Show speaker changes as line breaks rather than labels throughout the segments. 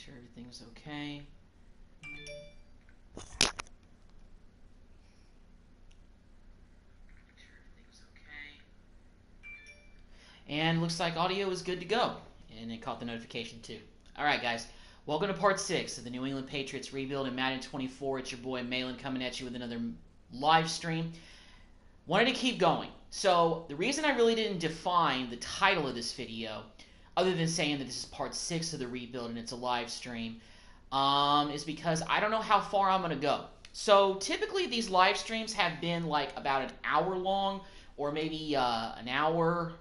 sure everything's okay. And looks like audio is good to go. And it caught the notification too. Alright guys, welcome to part 6 of the New England Patriots rebuild in Madden 24. It's your boy Malin coming at you with another live stream. Wanted to keep going. So the reason I really didn't define the title of this video, other than saying that this is part 6 of the rebuild and it's a live stream, is because I don't know how far I'm going to go. So typically these live streams have been like about an hour long, or maybe an hour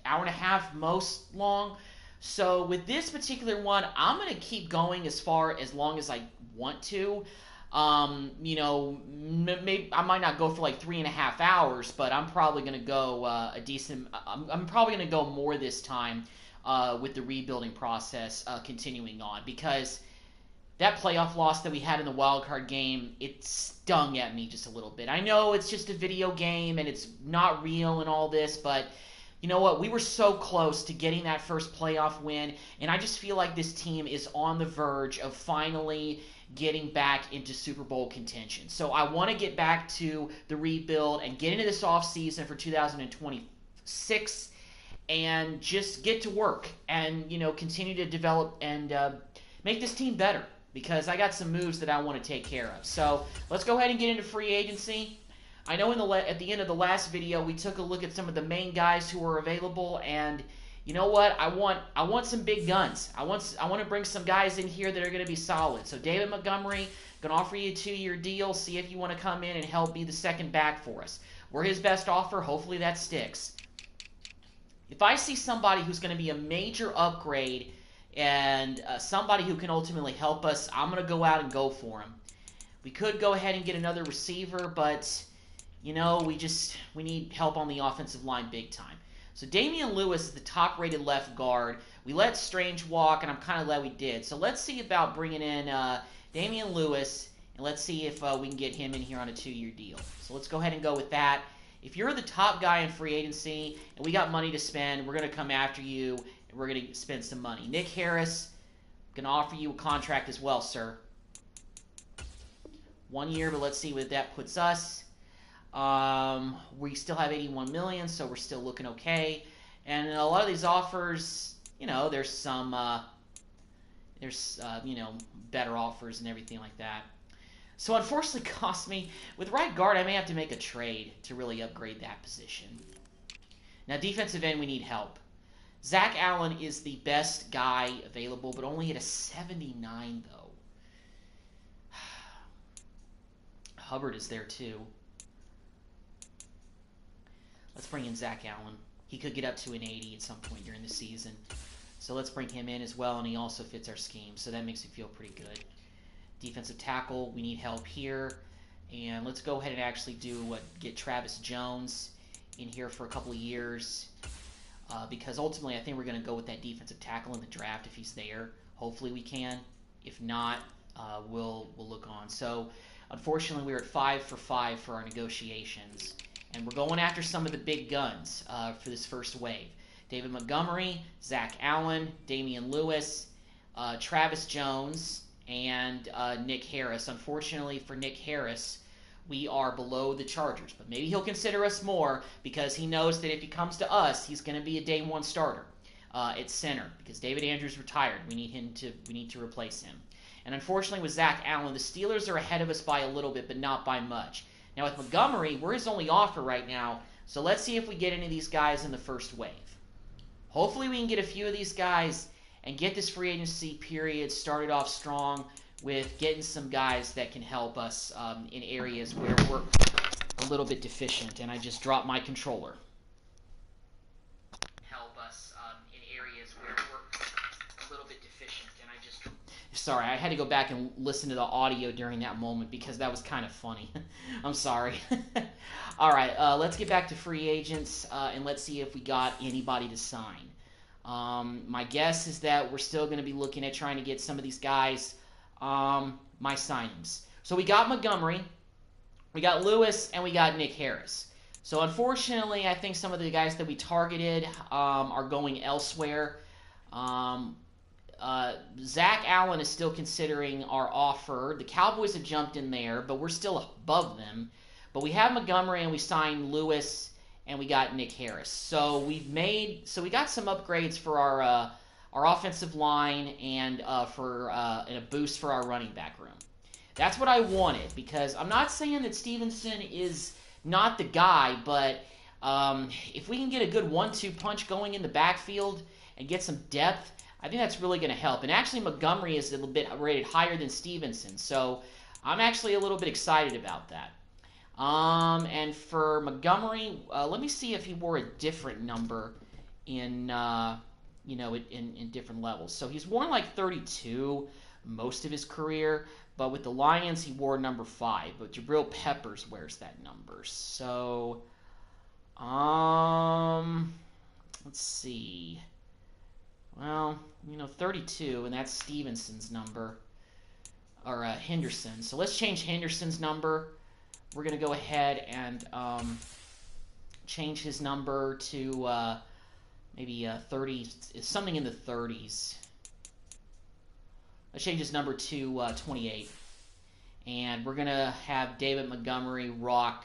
and a half most long. So with this particular one, I'm going to keep going as long as I want to. You know, maybe I might not go for like 3.5 hours, but I'm probably going to go a decent. I'm probably going to go more this time with the rebuilding process continuing on, because that playoff loss that we had in the wild card game, it stung at me just a little bit. I know it's just a video game and it's not real and all this, but you know what? We were so close to getting that first playoff win, and I just feel like this team is on the verge of finally getting back into Super Bowl contention. So I want to get back to the rebuild and get into this offseason for 2026 and just get to work and, you know, continue to develop and make this team better, because I got some moves that I want to take care of. So let's go ahead and get into free agency. I know at the end of the last video, we took a look at some of the main guys who were available, and you know what? I want some big guns. I want to bring some guys in here that are going to be solid. So David Montgomery, going to offer you a 2-year deal. See if you want to come in and help be the second back for us. We're his best offer. Hopefully that sticks. If I see somebody who's going to be a major upgrade and somebody who can ultimately help us, I'm going to go out and go for him. We could go ahead and get another receiver, but you know, we need help on the offensive line big time. So Damian Lewis is the top-rated left guard. We let Strange walk, and I'm kind of glad we did. So let's see about bringing in Damian Lewis, and let's see if we can get him in here on a 2-year deal. So let's go ahead and go with that. If you're the top guy in free agency and we got money to spend, we're going to come after you, and we're going to spend some money. Nick Harris, going to offer you a contract as well, sir. 1 year, but let's see what that puts us. We still have 81 million, so we're still looking okay. And a lot of these offers, you know, there's some, you know, better offers and everything like that. So unfortunately, cost me with right guard. I may have to make a trade to really upgrade that position. Now, defensive end, we need help. Zach Allen is the best guy available, but only at a 79 though. Hubbard is there too. Let's bring in Zach Allen. He could get up to an 80 at some point during the season. So let's bring him in as well, and he also fits our scheme. So that makes me feel pretty good. Defensive tackle, we need help here. And let's go ahead and actually get Travis Jones in here for a couple of years. Because ultimately I think we're going to go with that defensive tackle in the draft if he's there. Hopefully we can. If not, we'll look on. So unfortunately we're at 5 for 5 for our negotiations. And we're going after some of the big guns for this first wave. David Montgomery, Zach Allen, Damian Lewis, Travis Jones, and Nick Harris. Unfortunately for Nick Harris, we are below the Chargers. But maybe he'll consider us more, because he knows that if he comes to us, he's going to be a day one starter at center, because David Andrews retired. We need to replace him. And unfortunately with Zach Allen, the Steelers are ahead of us by a little bit, but not by much. Now with Montgomery, we're his only offer right now, so let's see if we get any of these guys in the first wave. Hopefully we can get a few of these guys and get this free agency period started off strong with getting some guys that can help us in areas where we're a little bit deficient. And I just dropped my controller. Help us in areas where we're a little bit deficient. And I just... Sorry, I had to go back and listen to the audio during that moment because that was kind of funny. I'm sorry. All right, let's get back to free agents and let's see if we got anybody to sign. My guess is that we're still going to be looking at trying to get some of these guys my signings. So we got Montgomery, we got Lewis, and we got Nick Harris. So unfortunately, I think some of the guys that we targeted are going elsewhere. Zach Allen is still considering our offer. The Cowboys have jumped in there, but we're still above them. But we have Montgomery, and we signed Lewis, and we got Nick Harris. So we got some upgrades for our offensive line and a boost for our running back room. That's what I wanted, because I'm not saying that Stevenson is not the guy, but if we can get a good 1-2 punch going in the backfield and get some depth, I think that's really going to help. And actually, Montgomery is a little bit rated higher than Stevenson, so I'm actually a little bit excited about that. And for Montgomery, let me see if he wore a different number in in different levels. So he's worn like 32 most of his career, but with the Lions he wore number 5. But Jabril Peppers wears that number. So, let's see. Well, 32, and that's Stevenson's number, or Henderson. So let's change Henderson's number. We're going to go ahead and change his number to maybe 30, something in the 30s. Let's change his number to 28. And we're going to have David Montgomery rock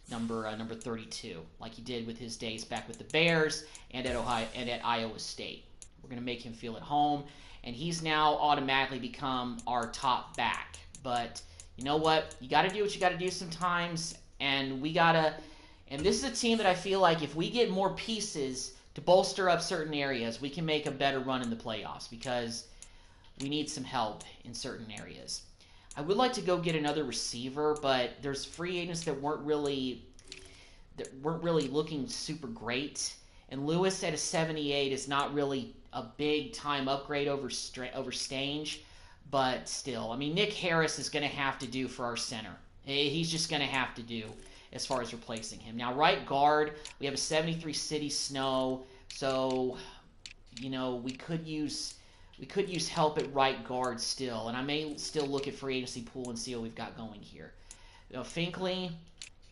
number 32, like he did with his days back with the Bears and at Iowa State. We're going to make him feel at home, and he's now automatically become our top back. But you know what? You got to do what you got to do sometimes, and this is a team that I feel like if we get more pieces to bolster up certain areas, we can make a better run in the playoffs, because we need some help in certain areas. I would like to go get another receiver, but there's free agents that weren't really looking super great. And Lewis at a 78 is not really a big time upgrade over Stange, but still, I mean, Nick Harris is going to have to do for our center. He's just going to have to do as far as replacing him. Now, right guard, we have a 73 City Snow, so we could use help at right guard still, and I may still look at free agency pool and see what we've got going here. Finkley,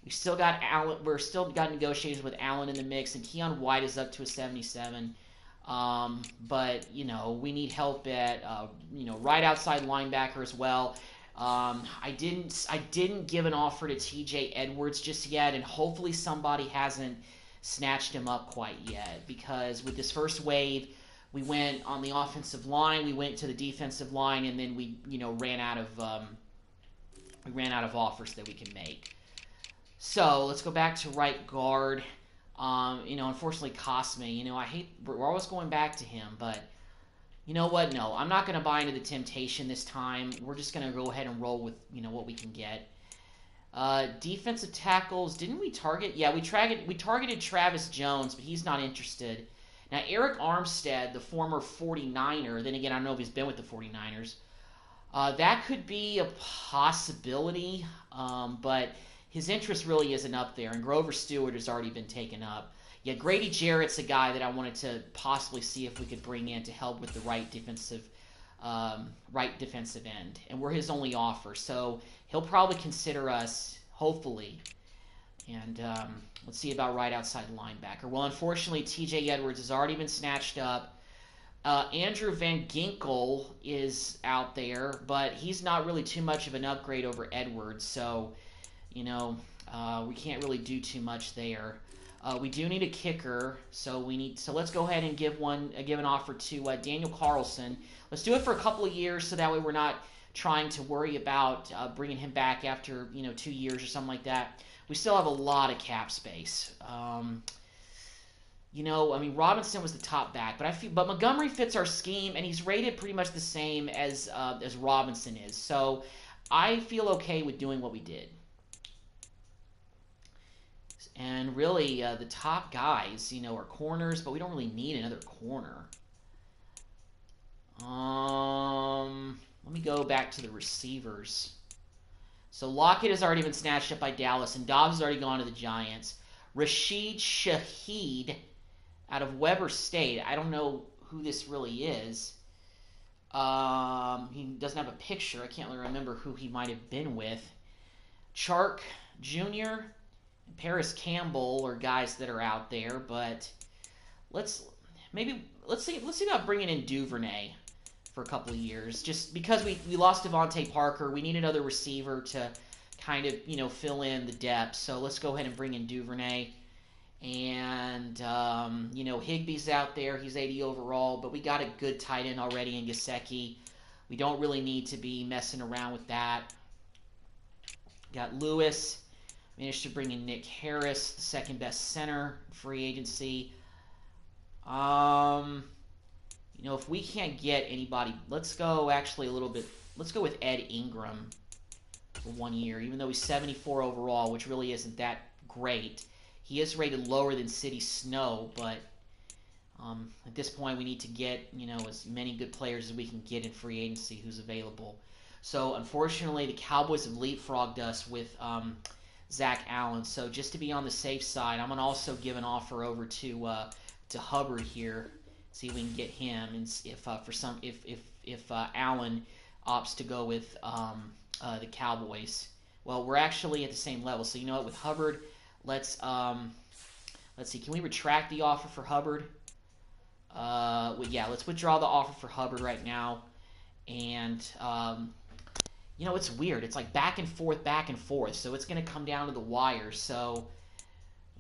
we're still got negotiations with Allen in the mix, and Keon White is up to a 77. But we need help at right outside linebacker as well. I didn't give an offer to TJ Edwards just yet, and hopefully somebody hasn't snatched him up quite yet, because with this first wave, we went on the offensive line, we went to the defensive line, and then we ran out of offers that we can make. So let's go back to right guard. Unfortunately, Cosme. We're always going back to him, but you know what? No, I'm not going to buy into the temptation this time. We're just going to go ahead and roll with what we can get. Defensive tackles, didn't we target? Yeah, we targeted Travis Jones, but he's not interested. Now, Eric Armstead, the former 49er, then again, I don't know if he's been with the 49ers. That could be a possibility, but his interest really isn't up there, and Grover Stewart has already been taken up. Yeah, Grady Jarrett's a guy that I wanted to possibly see if we could bring in to help with the right defensive end, and we're his only offer, so he'll probably consider us, hopefully. And let's see about right outside linebacker. Well, unfortunately, TJ Edwards has already been snatched up. Andrew Van Ginkel is out there, but he's not really too much of an upgrade over Edwards, so we can't really do too much there. We do need a kicker, so let's go ahead and give an offer to Daniel Carlson. Let's do it for a couple of years, so that way we're not trying to worry about bringing him back after 2 years or something like that. We still have a lot of cap space. Robinson was the top back, but Montgomery fits our scheme, and he's rated pretty much the same as Robinson is. So I feel okay with doing what we did. And really, the top guys, are corners, but we don't really need another corner. Let me go back to the receivers. So Lockett has already been snatched up by Dallas, and Dobbs has already gone to the Giants. Rashid Shaheed out of Weber State. I don't know who this really is. He doesn't have a picture. I can't really remember who he might have been with. Chark Jr. and Paris Campbell are guys that are out there, but let's see about bringing in Duvernay. for a couple of years. Just because we lost Devontae Parker, we need another receiver to kind of, fill in the depth. So let's go ahead and bring in Duvernay. And, Higbee's out there. He's 80 overall, but we got a good tight end already in Gesicki. We don't really need to be messing around with that. Got Lewis. Managed to bring in Nick Harris, the second best center, free agency. If we can't get anybody, let's go actually a little bit. Let's go with Ed Ingram for 1 year, even though he's 74 overall, which really isn't that great. He is rated lower than City Snow, but at this point we need to get, as many good players as we can get in free agency who's available. So unfortunately, the Cowboys have leapfrogged us with Zach Allen. So just to be on the safe side, I'm gonna also give an offer over to Hubbard here. See if we can get him, and if Allen opts to go with the Cowboys. Well, we're actually at the same level. So you know what? With Hubbard, let's see. Can we retract the offer for Hubbard? Let's withdraw the offer for Hubbard right now. And it's weird. It's like back and forth. So it's going to come down to the wire. So,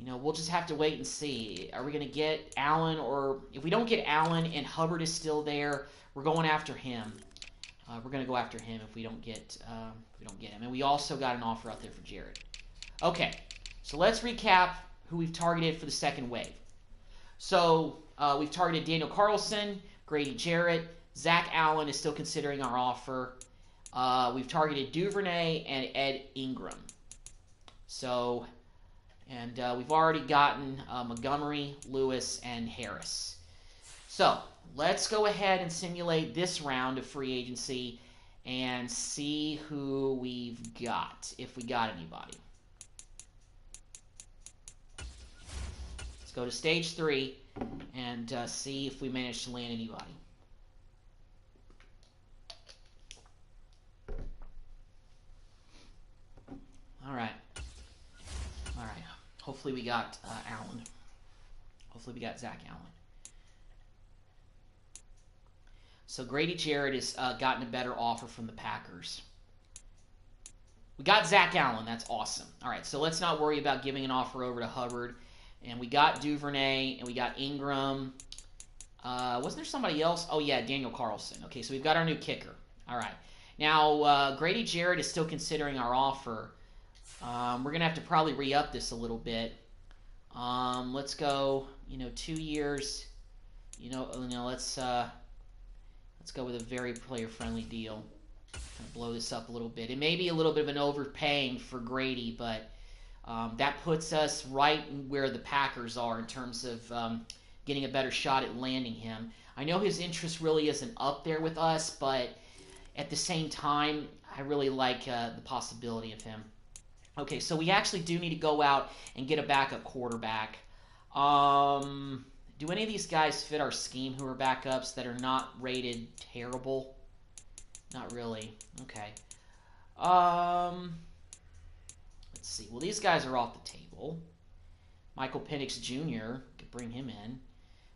we'll just have to wait and see. Are we going to get Allen, or if we don't get Allen and Hubbard is still there, we're going after him. We're going to go after him if we don't get him. And we also got an offer out there for Jared. Okay, so let's recap who we've targeted for the second wave. So we've targeted Daniel Carlson, Grady Jarrett. Zach Allen is still considering our offer. We've targeted Duvernay and Ed Ingram. So, and we've already gotten Montgomery, Lewis, and Harris. So let's go ahead and simulate this round of free agency and see who we've got, if we got anybody. Let's go to stage 3 and see if we manage to land anybody. All right. Hopefully we got Allen. Hopefully we got Zach Allen. So Grady Jarrett has gotten a better offer from the Packers. We got Zach Allen. That's awesome. All right, so let's not worry about giving an offer over to Hubbard. And we got Duvernay, and we got Ingram. Wasn't there somebody else? Oh, yeah, Daniel Carlson. Okay, so we've got our new kicker. All right. Now, Grady Jarrett is still considering our offer. We're going to have to probably re-up this a little bit. Let's go, 2 years. Let's go with a very player-friendly deal. Kind of blow this up a little bit. It may be a little bit of an overpaying for Grady, but that puts us right where the Packers are in terms of getting a better shot at landing him. I know his interest really isn't up there with us, but at the same time, I really like the possibility of him. Okay, so we actually do need to go out and get a backup quarterback. Do any of these guys fit our scheme who are backups that are not rated terrible? Not really. Okay. Let's see. Well, these guys are off the table. Michael Penix Jr. Could bring him in.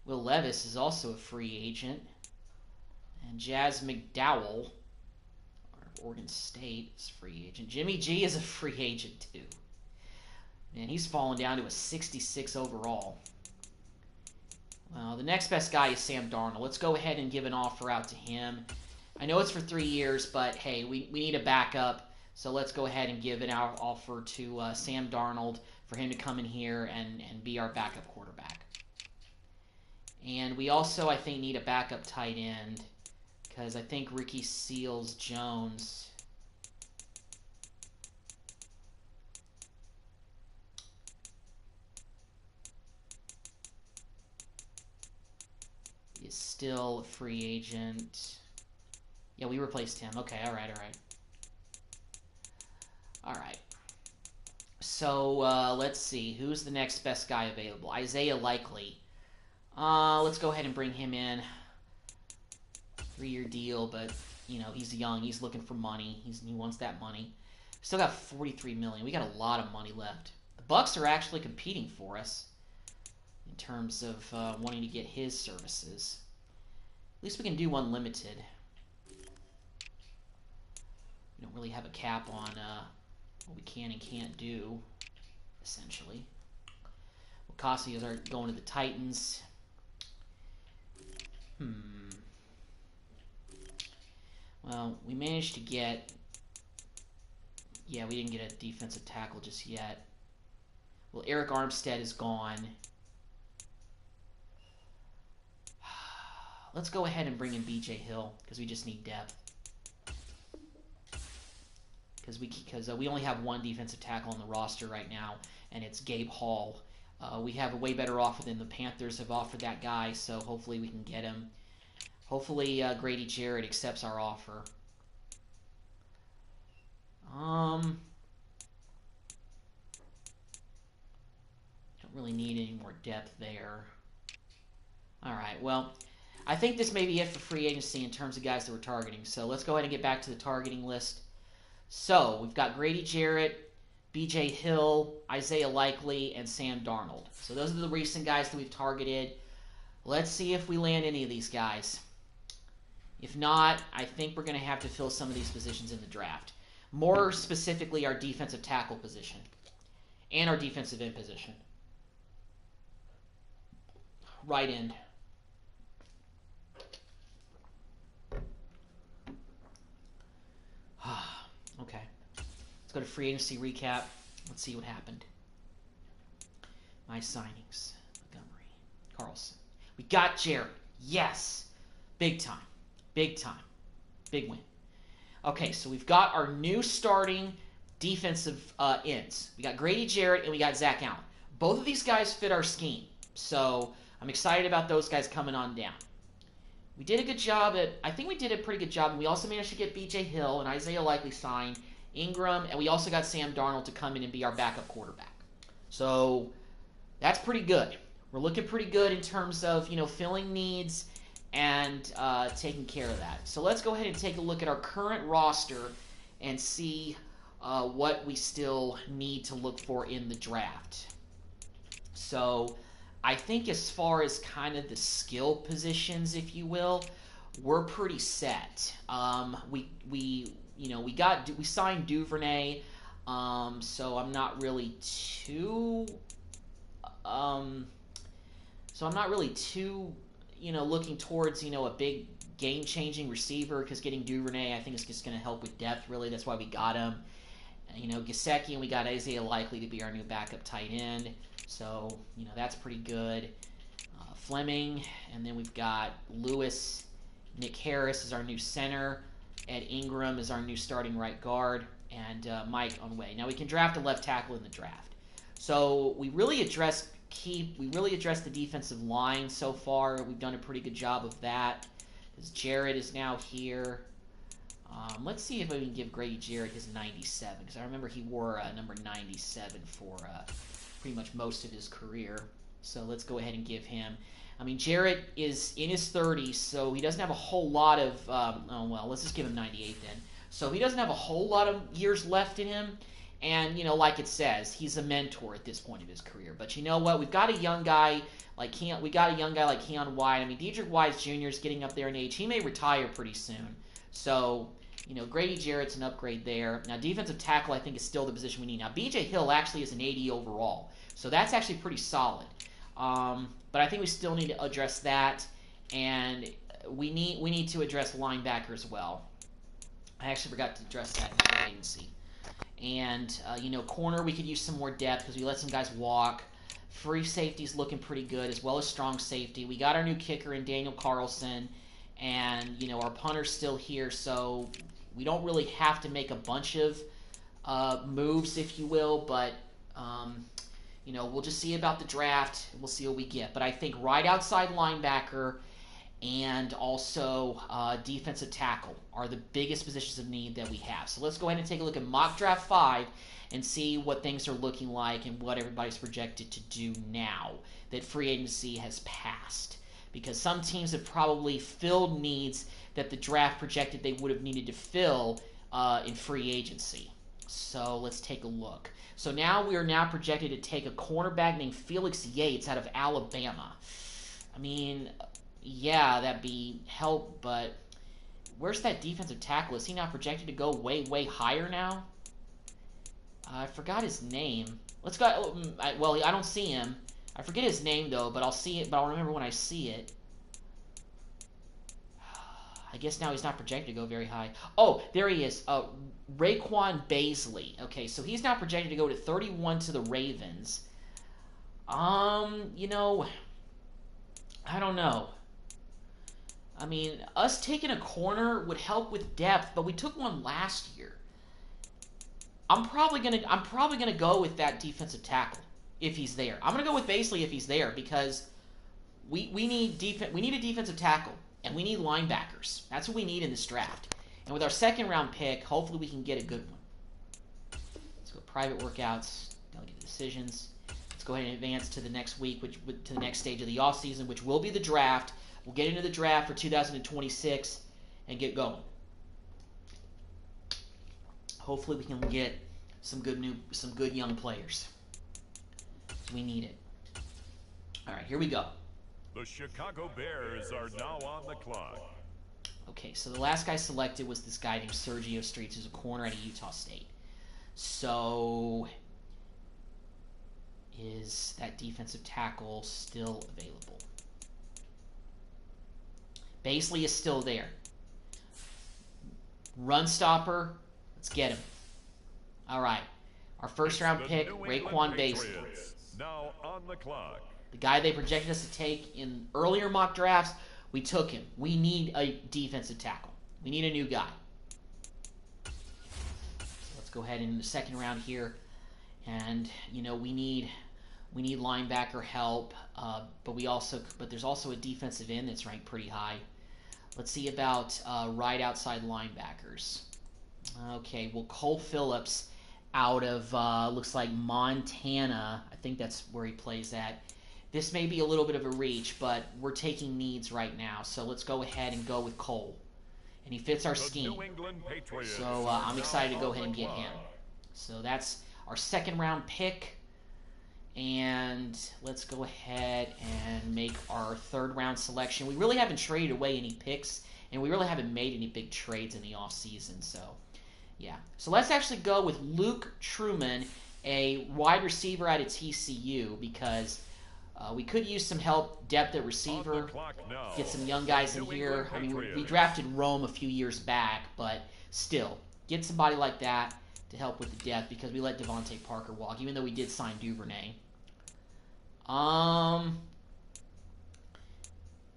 Will Levis is also a free agent. And Jazz McDowell, Oregon State, is a free agent. Jimmy G is a free agent too. Man, he's fallen down to a 66 overall. Well, the next best guy is Sam Darnold. Let's go ahead and give an offer out to him. I know it's for 3 years, but hey, we need a backup. So let's go ahead and give an offer to Sam Darnold for him to come in here and be our backup quarterback. And we also, I think, need a backup tight end because I think Ricky Seals-Jones is still a free agent. Yeah, we replaced him. Okay, all right. So, let's see. Who's the next best guy available? Isaiah Likely. Let's go ahead and bring him in. 3-year deal, but, he's young. He's looking for money. He wants that money. Still got $43 million. We got a lot of money left. The Bucs are actually competing for us in terms of wanting to get his services. At least we can do unlimited. We don't really have a cap on what we can and can't do, essentially. Ocasios are going to the Titans. Well, we managed to get... Yeah, we didn't get a defensive tackle just yet. Well, Eric Armstead is gone. Let's go ahead and bring in B.J. Hill, because we just need depth. Because we only have one defensive tackle on the roster right now, and it's Gabe Hall. We have a way better offer than the Panthers have offered that guy, so hopefully we can get him. Hopefully Grady Jarrett accepts our offer. Don't really need any more depth there. Alright, well, I think this may be it for free agency in terms of guys that we're targeting. So let's go ahead and get back to the targeting list. So we've got Grady Jarrett, B.J. Hill, Isaiah Likely, and Sam Darnold. So those are the recent guys that we've targeted. Let's see if we land any of these guys. If not, I think we're going to have to fill some of these positions in the draft. More specifically, our defensive tackle position and our defensive end position. Right end. Okay. Let's go to free agency recap. Let's see what happened. My signings. Montgomery. Carlson. We got Jarrett. Yes. Big time. Big time. Big win. Okay, so we've got our new starting defensive ends. We got Grady Jarrett and we got Zach Allen. Both of these guys fit our scheme. So I'm excited about those guys coming on down. We did a good job I think we did a pretty good job. And we also managed to get B.J. Hill and Isaiah Likely signed, Ingram, and we also got Sam Darnold to come in and be our backup quarterback. So that's pretty good. We're looking pretty good in terms of, filling needs and taking care of that. So let's go ahead and take a look at our current roster and see what we still need to look for in the draft. So I think as far as kind of the skill positions, if you will, we're pretty set. We signed Duvernay, so I'm not really too looking towards a big game-changing receiver, because getting Duvernay I think is just going to help with depth. Really, that's why we got him. Gesicki, and we got Isaiah Likely to be our new backup tight end. So, that's pretty good. Fleming, and then we've got Lewis. Nick Harris is our new center. Ed Ingram is our new starting right guard. And Mike on the way. Now, we can draft a left tackle in the draft. So, we really addressed the defensive line so far. We've done a pretty good job of that. Because Jarrett is now here. Let's see if we can give Grady Jarrett his 97. Because I remember he wore number 97 for... pretty much most of his career. So let's go ahead and give him. Jarrett is in his 30s, so he doesn't have a whole lot of... let's just give him 98 then. So he doesn't have a whole lot of years left in him. And, like it says, he's a mentor at this point of his career. But you know what? We've got a young guy like Keon White. Dedrick Wise Jr. is getting up there in age. He may retire pretty soon. So... Grady Jarrett's an upgrade there. Now, defensive tackle, I think, is still the position we need. Now, B.J. Hill actually is an 80 overall. So that's actually pretty solid. But I think we still need to address that. And we need to address linebacker as well. I actually forgot to address that in free agency. And, corner, we could use some more depth because we let some guys walk. Free safety's looking pretty good, as well as strong safety. We got our new kicker in Daniel Carlson. And, our punter's still here, so we don't really have to make a bunch of moves, if you will, but, we'll just see about the draft. We'll see what we get. But I think right outside linebacker and also defensive tackle are the biggest positions of need that we have. So let's go ahead and take a look at Mock Draft 5 and see what things are looking like and what everybody's projected to do now that free agency has passed. Because some teams have probably filled needs that the draft projected they would have needed to fill in free agency. So let's take a look. So now we are now projected to take a cornerback named Felix Yates out of Alabama. Yeah, that'd be help, but Where's that defensive tackle? Is he not projected to go way, way higher now? I forgot his name. Let's go. Well, I don't see him. I forget his name though, but I'll see it. But I'll remember when I see it. I guess now he's not projected to go very high. Oh, there he is. Raekwon Baisley. Okay, so he's now projected to go to 31 to the Ravens. You know, I don't know. I mean, us taking a corner would help with depth, but we took one last year. I'm probably gonna go with that defensive tackle if he's there. I'm gonna go with Baisley if he's there because we need a defensive tackle and we need linebackers. That's what we need in this draft. And with our second round pick, hopefully we can get a good one. Let's go private workouts, delegate decisions. Let's go ahead and advance to the next week, to the next stage of the offseason, which will be the draft. We'll get into the draft for 2026 and get going. Hopefully we can get some good young players. We need it. All right, here we go.
The Chicago Bears are now on the clock.
Okay, so the last guy selected was this guy named Sergio Streets, who's a corner out of Utah State. So, is that defensive tackle still available? Baisley is still there. Run stopper, let's get him. All right, our first round pick, Raekwon Baisley.
Now on the clock.
The guy they projected us to take in earlier mock drafts, we took him. We need a defensive tackle. We need a new guy. So let's go ahead in the second round here, and you know we need linebacker help, but there's also a defensive end that's ranked pretty high. Let's see about right outside linebackers. Okay, well Cole Phillips out of looks like Montana. I think that's where he plays at. This may be a little bit of a reach, but we're taking needs right now. So let's go ahead and go with Cole. And he fits our scheme. So I'm excited to go ahead and get him. So that's our second round pick. And let's go ahead and make our third round selection. We really haven't traded away any picks, and we really haven't made any big trades in the offseason. So, yeah. So let's actually go with Luke Truman, a wide receiver out of TCU, because we could use some help, depth at receiver, get some young guys in here. I mean, we drafted Rome a few years back, but still, get somebody like that to help with the depth because we let Devontae Parker walk, even though we did sign Duvernay.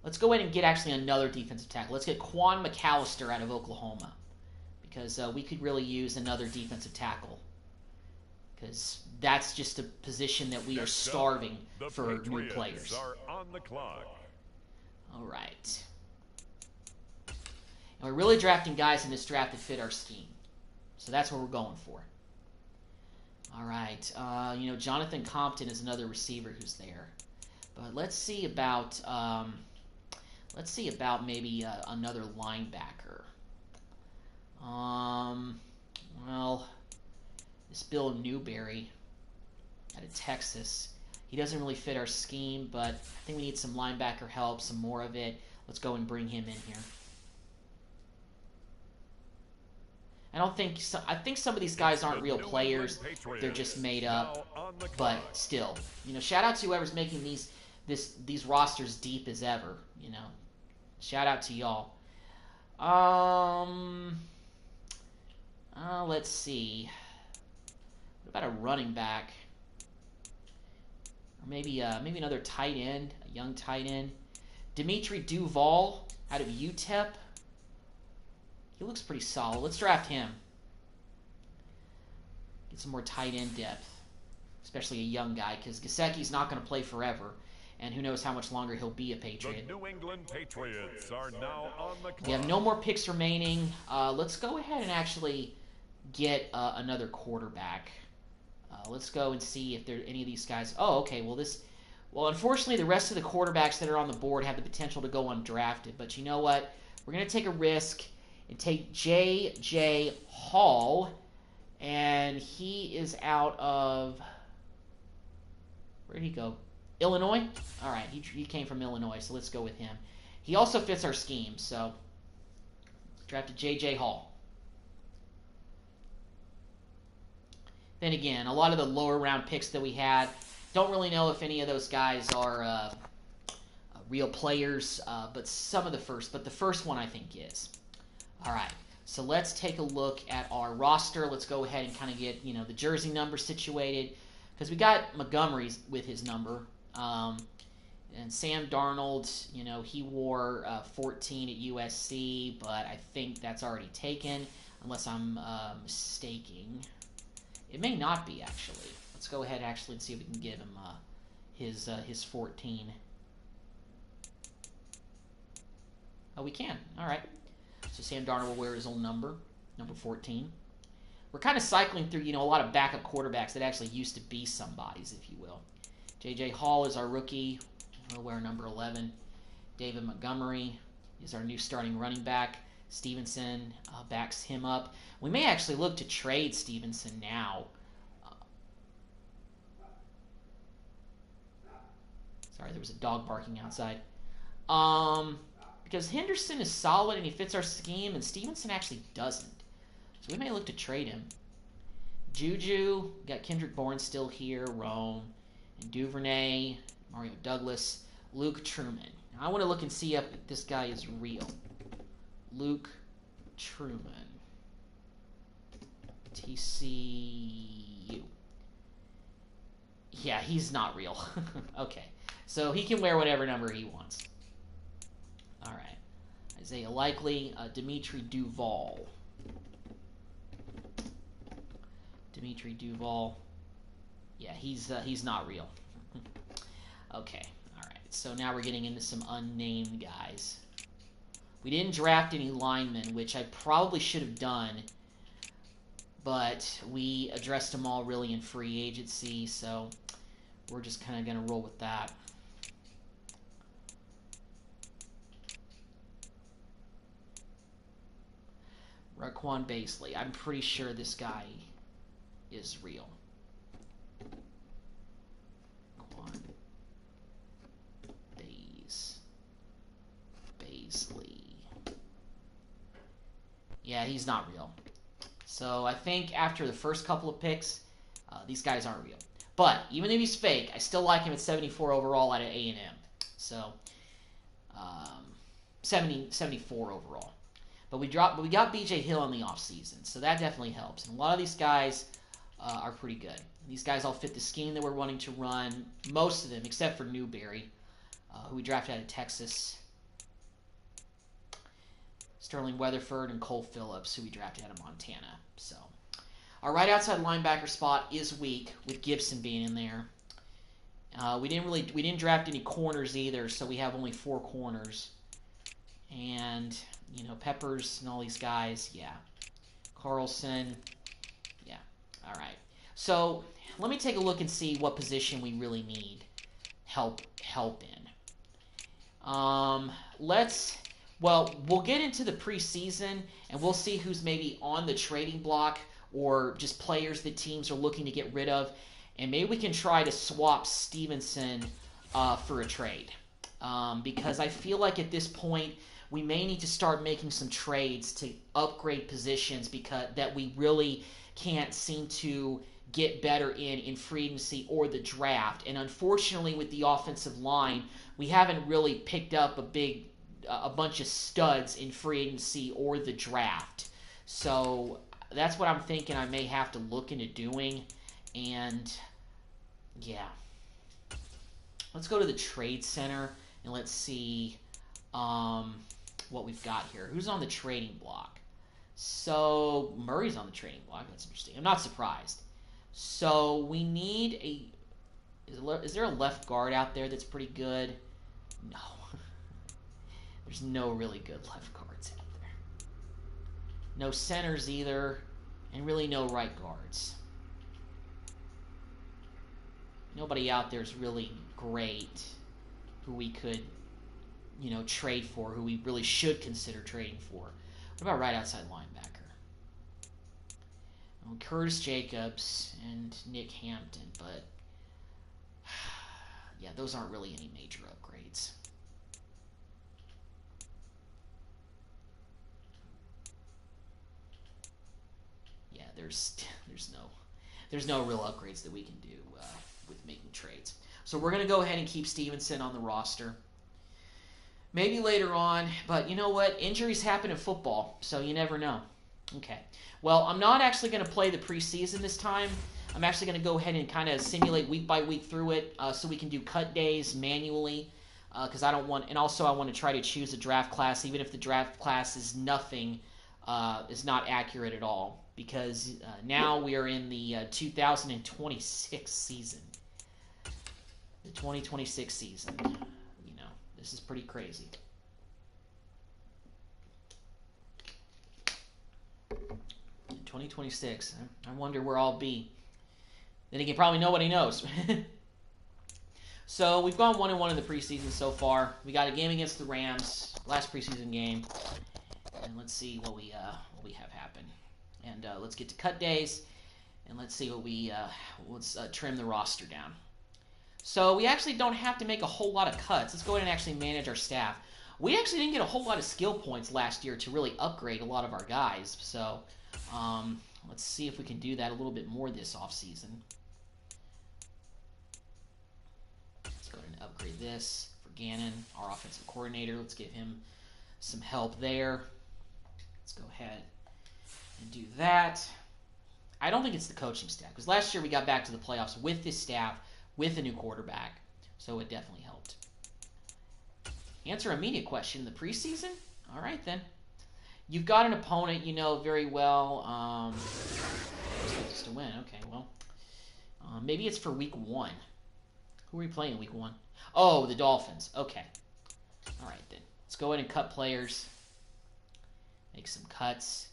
Let's go ahead and get actually another defensive tackle. Let's get Quan McAllister out of Oklahoma because we could really use another defensive tackle because that's just a position that we are starving for new players.
Are on the clock.
All right. And we're really drafting guys in this draft that fit our scheme. So that's what we're going for. All right. Jonathan Compton is another receiver who's there. But let's see about maybe another linebacker. Well, this Bill Newberry out of Texas. He doesn't really fit our scheme, but I think we need some linebacker help, some more of it. Let's go and bring him in here. I think some of these guys aren't real players. They're just made up. But still, shout out to whoever's making these rosters deep as ever, Shout out to y'all. Let's see. What about a running back? Or maybe another tight end, a young tight end. Dimitri Duval out of UTEP. He looks pretty solid. Let's draft him. Get some more tight end depth, especially a young guy, because Gesicki's not going to play forever, and who knows how much longer he'll be a Patriot.
The New England Patriots are now on the clock.
We have no more picks remaining. Let's go ahead and actually get another quarterback. Let's go and see if there are any of these guys. Oh, okay. Well, unfortunately, the rest of the quarterbacks that are on the board have the potential to go undrafted. But you know what? We're going to take a risk and take J.J. Hall, and he is out of, where did he go? Illinois? All right, he came from Illinois, so let's go with him. He also fits our scheme, so Drafted J.J. Hall. Then again, a lot of the lower round picks that we had, don't really know if any of those guys are real players, but the first one I think is. All right, so let's take a look at our roster. Let's go ahead and kind of get the jersey number situated, because we got Montgomery with his number, and Sam Darnold. He wore 14 at USC, but I think that's already taken, unless I'm mistaking. It may not be, actually. Let's go ahead actually and see if we can give him his 14. Oh, we can. All right. So Sam Darnold will wear his own number 14. We're kind of cycling through, a lot of backup quarterbacks that actually used to be somebodies, if you will. J.J. Hall is our rookie. He'll wear number 11. David Montgomery is our new starting running back. Stevenson backs him up. We may actually look to trade Stevenson now. Sorry, there was a dog barking outside. Because Henderson is solid and he fits our scheme, and Stevenson actually doesn't. So we may look to trade him. Juju, got Kendrick Bourne still here, Rome, and Duvernay, Mario Douglas, Luke Truman. Now I want to look and see if this guy is real. Luke Truman. TCU. Yeah, he's not real. Okay. So he can wear whatever number he wants. All right. Isaiah Likely, Dimitri Duval. Dimitri Duval. Yeah, he's not real. Okay. All right. So now we're getting into some unnamed guys. We didn't draft any linemen, which I probably should have done, but we addressed them all really in free agency, so we're just kind of going to roll with that. Raquan Basley. I'm pretty sure this guy is real. Raquan Basley. Yeah, he's not real. So I think after the first couple of picks, these guys aren't real. But even if he's fake, I still like him at 74 overall out of A&M. So 74 overall. But we got B.J. Hill in the offseason, so that definitely helps. And a lot of these guys are pretty good. These guys all fit the scheme that we're wanting to run. Most of them, except for Newberry, who we drafted out of Texas. Sterling Weatherford and Cole Phillips, who we drafted out of Montana. So our right outside linebacker spot is weak, with Gibson being in there. We didn't draft any corners either, so we have only 4 corners. And Peppers and all these guys, yeah. Carlson, yeah. All right. So let me take a look and see what position we really need help in. We'll get into the preseason, and we'll see who's maybe on the trading block or just players that teams are looking to get rid of, and maybe we can try to swap Stevenson for a trade. Because I feel like at this point we may need to start making some trades to upgrade positions that we really can't seem to get better in free agency or the draft. And unfortunately, with the offensive line, we haven't really picked up a bunch of studs in free agency or the draft. So that's what I'm thinking I may have to look into doing. And yeah, let's go to the trade center and let's see what we've got here. Who's on the trading block? So Murray's on the trading block. That's interesting. I'm not surprised. So we need is there a left guard out there that's pretty good? No. There's no really good left guards out there. No centers either, and really no right guards. Nobody out there is really great who we could, trade for, who we really should consider trading for. What about right outside linebacker? Well, Curtis Jacobs and Nick Hampton, but yeah, those aren't really any major upgrades. there's no real upgrades that we can do with making trades. So we're going to go ahead and keep Stevenson on the roster. Maybe later on, but you know what? Injuries happen in football, so you never know. Okay. Well, I'm not actually going to play the preseason this time. I'm actually going to go ahead and kind of simulate week by week through it so we can do cut days manually because I don't want, and also I want to try to choose a draft class, even if the draft class is nothing, is not accurate at all, because now we are in the 2026 season. The 2026 season. You know, this is pretty crazy. In 2026, I wonder where I'll be. Then again, probably nobody knows. So we've gone 1-1 in the preseason so far. We got a game against the Rams, last preseason game, and let's see what we have happen. And let's get to cut days, and let's see what let's trim the roster down. So we actually don't have to make a whole lot of cuts. Let's go ahead and actually manage our staff. We actually didn't get a whole lot of skill points last year to really upgrade a lot of our guys. So let's see if we can do that a little bit more this offseason. Let's go ahead and upgrade this for Gannon, our offensive coordinator. Let's give him some help there. Let's go ahead and do that. I don't think it's the coaching staff, because last year we got back to the playoffs with this staff, with a new quarterback, so it definitely helped. Answer a media question in the preseason? All right, then. You've got an opponent you know very well. Just to win. Okay, well. Maybe it's for week 1. Who are we playing in week 1? Oh, the Dolphins. Okay. All right, then. Let's go ahead and cut players. Make some cuts.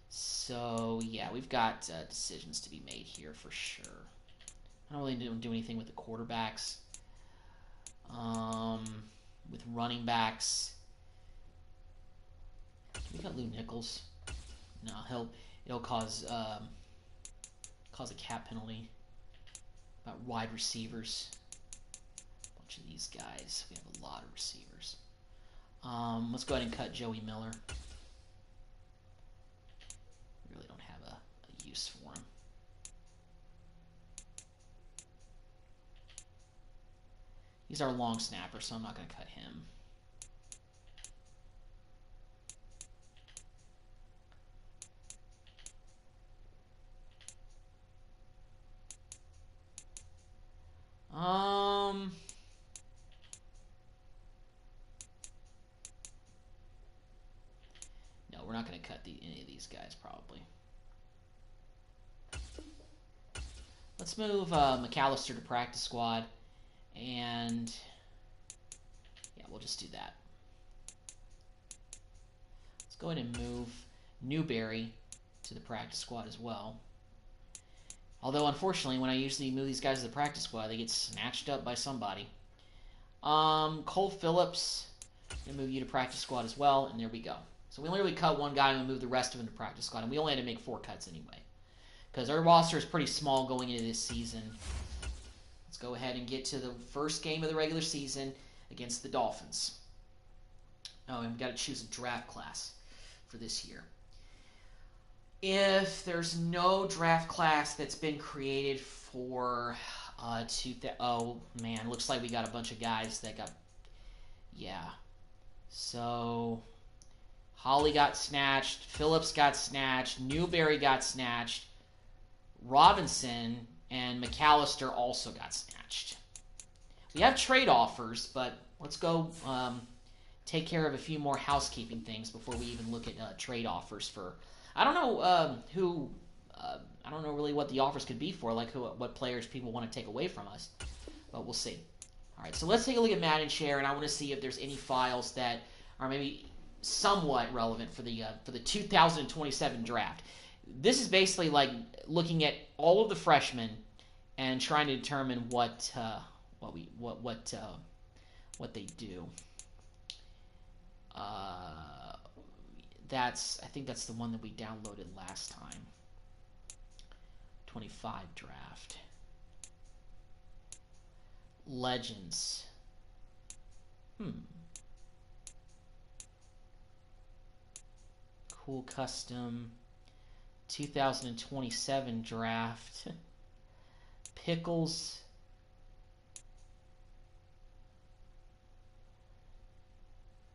So, yeah, we've got decisions to be made here for sure. I don't really do anything with the quarterbacks. With running backs. We got Lou Nichols. No, it'll cause a cap penalty. About wide receivers. A bunch of these guys. We have a lot of receivers. Let's go ahead and cut Joey Miller. We really don't have a use for him. He's our long snapper, so I'm not going to cut him. No, we're not going to cut any of these guys, probably. Let's move McAllister to practice squad, and yeah, we'll just do that. Let's go ahead and move Newberry to the practice squad as well. Although, unfortunately, when I usually move these guys to the practice squad, they get snatched up by somebody. Cole Phillips, I'm going to move you to practice squad as well, and there we go. So we literally cut one guy and we moved the rest of them to practice squad, and we only had to make 4 cuts anyway. Because our roster is pretty small going into this season. Let's go ahead and get to the first game of the regular season against the Dolphins. Oh, and we've got to choose a draft class for this year. If there's no draft class that's been created for oh man, looks like we got a bunch of guys that got, yeah. So Holly got snatched, Phillips got snatched, Newberry got snatched, Robinson and McAllister also got snatched. We have trade offers, but let's go take care of a few more housekeeping things before we even look at trade offers for. I don't know I don't know really what the offers could be for, like what players people want to take away from us, but we'll see. All right, so let's take a look at Madden Share, and I want to see if there's any files that are maybe somewhat relevant for the 2027 draft. This is basically like looking at all of the freshmen and trying to determine what they do. I think that's the one that we downloaded last time. 25 draft. Legends. Cool custom. 2027 draft. Pickles.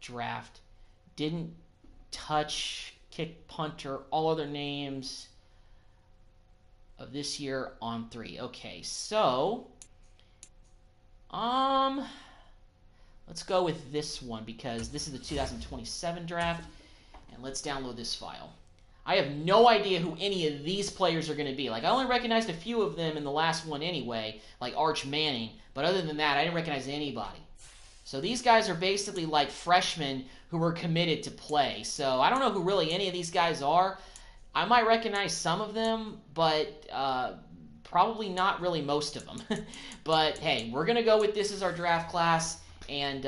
Draft. Didn't touch, kick, punter, all other names of this year on 3. Okay, so let's go with this one because this is the 2027 draft, and let's download this file. I have no idea who any of these players are going to be. Like, I only recognized a few of them in the last one anyway, like Arch Manning, but other than that, I didn't recognize anybody. So these guys are basically like freshmen who were committed to play. So I don't know who really any of these guys are. I might recognize some of them, but probably not really most of them. But hey, we're gonna go with this as our draft class, and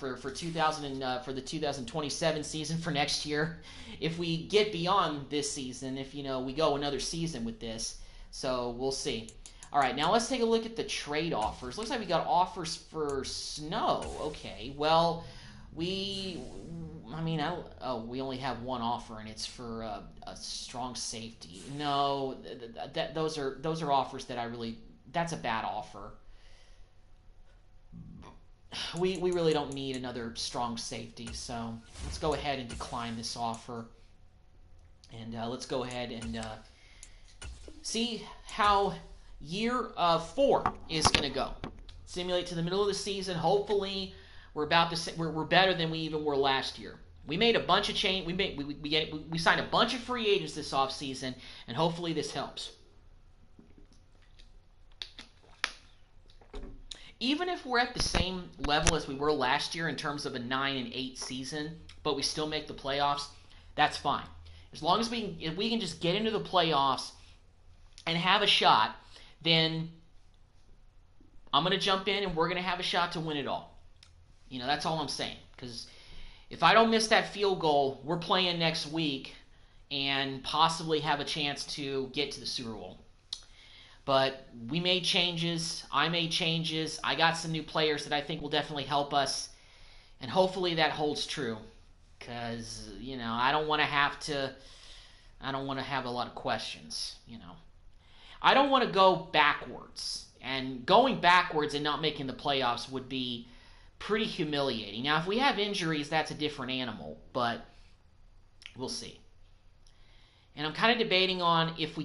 for the 2027 season for next year, if we get beyond this season, if we go another season with this, so we'll see. All right, now let's take a look at the trade offers. Looks like we got offers for Snow. Okay, well, we only have one offer, and it's for a strong safety. No, those are offers that that's a bad offer. We really don't need another strong safety, so let's go ahead and decline this offer. And let's go ahead and see how year 4 is going to go. Simulate to the middle of the season. Hopefully, we're better than we even were last year. We made a bunch of change. We signed a bunch of free agents this offseason, and hopefully this helps. Even if we're at the same level as we were last year in terms of a 9-8 season, but we still make the playoffs, that's fine. As long as if we can just get into the playoffs and have a shot, then I'm going to jump in and we're going to have a shot to win it all. That's all I'm saying. Because if I don't miss that field goal, we're playing next week and possibly have a chance to get to the Super Bowl. But we made changes. I made changes. I got some new players that I think will definitely help us. And hopefully that holds true. Because, I don't want to have a lot of questions, I don't want to go backwards. And going backwards and not making the playoffs would be pretty humiliating. Now, if we have injuries, that's a different animal, but we'll see. And I'm kind of debating on if we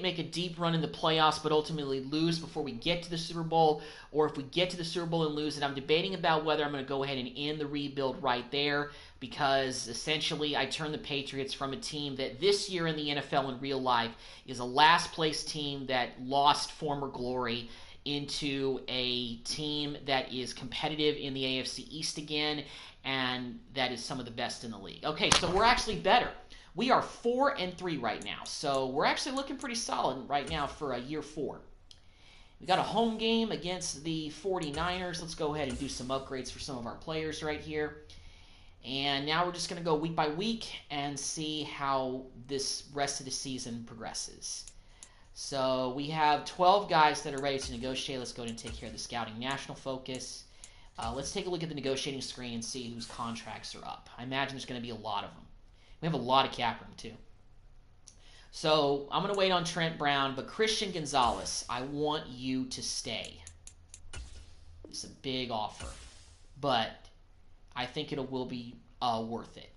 make a deep run in the playoffs but ultimately lose before we get to the Super Bowl, or if we get to the Super Bowl and lose, and I'm debating about whether I'm going to go ahead and end the rebuild right there, because essentially I turned the Patriots from a team that this year in the NFL in real life is a last place team that lost former glory into a team that is competitive in the AFC East again, and that is some of the best in the league. Okay, so we're actually better. We are 4-3 right now, so we're actually looking pretty solid right now for a year 4. We got a home game against the 49ers. Let's go ahead and do some upgrades for some of our players right here. And now we're just going to go week by week and see how this rest of the season progresses. So we have 12 guys that are ready to negotiate. Let's go ahead and take care of the scouting national focus. Let's take a look at the negotiating screen and see whose contracts are up. I imagine there's going to be a lot of them. We have a lot of cap room, too. So I'm going to wait on Trent Brown, but Christian Gonzalez, I want you to stay. It's a big offer, but I think it will be worth it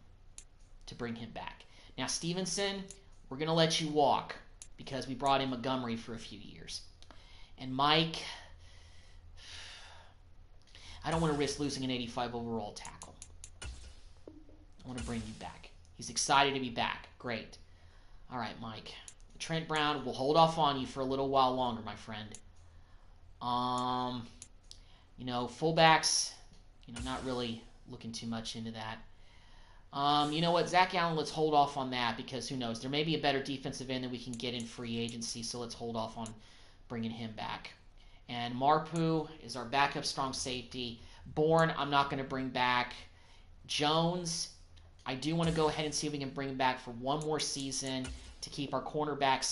to bring him back. Now, Stevenson, we're going to let you walk because we brought in Montgomery for a few years. And Mike, I don't want to risk losing an 85 overall tackle. I want to bring you back. He's excited to be back. Great. All right, Mike. Trent Brown, we'll hold off on you for a little while longer, my friend. Fullbacks, not really looking too much into that. You know what, Zach Allen, let's hold off on that because who knows? There may be a better defensive end that we can get in free agency, so let's hold off on bringing him back. And Marpu is our backup strong safety. Bourne, I'm not going to bring back. Jones, I do want to go ahead and see if we can bring him back for one more season to keep our cornerback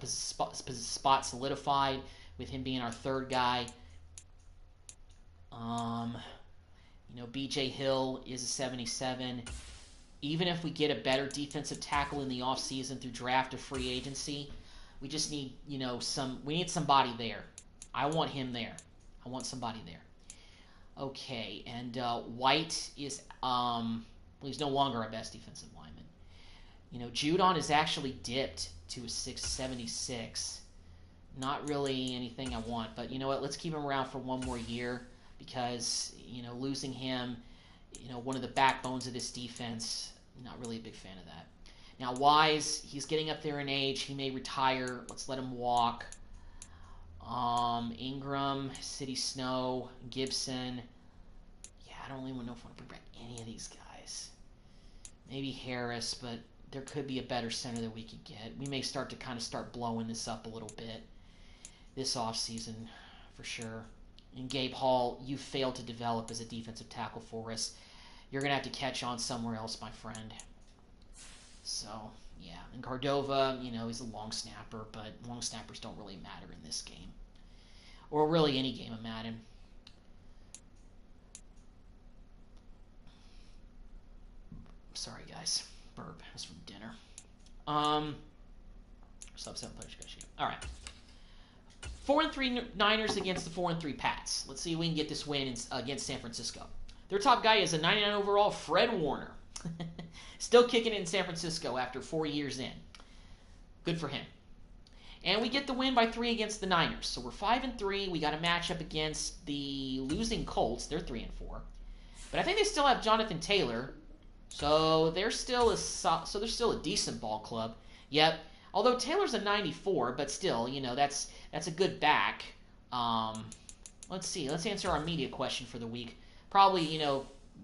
spot solidified with him being our third guy. BJ Hill is a 77. even if we get a better defensive tackle in the offseason through draft or free agency, we just need, we need somebody there. I want him there. I want somebody there. Okay, and White is, he's no longer our best defensive lineman. Judon is actually dipped to a 676. Not really anything I want, but you know what? Let's keep him around for one more year because, losing him, one of the backbones of this defense, not really a big fan of that. Now, Wise, he's getting up there in age. He may retire. Let's let him walk. Ingram, City Snow, Gibson. Yeah, I don't even know if I want to bring back any of these guys. Maybe Harris, but there could be a better center that we could get. We may start blowing this up a little bit this offseason for sure. And Gabe Hall, you failed to develop as a defensive tackle for us. You're going to have to catch on somewhere else, my friend. So, yeah. And Cordova, he's a long snapper, but long snappers don't really matter in this game. Or really any game of Madden. Sorry, guys. Burp. That's from dinner. Sub-7 players. All right. 4-3 Niners against the 4-3 Pats. Let's see if we can get this win against San Francisco. Their top guy is a 99 overall Fred Warner. Still kicking it in San Francisco after 4 years in. Good for him. And we get the win by 3 against the Niners. So we're 5-3. We got a matchup against the losing Colts. They're 3-4. But I think they still have Jonathan Taylor. So they're still a decent ball club. Yep. Although Taylor's a 94, but still, that's a good back. Let's see. Let's answer our media question for the week. Probably,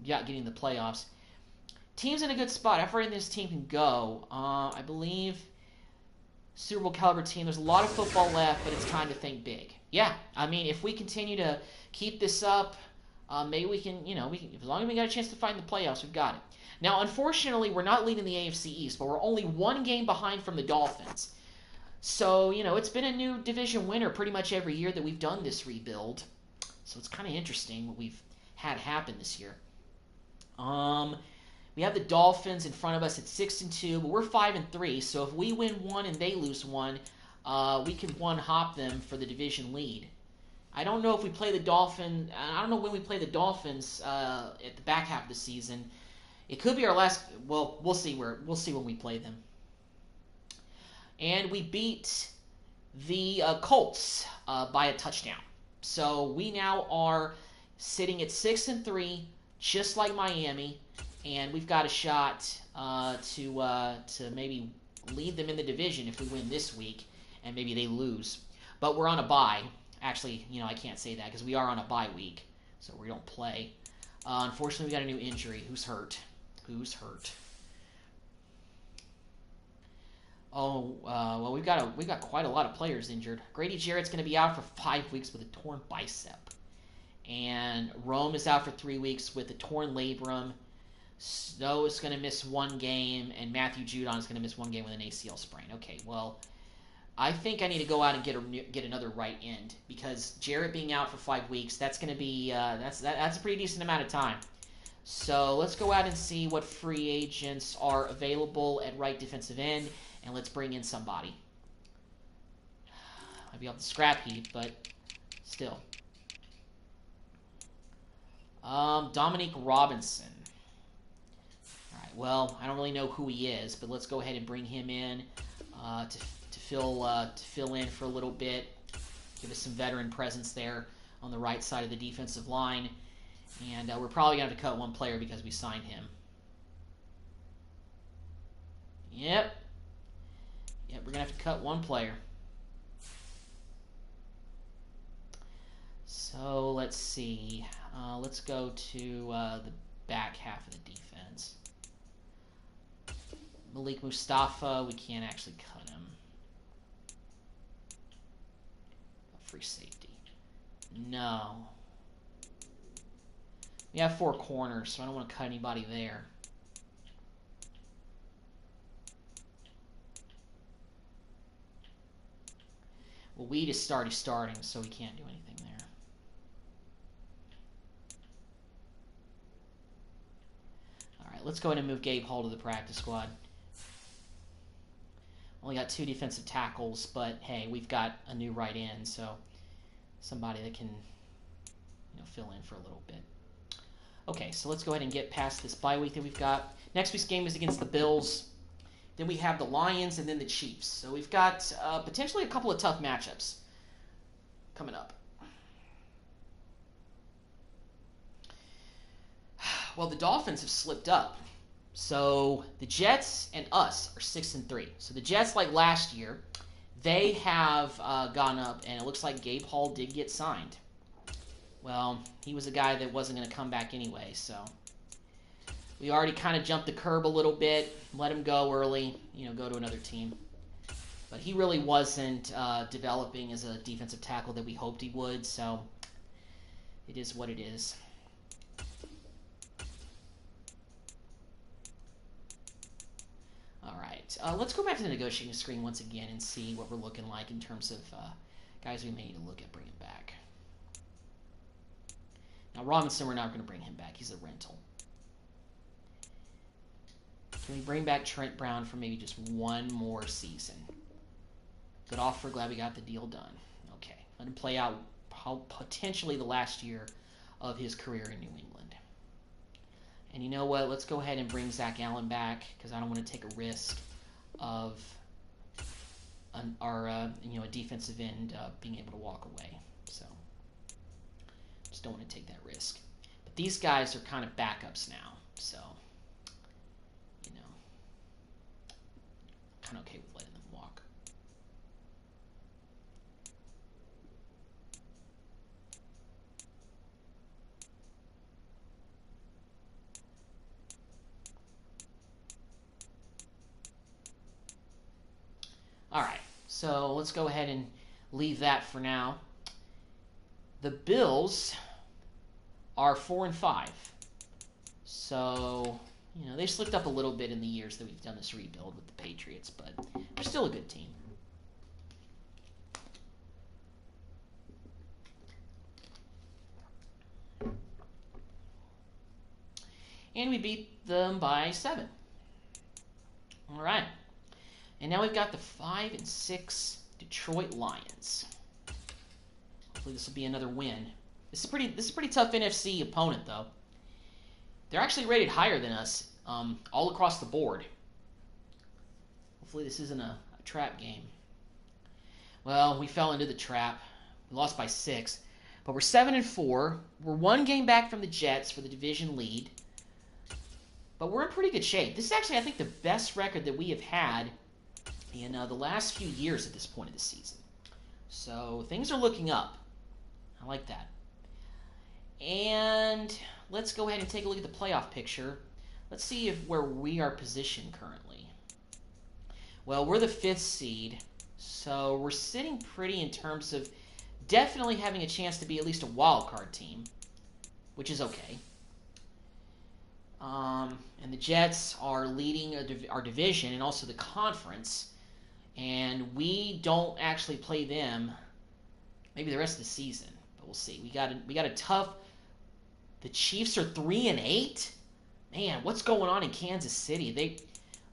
getting the playoffs. Team's in a good spot. How far in this team can go? I believe Super Bowl caliber team. There's a lot of football left, but it's time to think big. Yeah, I mean, if we continue to keep this up, maybe we can, as long as we got a chance to fight in the playoffs, we've got it. Now, unfortunately, we're not leading the AFC East, but we're only one game behind from the Dolphins. So, it's been a new division winner pretty much every year that we've done this rebuild. So it's kind of interesting what we've had happen this year. We have the Dolphins in front of us at 6-2, but we're 5-3. So if we win one and they lose one, we can one-hop them for the division lead. I don't know if we play the Dolphins. I don't know when we play the Dolphins at the back half of the season. It could be our last. Well, we'll see when we play them. And we beat the Colts by a touchdown. So we now are sitting at 6-3, just like Miami, and we've got a shot to maybe lead them in the division if we win this week, and maybe they lose. But we're on a bye. Actually, I can't say that because we are on a bye week, so we don't play. Unfortunately, we got a new injury. Who's hurt? Who's hurt? Oh, well, we've got quite a lot of players injured. Grady Jarrett's going to be out for 5 weeks with a torn bicep, and Rome is out for 3 weeks with a torn labrum. Snow is going to miss 1 game, and Matthew Judon is going to miss 1 game with an ACL sprain. Okay, well, I think I need to go out and get another right end because Jarrett being out for 5 weeks, that's going to be that's a pretty decent amount of time. So let's go out and see what free agents are available at right defensive end, and let's bring in somebody. I'd be off the scrap heap, but still. Dominique Robinson. All right. Well, I don't really know who he is, but let's go ahead and bring him in to fill in for a little bit. Give us some veteran presence there on the right side of the defensive line. And we're probably going to have to cut 1 player because we signed him. Yep, we're going to have to cut 1 player. So let's see. Let's go to the back half of the defense. Malik Mustafa, we can't actually cut him. Free safety. No. We have 4 corners, so I don't want to cut anybody there. Well, Weed is starting, so we can't do anything there. All right, let's go ahead and move Gabe Hall to the practice squad. Only got 2 defensive tackles, but hey, we've got a new right end, so somebody that can fill in for a little bit. Okay, so let's go ahead and get past this bye week that we've got. Next week's game is against the Bills. Then we have the Lions and then the Chiefs. So we've got potentially a couple of tough matchups coming up. Well, the Dolphins have slipped up. So the Jets and us are 6-3. So the Jets, like last year, they have gone up, and it looks like Gabe Hall did get signed. Well, he was a guy that wasn't going to come back anyway, so we already kind of jumped the curb a little bit, let him go early, go to another team. But he really wasn't developing as a defensive tackle that we hoped he would, so it is what it is. All right, let's go back to the negotiating screen once again and see what we're looking like in terms of guys we may need to look at bringing back. Now, Robinson, we're not going to bring him back. He's a rental. Can we bring back Trent Brown for maybe just one more season? Good offer. Glad we got the deal done. Okay. Let him play out potentially the last year of his career in New England. And you know what? Let's go ahead and bring Zach Allen back because I don't want to take a risk of our a defensive end being able to walk away. So just don't want to take that risk. But these guys are kind of backups now, so kind of okay with letting them walk. All right, so let's go ahead and leave that for now. The Bills are 4-5, so they've slipped up a little bit in the years that we've done this rebuild with the Patriots, but they're still a good team. And we beat them by 7. All right. And now we've got the 5-6 Detroit Lions. Hopefully this will be another win. This is a pretty tough NFC opponent, though. They're actually rated higher than us all across the board. Hopefully this isn't a trap game. Well, we fell into the trap. We lost by 6. But we're 7-4. We're 1 game back from the Jets for the division lead. But we're in pretty good shape. This is actually, I think, the best record that we have had in the last few years at this point of the season. So things are looking up. I like that. And let's go ahead and take a look at the playoff picture. Let's see where we are positioned currently. Well, we're the 5th seed, so we're sitting pretty in terms of definitely having a chance to be at least a wild card team, which is okay. And the Jets are leading our division and also the conference, and we don't actually play them maybe the rest of the season, but we'll see. We got a tough. The Chiefs are 3-8. Man, what's going on in Kansas City?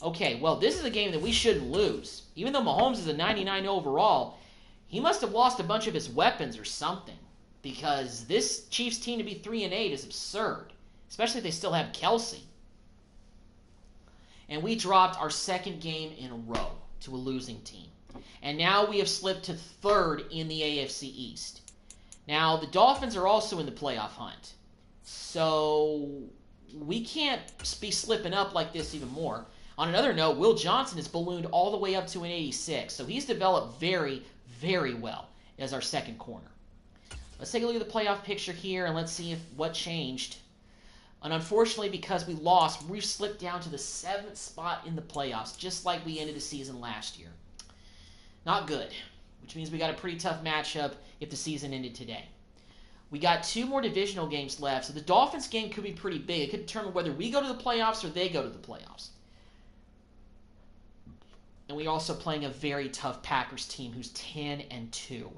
Okay, well, this is a game that we shouldn't lose. Even though Mahomes is a 99 overall, he must have lost a bunch of his weapons or something, because this Chiefs team to be 3-8 is absurd, especially if they still have Kelsey. And we dropped our 2nd game in a row to a losing team. And now we have slipped to 3rd in the AFC East. Now, the Dolphins are also in the playoff hunt. So we can't be slipping up like this even more. On another note, Will Johnson has ballooned all the way up to an 86. So he's developed very, very well as our 2nd corner. Let's take a look at the playoff picture here and let's see what changed. And unfortunately, because we lost, we slipped down to the 7th spot in the playoffs, just like we ended the season last year. Not good, which means we got a pretty tough matchup if the season ended today. We got 2 more divisional games left, so the Dolphins game could be pretty big. It could determine whether we go to the playoffs or they go to the playoffs. And we're also playing a very tough Packers team who's 10-2.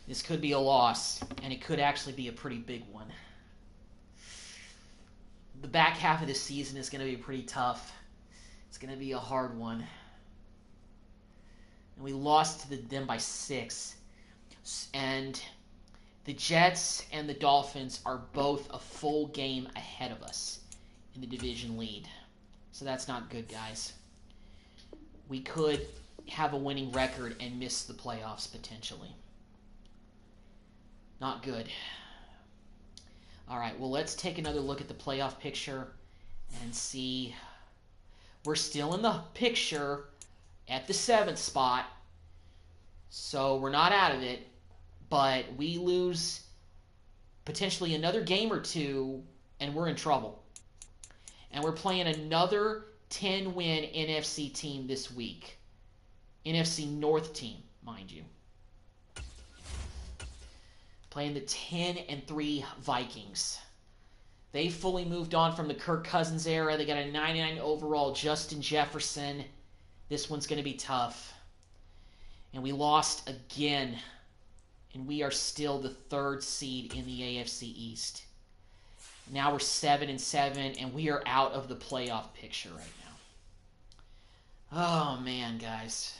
This could be a loss, and it could actually be a pretty big one. the back half of the season is going to be pretty tough. It's going to be a hard one. And we lost to them by 6. And the Jets and the Dolphins are both a full game ahead of us in the division lead. So that's not good, guys. We could have a winning record and miss the playoffs potentially. Not good. All right, well, let's take another look at the playoff picture and see. We're still in the picture at the 7th spot, so we're not out of it, but we lose potentially another game or two, and we're in trouble. And we're playing another 10-win NFC team this week. NFC North team, mind you. Playing the 10-3 Vikings. They fully moved on from the Kirk Cousins era. They got a 99 overall Justin Jefferson. This one's going to be tough. And we lost again. And we are still the 3rd seed in the AFC East. Now we're 7-7, and we are out of the playoff picture right now. Oh, man, guys.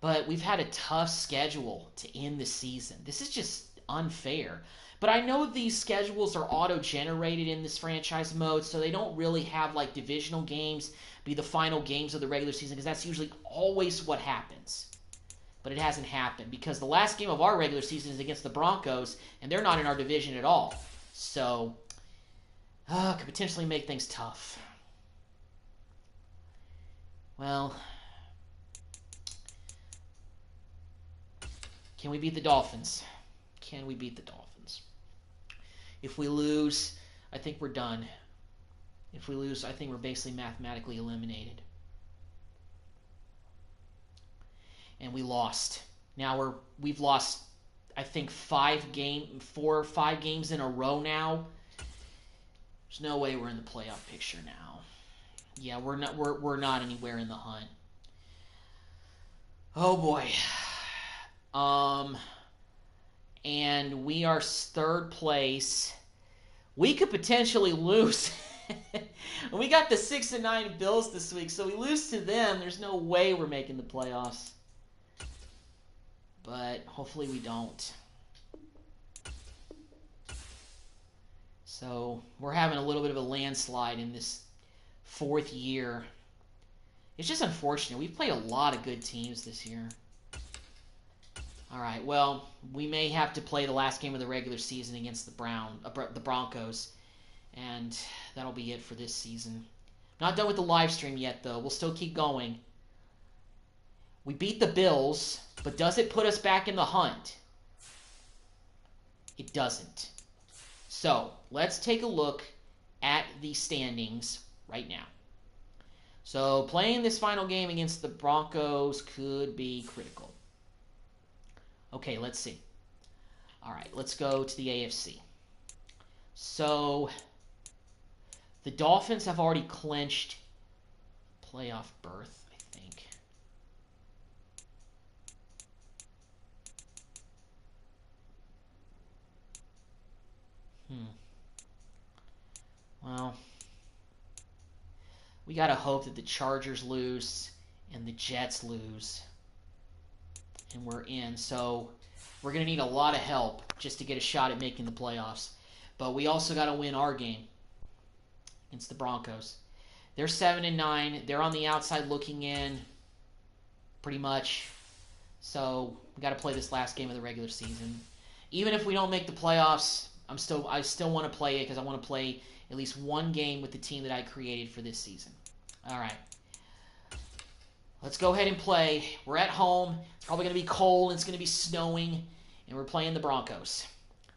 But we've had a tough schedule to end the season. This is just unfair. But I know these schedules are auto-generated in this franchise mode, so they don't really have like divisional games be the final games of the regular season, because that's usually always what happens. But it hasn't happened, because the last game of our regular season is against the Broncos, and they're not in our division at all. So, could potentially make things tough. Well, can we beat the Dolphins? Can we beat the Dolphins? If we lose, I think we're done. If we lose, I think we're basically mathematically eliminated. And we lost. Now we've lost, I think, 4 or 5 games in a row now. There's no way we're in the playoff picture now. Yeah, we're not anywhere in the hunt. Oh boy. And we are 3rd place. We could potentially lose. We got the 6-9 Bills this week, so we lose to them. There's no way we're making the playoffs. But hopefully we don't. So we're having a little bit of a landslide in this 4th year. It's just unfortunate. We've played a lot of good teams this year. All right, well, we may have to play the last game of the regular season against the Broncos, and that'll be it for this season. Not done with the live stream yet, though. We'll still keep going. We beat the Bills, but does it put us back in the hunt? It doesn't. So, let's take a look at the standings right now. So, playing this final game against the Broncos could be critical. Okay, let's see. All right, let's go to the AFC. So, the Dolphins have already clinched playoff berth, I think. Well, we got to hope that the Chargers lose and the Jets lose. And we're in. So we're going to need a lot of help just to get a shot at making the playoffs. But we also got to win our game against the Broncos. They're 7-9. They're on the outside looking in pretty much. So we got to play this last game of the regular season. Even if we don't make the playoffs, I still want to play it because I want to play at least one game with the team that I created for this season. All right. Let's go ahead and play. We're at home. It's probably going to be cold. It's going to be snowing. And we're playing the Broncos.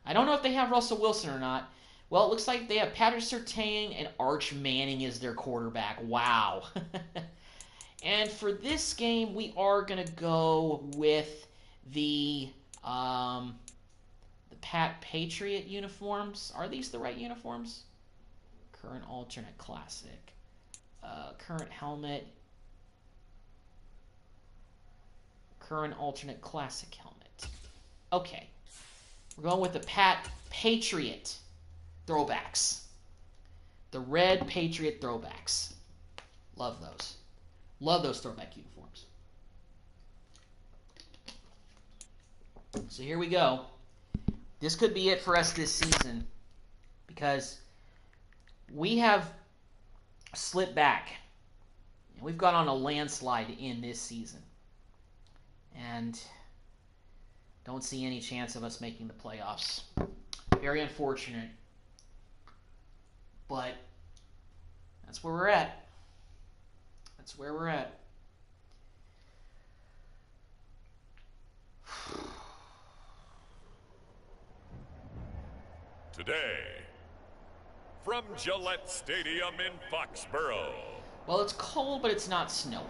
I don't know if they have Russell Wilson or not. Well, it looks like they have Patrick Surtain and Arch Manning as their quarterback. Wow. And for this game, we are going to go with the Patriot uniforms. Are these the right uniforms? Current alternate classic. Current helmet. Current alternate classic helmet. Okay. We're going with the Patriot throwbacks. The red Patriot throwbacks. Love those. Love those throwback uniforms. So here we go. This could be it for us this season because we have slipped back. We've gone on a landslide in this season. And don't see any chance of us making the playoffs. Very unfortunate. But that's where we're at. That's where we're at.
Today, from Gillette Stadium in Foxborough.
Well, it's cold, but it's not snowing.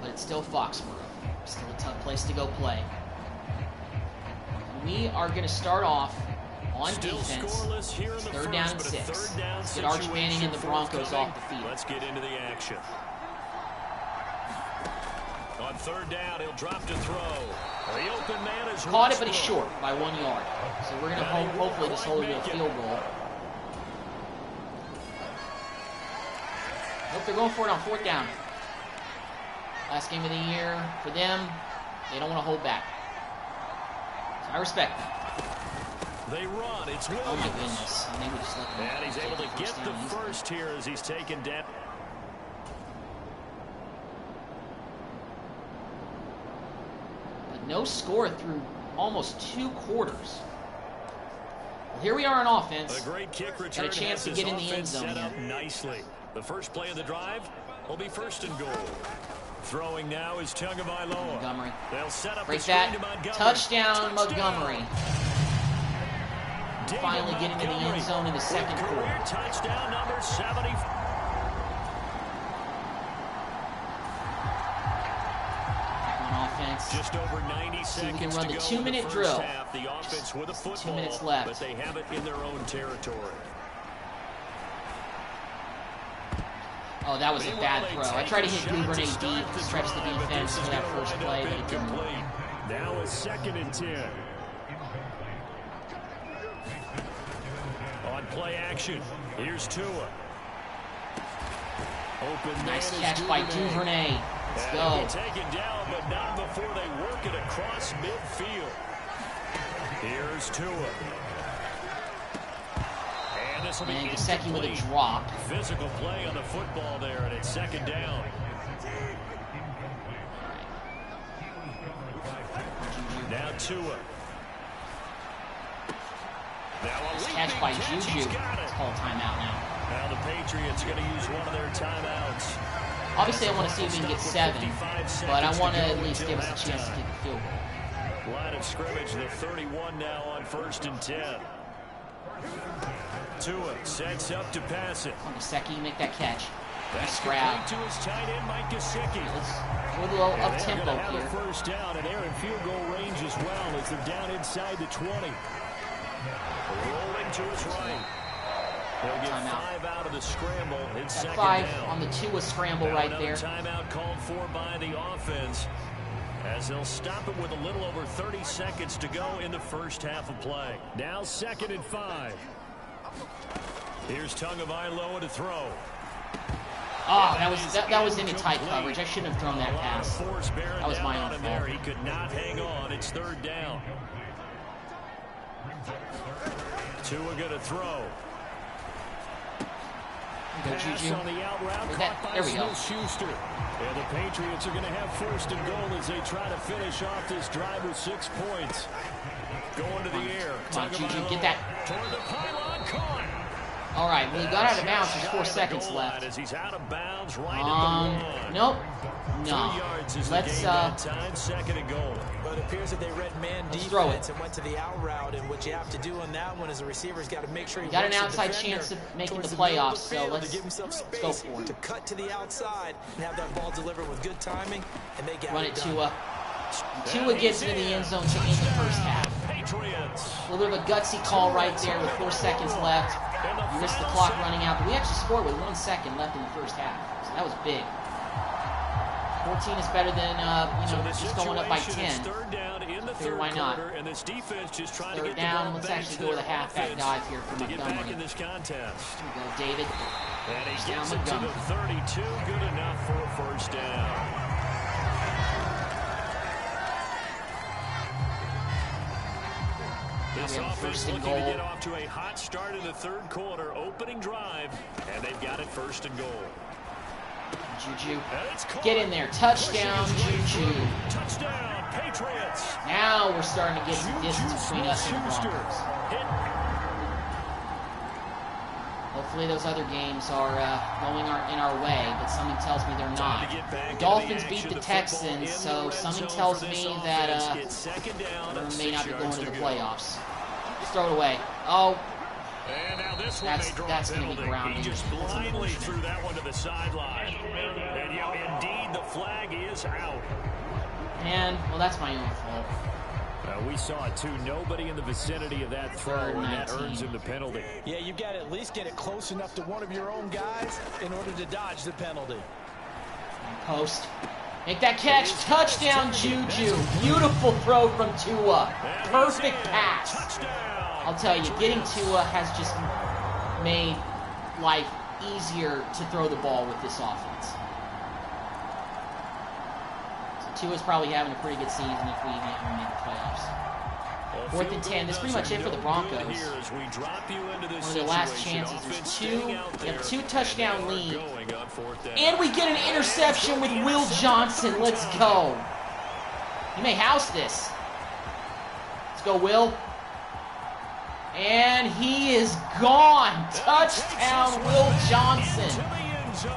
But it's still Foxborough. Still a tough place to go play. We are going to start off on defense. Third down and 6. Let's get Arch Manning and the Broncos off the field.
Let's get into the action. On third down, he'll drop to throw. The open man is
caught it, but he's short by 1 yard. So we're going to hopefully just hold it to a field goal. Nope, they're going for it on fourth down. Last game of the year for them. They don't want to hold back. So I respect that.
They run. It's Williams.
Oh my goodness. And they would just let them
and he's able to get the first here as he's taken down.
But no score through almost 2 quarters. Well, here we are on offense.
A great kick return.
Got a chance to get in the end zone
set
here.
Up nicely. The first play of the drive will be first and goal. Throwing now is Tagovailoa.
Montgomery.
They'll set up
break
the
that.
screen to Montgomery.
Touchdown, Montgomery. Finally getting to the end zone in the second quarter.
Touchdown number 70.
Back on offense.
Just over 90 seconds.
See if we can run the
to go
2-minute
in the
drill.
first half. The offense with a football,
2 minutes left.
but they have it in their own territory.
Oh, that was a bad throw. I tried to hit Duvernay deep to stretch the defense for that first play, but it didn't work.
Now it's 2nd and 10. On play action, here's Tua. Open
Nice catch by Duvernay. Let's go.
Taken down, but not before they work it across midfield. Here's Tua.
And Gesicki with a drop.
Physical play on the football there, and it's 2nd down. Now Tua.
Nice catch by Juju. It's called timeout now.
Now the Patriots are going to use one of their timeouts.
Obviously, I want to see if we can get 7, but I want to at least give us a chance to get the field goal.
Line of scrimmage, the 31 now on 1st and 10. Tua sets up to pass it.
On Gesicki, make that catch.
That's
grab.
to his tight end, Mike Gesicki.
Let's go a little up tempo
have
here.
A first down, and they're in field goal range as well as they're down inside the 20. Rolling to his right. They'll get
Timeout.
5 out of the scramble. It's 2nd
5
down.
on the Tua scramble
Now
right
another
there.
Timeout called for by the offense as they'll stop it with a little over 30 seconds to go in the first half of play. Now 2nd and 5. Here's Tagovailoa to throw.
Oh, that was into tight coverage. I shouldn't have thrown that pass.
That
was my own fault.
He could not hang on. It's 3rd down. Tua going to throw.
Go,
Pass
Juju.
on the out route,
There
caught by
we go.
Smith-Schuster. Yeah, the Patriots are going to have 1st and goal as they try to finish off this drive with 6 points. Going to the air.
Come on, Juju, get that.
Toward the pylon, caught.
All right, well, he got out of bounds. There's 4 seconds left.
As he's out of bounds right at the 1.
Nope.
2
No.
yards is
Let's
the gain that time, 2nd and goal.
But it appears that they read man
throw
defense and went to the out route, and what you have to do on that one is the receiver's got to make sure he
got an
works the
outside
defender
chance of making
towards
the
middle of
playoffs,
the
so
field
let's
to give himself
go
space
for it.
to cut to the outside and have that ball delivered with good timing, and they got
Run
it
it
done.
Tua. Tua gets into the end zone to end the first half.
Patriots.
A little bit of a gutsy call right there with 4 seconds left. You missed the clock running out, but we actually scored with 1 second left in the first half. So that was big. 14 is better than just going up by 10. figure why not.
And this defense just trying to
Third
get
down.
the ball
Let's
back
actually
to
go with a
their
halfback
offense
dive here for
to get back
Montgomery.
in this contest.
Here we go, David.
And he
First
gets
down,
it to the
Montgomery.
32. Good enough for a first down. This offense looking to get off to a hot start in the third quarter. Opening drive, and they've got it first and goal.
Juju. Get in there. Touchdown, Juju.
Touchdown, Patriots.
Now we're starting to get some distance between us and the Broncos. Hopefully those other games are going in our way, but something tells me they're not. Dolphins beat the Texans, so something tells me that we may not be going to the playoffs. Just throw it away. Oh,
and now this
that's going to be grounding.
He just blindly threw that one to the sideline. And yeah, indeed, the flag is out.
And, well, that's my own fault.
We saw it too. Nobody in the vicinity of that throw, and that earns him the penalty.
Yeah, you've got to at least get it close enough to one of your own guys in order to dodge the penalty.
Post. Make that catch. Touchdown, Juju. Beautiful throw from Tua. Perfect pass. I'll tell you, getting Tua has just made life easier to throw the ball with this offense. So Tua's probably having a pretty good season if we make the playoffs. 4th and 10. That's pretty much it for the Broncos. One of their last chances. We have a 2-touchdown lead. And we get an interception with Will Johnson. Let's go. He may house this. Let's go, Will. And he is gone. Touchdown, Will Johnson.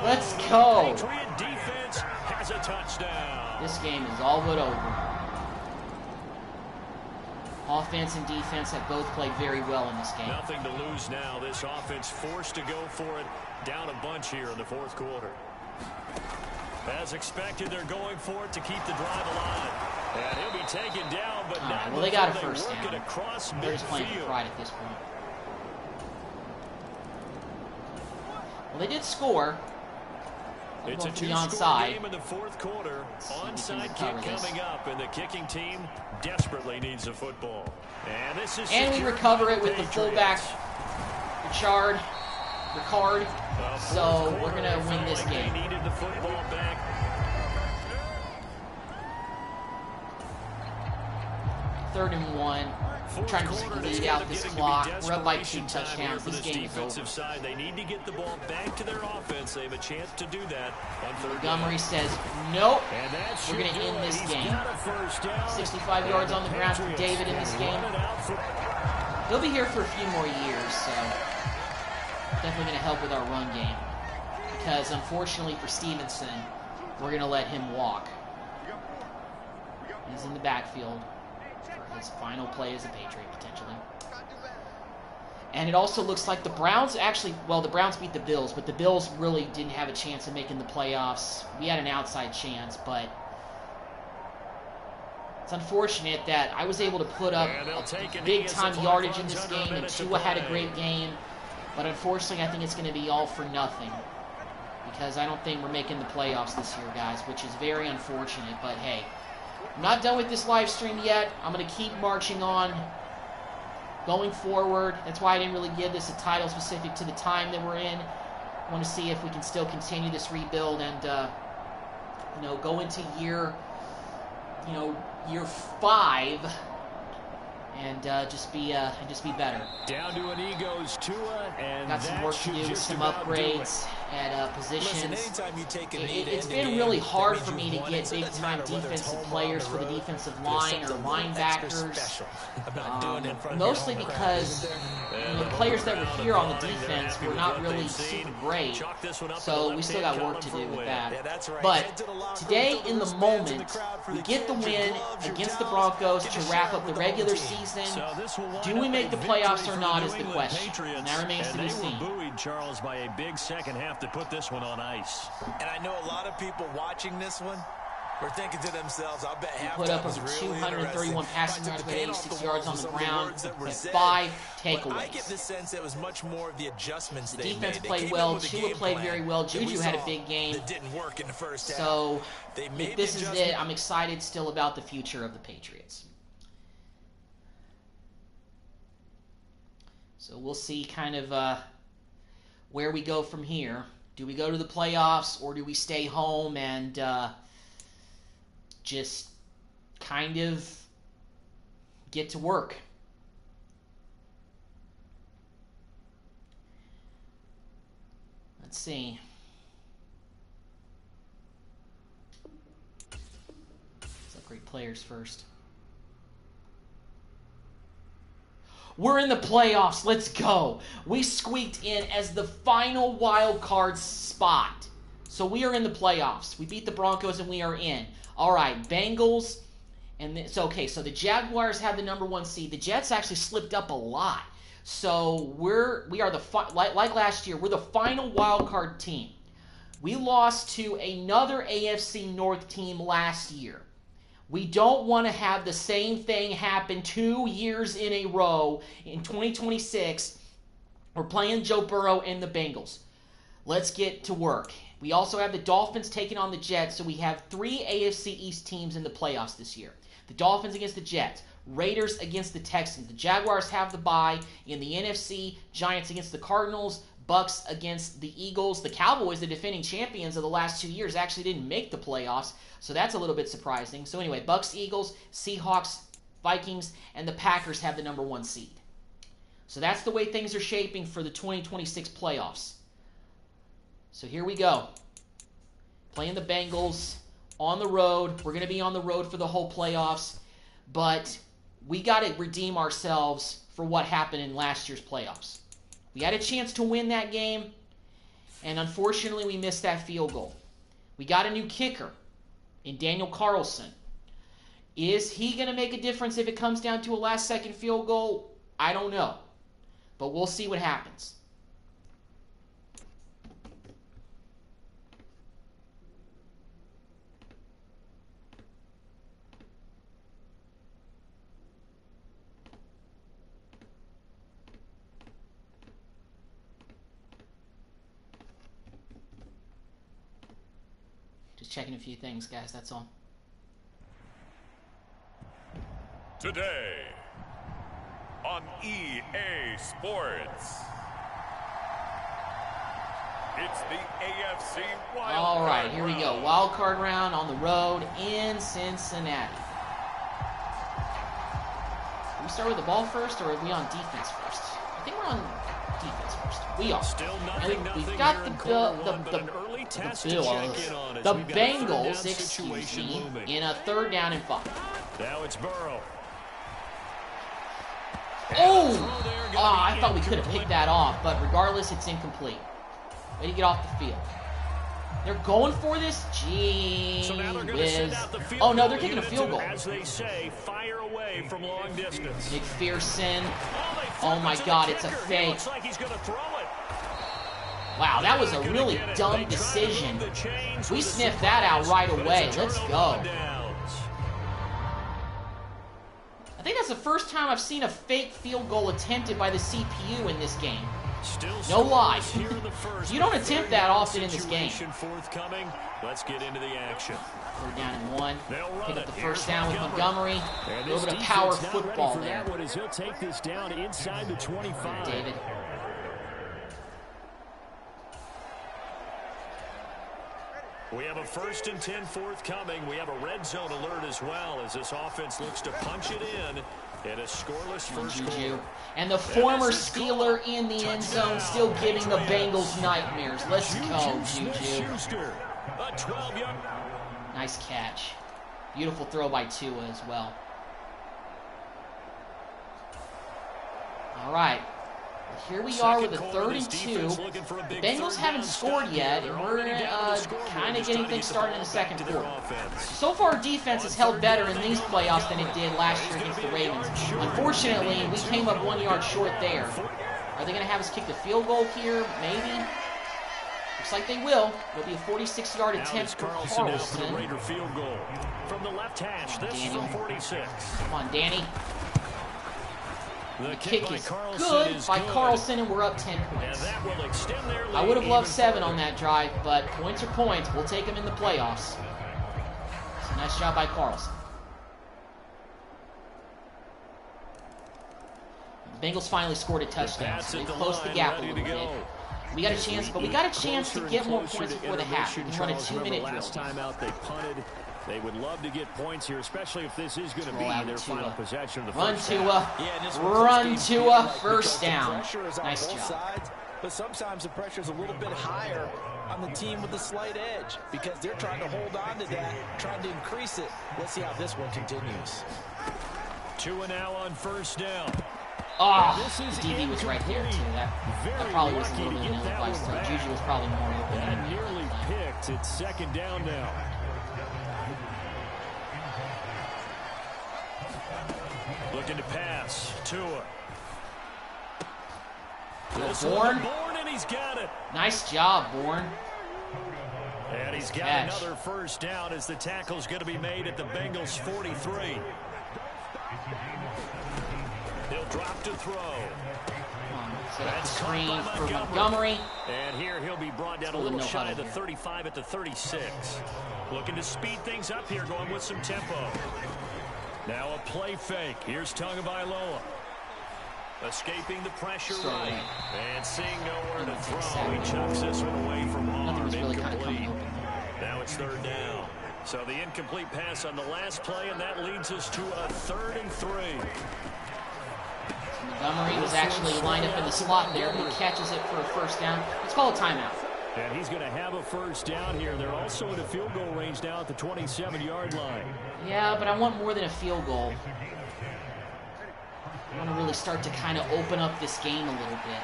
Let's go. This game is all but over. Offense and defense have both played very well in this game.
Nothing to lose now. This offense forced to go for it. Down a bunch here in the fourth quarter. As expected, they're going for it to keep the drive alive. And he'll be taken down, but not
well, they got a
before
first
work
down.
it across
They're just playing for
midfield.
pride at this point. Well, they did score.
It's a
beyond
two-score
side.
game in the fourth quarter. Onside kick
recover this.
coming up, and the kicking team desperately needs a football. And this is
And we
secured
recover
by
it with the
Patriots.
fullback, Ricard. So we're going to win this
Like
game.
They needed the football back.
3rd and 1. We're trying to bleed out this clock. We're up by 2 touchdowns. This game is over.
Side. They need to get the ball back to their offense. They have a chance to do that on third
Montgomery
down.
says, nope,
And that
we're going to
should
end
do it.
this
He's
game.
got a first down.
65 yards on the ground for David in this game.
Run it out for-
He'll be here for a few more years, so definitely going to help with our run game. Because unfortunately for Stevenson, we're going to let him walk. He's in the backfield for his final play as a Patriot, potentially. And it also looks like the Browns actually, well, the Browns beat the Bills, but the Bills really didn't have a chance of making the playoffs. We had an outside chance, but it's unfortunate that I was able to put up big-time yardage in this game, and Tua had a great game. But unfortunately, I think it's going to be all for nothing. Because I don't think we're making the playoffs this year, guys, which is very unfortunate. But hey, I'm not done with this live stream yet. I'm going to keep marching on, going forward. That's why I didn't really give this a title specific to the time that we're in. I want to see if we can still continue this rebuild and, go into year 5 and just be better.
Down to an egos Tua, and
Got some work to do with some upgrades at positions.
Listen, anytime you take a lead
It's
in the
been
game,
really hard
that
for
means
me
you
to
won it.
get
So it doesn't
big-time
matter whether it's
defensive
home or on
players
the
for the
road.
defensive
There's
line or
something a little extra
linebackers.
special about doing it in front of
Mostly
your home crowd,
because
isn't there?
the players that were here on the defense were not really super great, so we still got work to do with that.
Yeah, that's right.
But
Head to the locker
today,
room, throw
in
the
the
wristbands in
moment,
crowd for
we
the
get the
kids, your
win
gloves, your
against the
towels,
Broncos
get
to
a
wrap
shower
up the
with the whole
regular
team.
season.
So this will wind
Do we
up
make
a
the
victory
playoffs or
for
not
the
is the
New England
question,
Patriots,
and that remains to be
and
seen.
they were buoyed, Charles, by a big second half to put this one on ice.
And I know a lot of people watching this one were thinking to themselves, I'll bet half
Put up
was
over
really
231 passing yards with 86 yards on the ground,
with
with 5
I get the
takeaways.
sense it was much more of the adjustments
The
they
defense
made. They
played
came
well.
in with a
Tua
game
played
plan
very well.
that we
Juju had a
saw
big game.
that didn't work in the first half.
So
They made
if this
the
is it,
adjustment.
I'm excited still about the future of the Patriots. So we'll see kind of where we go from here. Do we go to the playoffs, or do we stay home and just kind of get to work? Let's see. Let's upgrade players first. We're in the playoffs. Let's go. We squeaked in as the final wild card spot. So we are in the playoffs. We beat the Broncos and we are in. All right, Bengals. And so the Jaguars have the #1 seed. The Jets actually slipped up a lot. So we are like last year, we're the final wild card team. We lost to another AFC North team last year. We don't want to have the same thing happen 2 years in a row in 2026. We're playing Joe Burrow and the Bengals. Let's get to work. We also have the Dolphins taking on the Jets, so we have 3 AFC East teams in the playoffs this year. The Dolphins against the Jets, Raiders against the Texans. The Jaguars have the bye. In the NFC, Giants against the Cardinals, Bucks against the Eagles. The Cowboys, the defending champions of the last 2 years, actually didn't make the playoffs, so that's a little bit surprising. So anyway, Bucks, Eagles, Seahawks, Vikings, and the Packers have the #1 seed. So that's the way things are shaping for the 2026 playoffs. So here we go. Playing the Bengals on the road. We're going to be on the road for the whole playoffs, but we got to redeem ourselves for what happened in last year's playoffs. We had a chance to win that game, and unfortunately we missed that field goal. We got a new kicker in Daniel Carlson. Is he going to make a difference if it comes down to a last-second field goal? I don't know, but we'll see what happens. Checking a few things, guys, that's all.
Today on EA Sports, it's the AFC Wild
All right,
Card
here we
round.
go. Wild card round on the road in Cincinnati. Do we start with the ball first, or are we on defense first? I think we're on defense first. We are.
Still nothing,
We've got the Bengals, excuse me, in a 3rd down and 5.
Now it's Burrow.
I thought we could have picked that off, but regardless, it's incomplete. Way to get off the field. They're going for this? Gee whiz. Oh, no, they're kicking a field goal.
As they say, fire away from long distance.
McPherson. Oh, my God, it's a fake.
Looks like he's going to throw it.
Wow, that was a really dumb decision. We sniffed that out right away. Let's go. I think that's the first time I've seen a fake field goal attempted by the CPU in this game. No lie. You don't attempt that often in this game.
Let's get into the action.
3rd down and 1. Pick up the 1st down with Montgomery. A little bit of power football there.
He'll take this down inside the 25.
David.
We have a 1st and 10 forthcoming. We have a red zone alert as well as this offense looks to punch it in a scoreless first quarter.
And the former Steeler in the end zone still giving the Bengals nightmares. Let's go, Juju. Nice catch. Beautiful throw by Tua as well. All right. Here we are with a 3rd and 2. The Bengals haven't scored yet, and we're kind of getting things started in the 2nd quarter. So far, our defense has held better in these playoffs than it did last year against the Ravens. Unfortunately, we came up 1 yard short there. Are they going to have us kick the field goal here? Maybe. Looks like they will. It'll be a 46-yard attempt for Carlson.
From the left hash, this is 46.
Come on, Danny. The kick is good by Carlson, and we're up 10 points. I would have loved 7 on that drive, but points are points. We'll take them in the playoffs. So nice job by Carlson. The Bengals finally scored a touchdown, so they closed the gap a little bit. We got a chance, but we got a chance to get more points before the half. We can run a 2-minute drill.
Last time out, they punted. They would love to get points here, especially if this is going to be their final possession of the first half.
Run Tua, first down. Nice job.
But sometimes the pressure is a little bit higher on the team with the slight edge because they're trying to hold on to that, trying to increase it. Let's see how this one continues.
Tua now on first down.
Oh, the DB was right there, too. That probably was a little bit of an ill-advised throw. Juju was probably more open.
That nearly picked. It's second down now. Looking to pass. Tua.
Bourne.
And he's got it.
Nice job, Bourne.
And he's got another first down as the tackle's going to be made at the Bengals 43. He'll drop to throw.
Set up the screen for Montgomery.
And here he'll be brought down a little shy of the 35 at the 36. Looking to speed things up here, going with some tempo. Now a play fake. Here's Tagovailoa. Escaping the pressure right. And seeing nowhere to throw. He chucks this one away from harm. Incomplete. Now it's third down. So the incomplete pass on the last play, and that leads us to a 3rd and 3.
Montgomery was actually lined up in the slot there, but he catches it for a first down. Let's call a timeout.
And he's going to have a first down here. They're also in a field goal range now at the 27-yard line.
Yeah, but I want more than a field goal. I want to really start to kind of open up this game a little bit.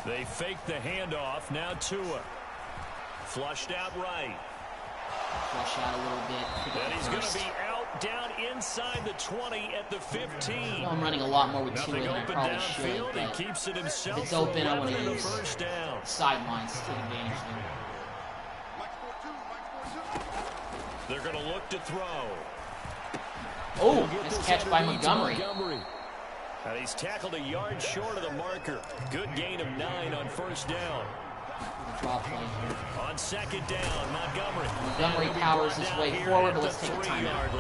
They fake the handoff. Now Tua. Flushed out right.
Flush out a little bit.
And he's going to be out down inside the 20 at the 15.
I know I'm running a lot more with Tua than I probably should, but
he keeps it himself.
if it's open, I want to use
first down.
Sidelines to take advantage there.
They're going to look to throw.
Oh, nice catch by Montgomery.
And he's tackled a yard short of the marker. Good gain of 9 on first down.
Draw play here.
On second down,
Montgomery powers his way forward, but let's take a timeout.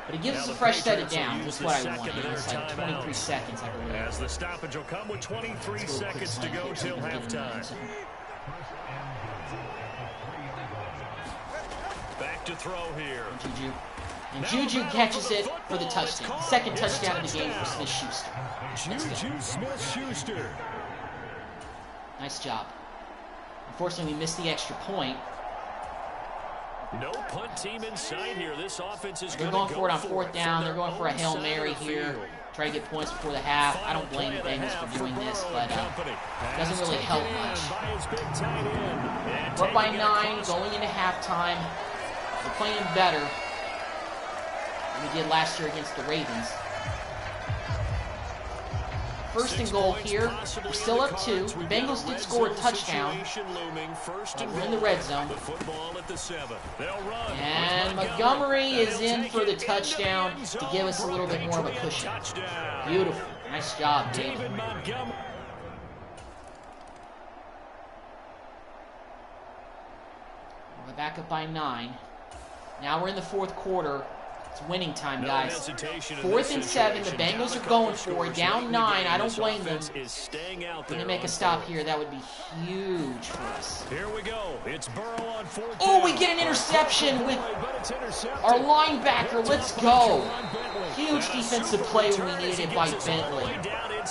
But he gives us a fresh set of downs. That's what I want. It's like 23 seconds, I believe.
As the stoppage will come with 23 seconds to go till halftime. Back to throw here.
Juju. And Juju catches it for the touchdown. Second touchdown of the game for Smith-Schuster.
Juju Smith-Schuster.
Nice job. Unfortunately, we missed the extra point.
No punt team inside here. This offense is
They're going for it on fourth down. They're going for a Hail Mary here. Try to get points before the half. I don't blame the Bengals for doing this, but it doesn't really help much. We're up by 9 going into halftime. We're playing better than we did last year against the Ravens. First and goal here. We're still up 2. The Bengals did score a touchdown. We're in the red zone. And Montgomery is in for the touchdown to give us a little bit more of a cushion. Beautiful. Nice job, David. We're back up by 9. Now we're in the fourth quarter. It's winning time, guys. 4th and 7. The Bengals are going for it. Down 9. I don't blame them. If they make a stop here, that would be huge for us.
Here we go. It's Burrow on 4th.
Oh, we get an interception with our linebacker. Let's go. Huge defensive play when we needed it by Bentley.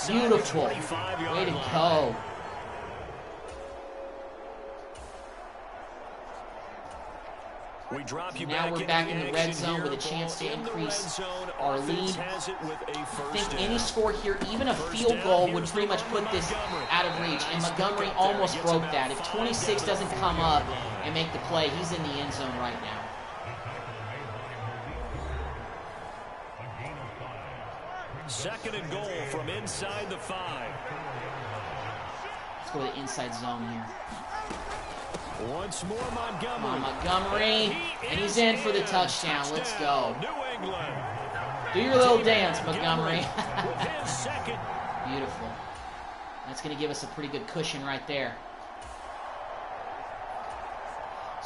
Beautiful. Way to go. Now we're back in the red zone with a chance to increase our lead. I think any score here, even a field goal, would pretty much put this out of reach. And Montgomery almost broke that. If 26 doesn't come up and make the play, he's in the end zone right now.
Second and goal from inside the 5.
Let's go to the inside zone here.
Once more, Montgomery.
Montgomery, and he's in for the touchdown. Let's go. Do your little dance, Montgomery. Beautiful. That's going to give us a pretty good cushion right there.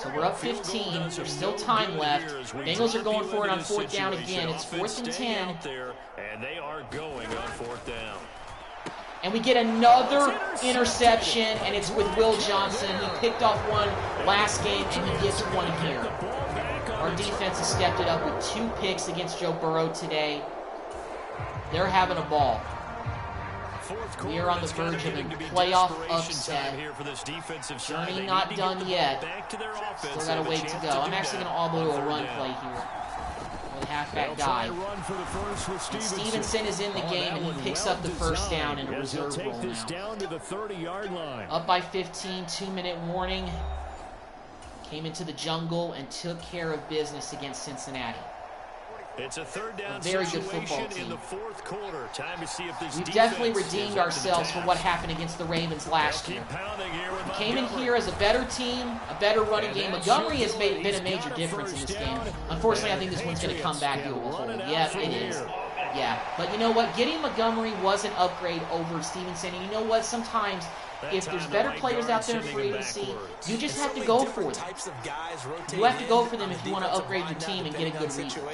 So we're up 15. There's still time left. Bengals are going for it on 4th down again. It's 4th and 10.
And they are going on 4th down.
And we get another interception, and it's with Will Johnson. He picked off one last game, and he gets one here. Our defense has stepped it up with 2 picks against Joe Burrow today. They're having a ball. We are on the verge of a playoff upset. Journey not done yet. Still got a ways to go. I'm actually going to all go to a run play here with halfback guy. And Stevenson is in the game, and he picks up the first down in a reserve roll now. Up by 15, 2-minute warning. Came into the jungle and took care of business against Cincinnati.
It's a 3rd down
very good football team.
In the 4th quarter. Time to see if this
We've definitely redeemed ourselves for what happened against the Ravens last year. We came in here as a better team, a better running game. Montgomery has been a major difference in this game. Unfortunately, I think this one's going to come back to a hole. Yeah, it is. Yeah, but you know what? Getting Montgomery was an upgrade over Stevenson. And you know what? Sometimes if there's better players out there in free agency, you just have to go for them. You have to go for them if you want to upgrade your team and get a good read. So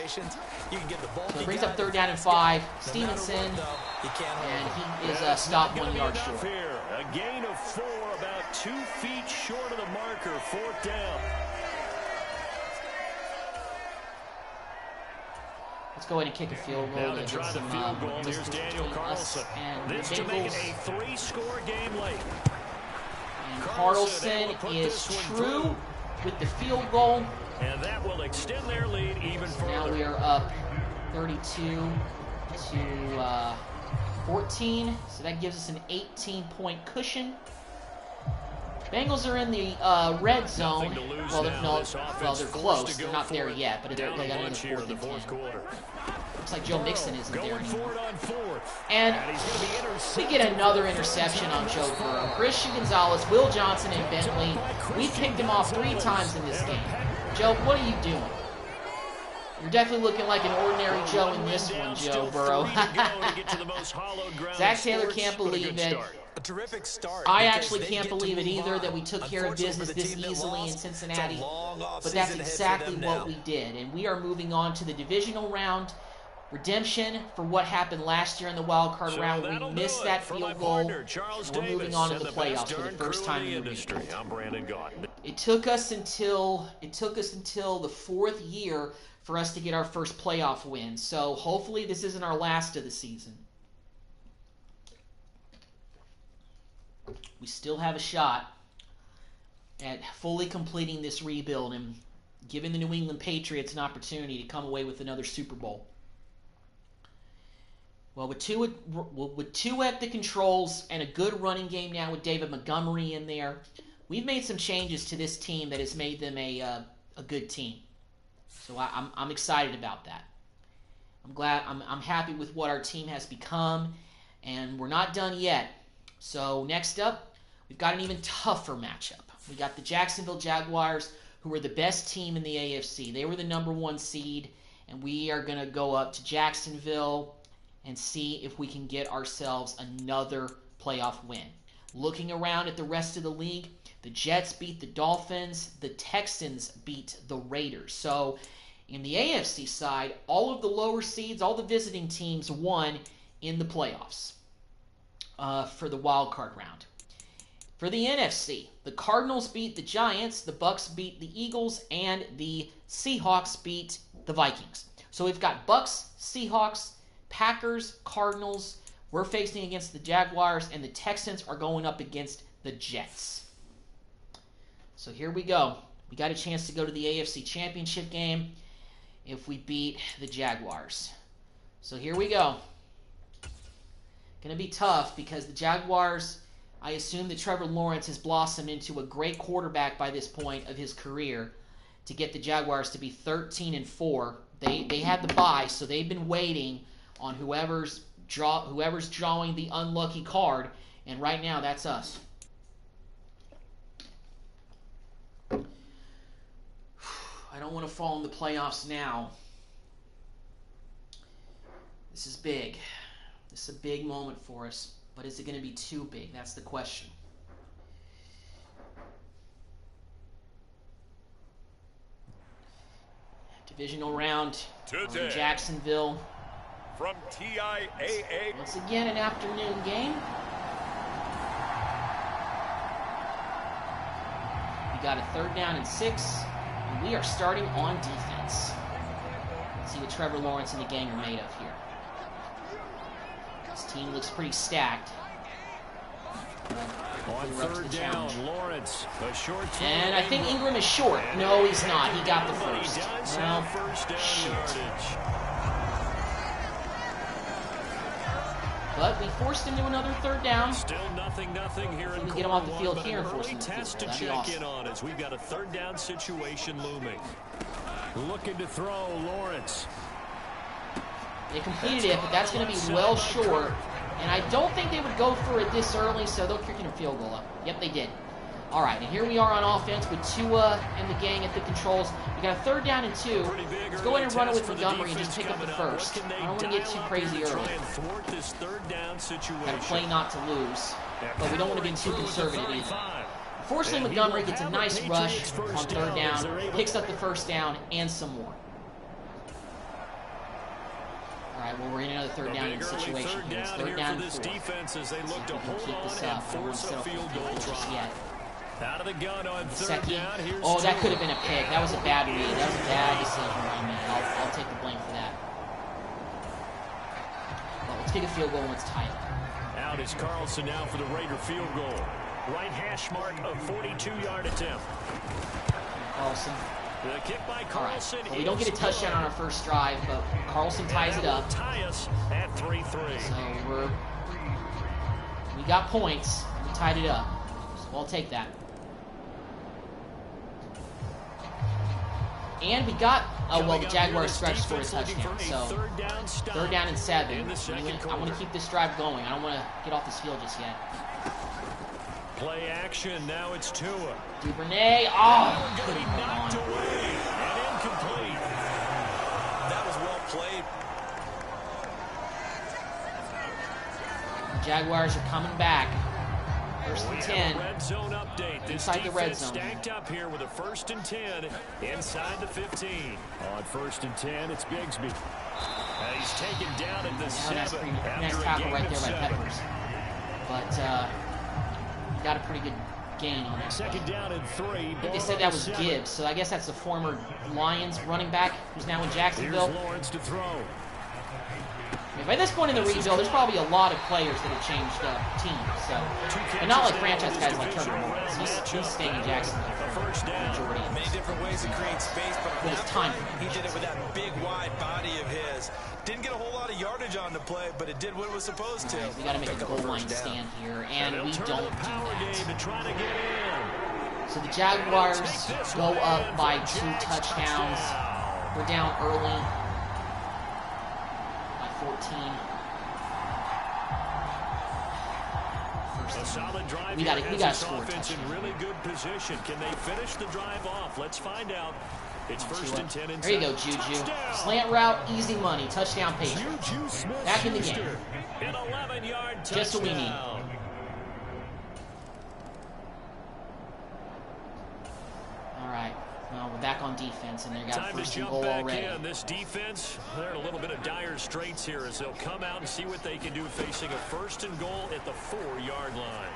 it brings up 3rd down and 5. Stevenson, and he is stopped 1 yard short.
A gain of 4, about 2 feet short of the marker. 4th down.
Let's go ahead and kick a field goal to get some distance between us and the Bengals.
A 3-score game late.
And Carlson is true with the field goal.
And that will extend their lead even further.
Now we are up 32 to 14. So that gives us an 18-point cushion. Bengals are in the red zone. Well, they're close. They're not there yet, but they got in the 4th quarter. Looks like Joe Mixon isn't there anymore. And we get another interception on Joe Burrow. Christian Gonzalez, Will Johnson, and Bentley. We picked him off 3 times in this game. Joe, what are you doing? You're definitely looking like an ordinary Joe in this one, Joe Burrow. Zach Taylor can't believe it.
A terrific start.
I actually can't believe it either that we took care of business this easily in Cincinnati. But that's exactly what we did. And we are moving on to the divisional round. Redemption for what happened last year in the wild card round. We missed that field goal. And we're moving on to the playoffs for the first time in the rebuild. It took us until the 4th year for us to get our first playoff win. So hopefully this isn't our last of the season. We still have a shot at fully completing this rebuild and giving the New England Patriots an opportunity to come away with another Super Bowl. Well, with two at the controls and a good running game now with David Montgomery in there, we've made some changes to this team that has made them a good team. So I'm excited about that. I'm happy with what our team has become, and we're not done yet. So next up, we've got an even tougher matchup. We got the Jacksonville Jaguars, who are the best team in the AFC. They were the #1 seed, and we are going to go up to Jacksonville and see if we can get ourselves another playoff win. Looking around at the rest of the league, the Jets beat the Dolphins, the Texans beat the Raiders. So in the AFC side, all of the lower seeds, all the visiting teams won in the playoffs for the wild card round. For the NFC, the Cardinals beat the Giants, the Bucks beat the Eagles, and the Seahawks beat the Vikings. So we've got Bucks, Seahawks, Packers, Cardinals. We're facing against the Jaguars, and the Texans are going up against the Jets. So here we go. We got a chance to go to the AFC Championship game if we beat the Jaguars. So here we go. Going to be tough because the Jaguars, I assume that Trevor Lawrence has blossomed into a great quarterback by this point of his career to get the Jaguars to be 13-4. They had the bye, so they've been waiting on whoever's drawing the unlucky card, and right now that's us. I don't want to fall in the playoffs now. This is big. This is a big moment for us, but is it going to be too big? That's the question. Divisional round
Today.
in Jacksonville.
From TIAA.
Once again, an afternoon game. We got a 3rd down and 6, and we are starting on defense. Let's see what Trevor Lawrence and the gang are made of here. This team looks pretty stacked.
On 3rd down, Lawrence, a short throw.
And I think Ingram is short. No, he's not. He got the first. Well,
first down
shoot.
yardage.
But we forced him to another 3rd down.
Still nothing here in
we get him off the
quarter
field
one,
here
but
and
an
force him
early
to the field
test
goal.
to
That'd be
check
awesome.
in on as we've got a 3rd down situation looming. Looking to throw, Lawrence.
They completed it, but that's going to be well short. And I don't think they would go for it this early, so they'll kick in a field goal. Yep, they did. All right, and here we are on offense with Tua and the gang at the controls. We got a 3rd down and 2. Let's go ahead and run it with Montgomery and just pick up the first. I don't want to get too crazy early. Got to play not to lose, but we don't want to be too conservative either. Fortunately, Montgomery gets a nice rush on 3rd down, picks up the 1st down, and some more. All right, well, we're in another 3rd down situation here. It's 3rd down and 4.
Defense as they look to
we can
hold
keep
on
this
and
up. I don't want to
force a
settle for
field
the
goal
field just
drive.
yet.
Out of the gun on 3rd
Second.
down. Here's
Oh, that
Tua.
could have been a pick. That was a bad read. That was a bad decision by me. I'll take the blame for that. Well, let's kick a field goal and let's tie it.
Out is Carlson now for the Raider field goal. Right hash mark of 42-yard attempt.
Carlson.
The kick by
All right.
Carlson.
Well, we don't get a touchdown on our first drive, but Carlson ties it up.
Tie us at 3-3.
So we got points. We tied it up. So I'll take that. And we got, the Jaguars stretch scored a touchdown. So 3rd down and 7. I want to keep this drive going. I don't want to get off this field just yet.
Play action. Now it's Tua.
Duvernay. Oh,
Going to be knocked away and incomplete.
That was well played.
The Jaguars are coming back. 1st and 10.
Red zone update. This
Inside the red
defense
zone.
stacked up here with a 1st and 10 inside the 15. On 1st and 10, it's Bigsby. He's taken down at the 7
Nice
after a
tackle
gain
right
of
there by
7.
Peppers. But got a pretty good gain on that.
2nd down and 3.
I think they said that was Gibbs, so I guess that's the former Lions running back who's now in Jacksonville.
Here's Lawrence to throw.
By this point in the rebuild, there's probably a lot of players that have changed teams. So, but not like franchise guys like Trevor Lawrence. He's staying in Jacksonville for the majority of
Many different ways to create space, but
But it's time.
he did it with that big, wide body of his. Didn't get a whole lot of yardage on the play, but it did what it was supposed to.
We got to make a goal line stand here, and we don't do that. So the Jaguars go up by 2 touchdowns. We're down early by 14.
A solid drive.
We got to score a
offense in
touchdown.
really good position. Can they finish the drive off? Let's find out. It's 1st and 10 inside.
There you go, Juju.
Touchdown.
Slant route, easy money, touchdown Patriots.
Juju Smith
Back in the game.
An 11-yard touchdown.
Just what we need. All right. Well, we're back on defense, and they got
Time to
1st and
jump
goal
back
already.
in. This defense, they're in a little bit of dire straits here as they'll come out and see what they can do facing a 1st and goal at the 4-yard line.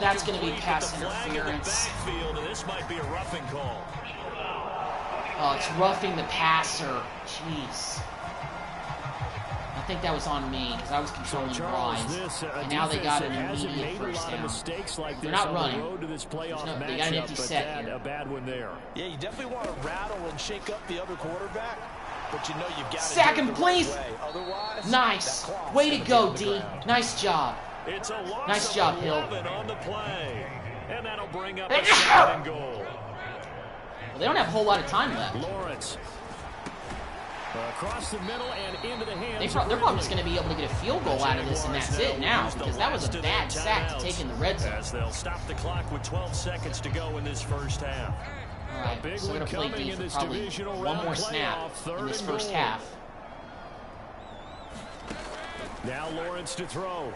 That's going to be pass
With the flag in the
interference.
backfield, and this might be a roughing call.
Oh, it's roughing the passer. Jeez. I think that was on me because I was controlling Rise. And now they got an immediate 1st down. They're not running. They got an empty set here.
A bad one there.
Yeah, you definitely want to rattle and shake up the other quarterback, but you know you've got to
Sack
do it
him,
the right
please.
way. Otherwise,
Nice.
that clock's
Way to
gonna
go,
get in the
D.
ground.
Nice job.
It's a loss
Nice
of
job, Hill.
11 on the play. And that'll bring up a 2nd and goal.
Well, they don't have a whole lot of time left.
Lawrence. Across the middle and into the hands.
They're probably just going to be able to get a field goal out of this, and that's it now, because that was a bad sack to take in the red zone.
As they'll stop the clock with 12 seconds to go in this 1st half.
All right, so we're going to play D for probably one more snap in this 1st half.
Now Lawrence to throw.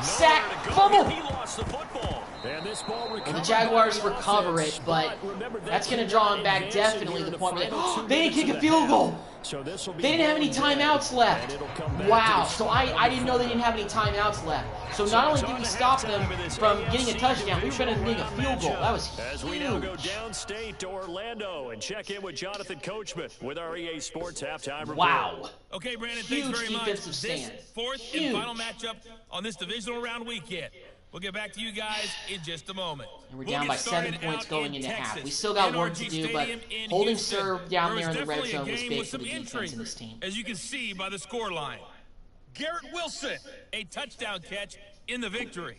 Sack, fumble.
He lost the football. And this ball
well, the Jaguars recover it, but that's going to draw them back definitely to the point where they didn't kick a field goal. They didn't have any timeouts left. Wow. So I didn't know they didn't have any timeouts left. So not only did we stop them from getting a touchdown, we were going to make a field goal. That was huge.
As we now go downstate to Orlando and check in with Jonathan Coachman with our EA Sports halftime report.
Wow.
Okay, Brandon,
Huge
thanks very much.
defensive stand.
This fourth and final matchup on this divisional round weekend. We'll get back to you guys in just a moment.
And we're down by 7 points going into half. We still got work to do, but holding serve down there in the red zone was big for the defense in this team.
As you can see by the score line, Garrett Wilson, a touchdown catch in the victory.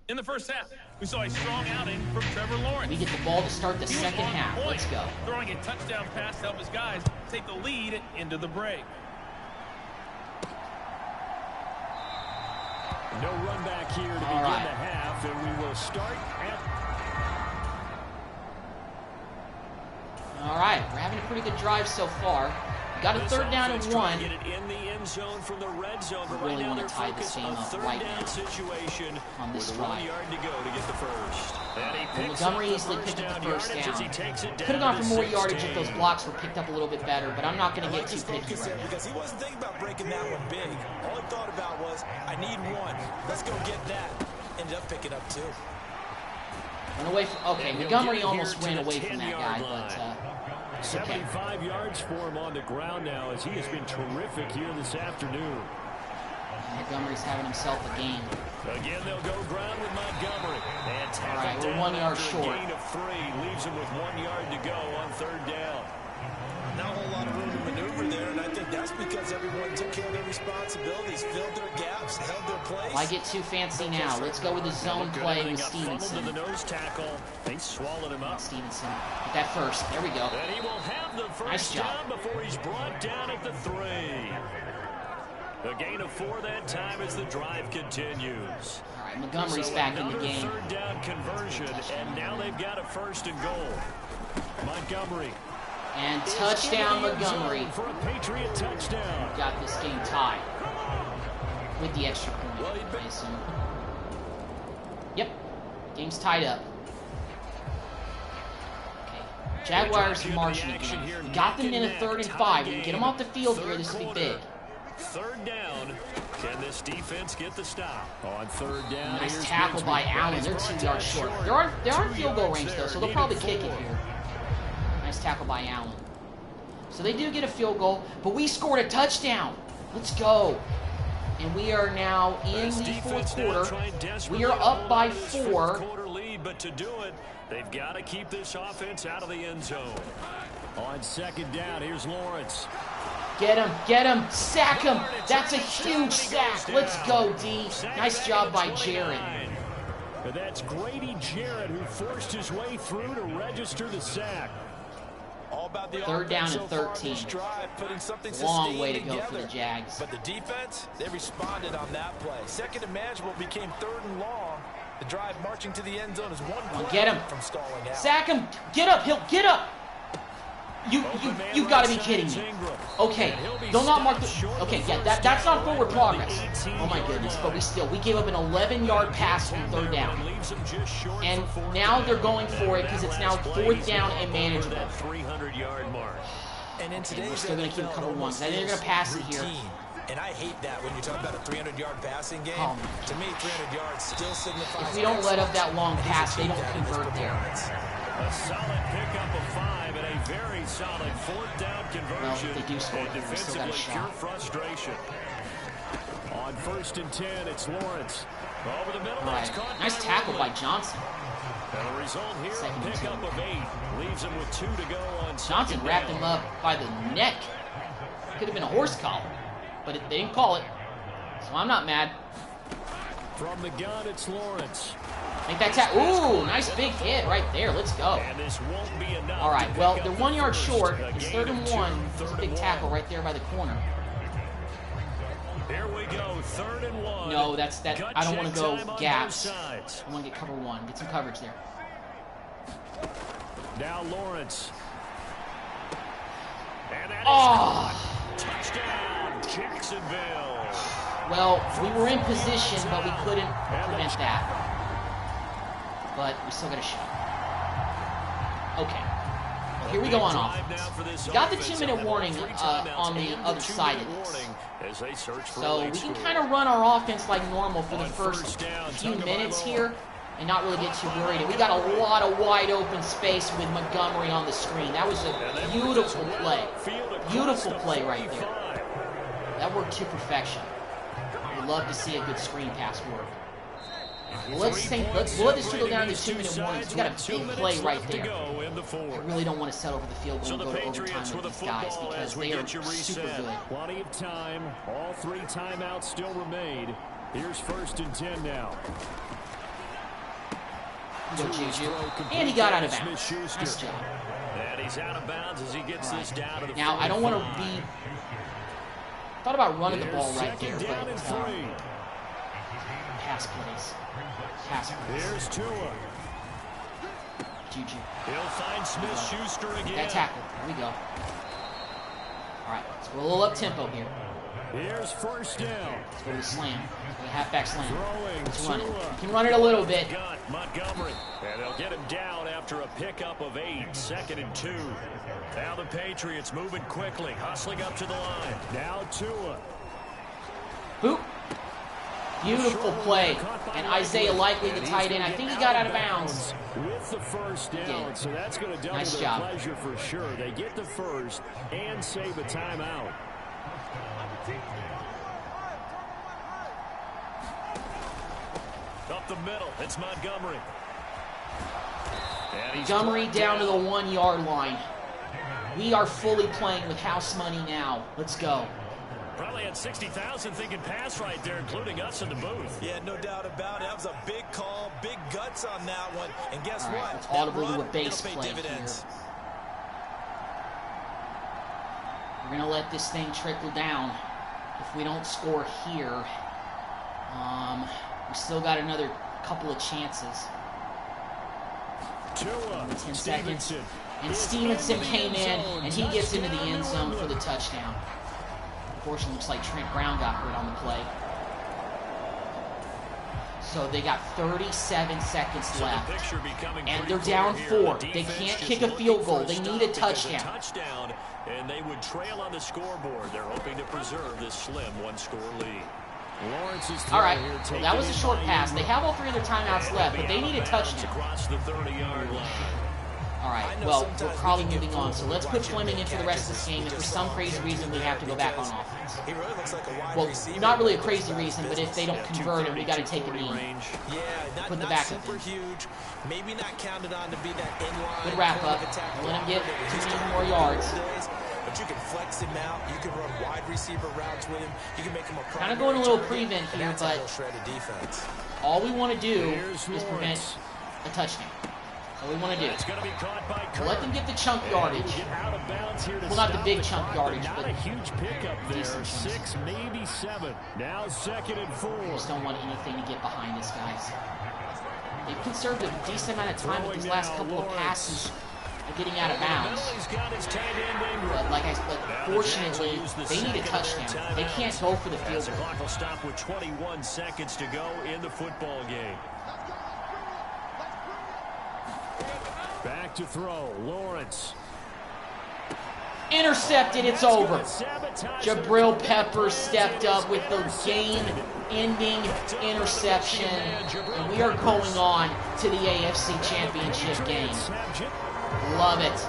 In the first half, we saw a strong outing from Trevor Lawrence.
We get the ball to start the second half. Let's go.
Throwing a touchdown pass to help his guys take the lead into the break.
No run back here to begin the half, and we will start at...
All right, we're having a pretty good drive so far. We got a third down and 1.
Get it in the end zone from the red zone, but
We really
right now
want to tie this game up right now
situation
on this
with
drive.
1 yard to go to get the first.
Well, Montgomery easily picked up the first down. Could have gone for more yardage if those blocks were picked up a little bit better, but I'm not going to get too picky right now.
Because he wasn't thinking about breaking that one big. All he thought about was, I need 1. Let's go get that. Ended up picking up 2.
Went away from, okay, Montgomery almost ran away from that guy, but it's okay.
75 yards for him on the ground now, as he has been terrific here this afternoon.
Montgomery's having himself a game.
Again, they'll go ground with Montgomery. And
all right, we're 1 yard short.
Gain of 3 leaves him with 1 yard to go on third down.
Not a whole lot of room to maneuver there, and I think that's because everyone took care of their responsibilities, filled their gaps, held their place.
Why get too fancy now? Let's go with the zone play with Stevenson.
To the nose tackle. They swallowed him up.
Stevenson, get that first. There we go.
And he will have the first
Nice job.
down before he's brought down at the 3. A gain of 4 that time as the drive continues.
All right, Montgomery's back in the game.
Third down conversion, and now they've got a 1st and goal. Montgomery.
And touchdown Montgomery.
For a Patriot touchdown.
Got this game tied. With the extra point, I assume. Yep. Game's tied up. Okay. Jaguars marching again. We got them in a 3rd and 5. We can get them off the field here. This will be big.
Third down. Can this defense get the stop? On third down.
Nice tackle by Allen. They're 2 yards short. They're on field goal range, though, so they'll probably kick it here. Nice tackle by Allen. So they do get a field goal, but we scored a touchdown. Let's go. And we are now in the 4th quarter. We are up by 4.
Quarter lead, but to do it, they've got to keep this offense out of the end zone. On second down, here's Lawrence.
Get him, sack him. That's a huge sack. Let's go, D. Nice job by Jared.
And that's Grady Jarrett who forced his way through to register the sack.
All about the
3rd down and 13.
Drive, putting something
Long way to go
together.
for the Jags.
But the defense, they responded on that play. 2nd and manageable became 3rd and long. The drive marching to the end zone is 1
Get him.
from stalling out.
Sack him. Get up, Hill. Get up. You've got to be kidding me. Okay, they'll not mark the... Okay, yeah, that's not forward progress. Oh my goodness, but we gave up an 11-yard pass on 3rd down. And now they're going for it because it's now 4th down and manageable.
300-yard mark.
And in today's
we're still going to keep cover 1. I think they're going to pass it here.
And I hate that when you're talking about a 300-yard passing game.
Oh,
to me, 300 yards still signifies...
If we don't let up that long pass, they don't convert there.
A solid pickup of 5 and a very solid 4th down conversion.
Well, if they do score here, we still got a shot.
Pure frustration. On 1st and 10, it's Lawrence. Over the middle,
all right. Nice tackle by Johnson.
And the result here, a pickup of 8. Leaves him with 2 to go on
Johnson wrapped him up by the neck. Could have been a horse collar, but they didn't call it. So I'm not mad.
From the gun, it's Lawrence.
Make that tap. Ooh, nice big hit right there. Let's go.
And this won't be enough.
All right, well, they're 1 yard short. It's 3rd and 1. There's a big tackle right there by the corner.
Here we go, 3rd and 1.
No, that's that. I don't want to go gaps. I want to get cover 1. Get some coverage there.
Now Lawrence. And that is touchdown, Jacksonville.
Well, we were in position, but we couldn't prevent that. but we still got a shot. Okay. Well, here we go on offense. We got the 2-minute warning on the other side of this. So we can kind of run our offense like normal for the first few minutes here and not really get too worried. And we got a lot of wide open space with Montgomery on the screen. That was a beautiful play. Beautiful play right there. That worked to perfection. We love to see a good screen pass work. Well, let's let this trickle down to 2-minute warnings. We got a big play right there. I really don't want to settle for the field goal and go to overtime with these guys because they are super good.
Plenty of time. All 3 timeouts still remain. Here's 1st and 10 now.
Go Juju. And he got out of bounds. Nice job.
And he's out of bounds as he gets this down to the
now, I don't want to be... Thought about running the ball right there, but pass plays. Pass plays.
Here's Tua.
Juju.
He'll find Smith-Schuster again.
That tackle. There we go. All right, let's go a little up-tempo here.
Here's 1st down.
Let's go to the slam. Let's go to the halfback slam. Let's run it.
Tua.
We can run it a little bit.
Got Montgomery. And they'll get him down after a pickup of 8. 2nd and 2. Now the Patriots moving quickly, hustling up to the line. Now Tua.
Boop. Beautiful play. And Isaiah Likely, the tight end, I think he got out of bounds.
With the 1st down, so that's going to double
nice
their
job.
pleasure for sure. They get the 1st and save a timeout. Up the middle, it's Montgomery.
Montgomery down to the 1-yard line. We are fully playing with house money now. Let's go.
Probably had 60,000 thinking pass right there, including us in the booth.
Yeah, no doubt about it. That was a big call, big guts on that one. And guess what?
Let's audibly do a base play here. We're going to let this thing trickle down. If we don't score here, we still got another couple of chances. 10 seconds. And Stevenson came in, and he gets into the end zone for the touchdown. Unfortunately, looks like Trent Brown got hurt on the play. So they got 37 seconds left. And they're down 4. They can't kick a field goal. They need a touchdown.
And they would trail on the scoreboard. They're hoping to preserve this slim 1-score lead.
All right, well, that was a short pass. They have all 3 of their timeouts left, but they need a touchdown.
Across the 30-yard line.
All right, well, we're probably moving on, so let's put Fleming in for the rest of this game. If for some crazy reason we have to go back on offense. Well, not really a crazy reason, but if they don't convert him, we got to take a knee. Put the backup in.
Maybe not counted on to be that inline.
Good wrap up. Let him get 2 more yards.
But you can flex him out. You can run wide receiver routes with him. You can make him a
kind of going a little prevent here, but all we want to do is prevent a touchdown. All we want to do. Let them get the chunk yardage. Well, not the big chunk yardage, but
a huge pickup there. 6, maybe 7. Now 2nd and 4.
Just don't want anything to get behind us, guys. They've conserved a decent amount of time with these last couple of passes of getting out of bounds. But fortunately, they need a touchdown. They can't go for the field goal.
Clock will stop with 21 seconds to go in the football game. Back to throw, Lawrence.
Intercepted, it's over. Jabril Peppers stepped up with the game-ending interception. And we are going on to the AFC Championship game. Love it.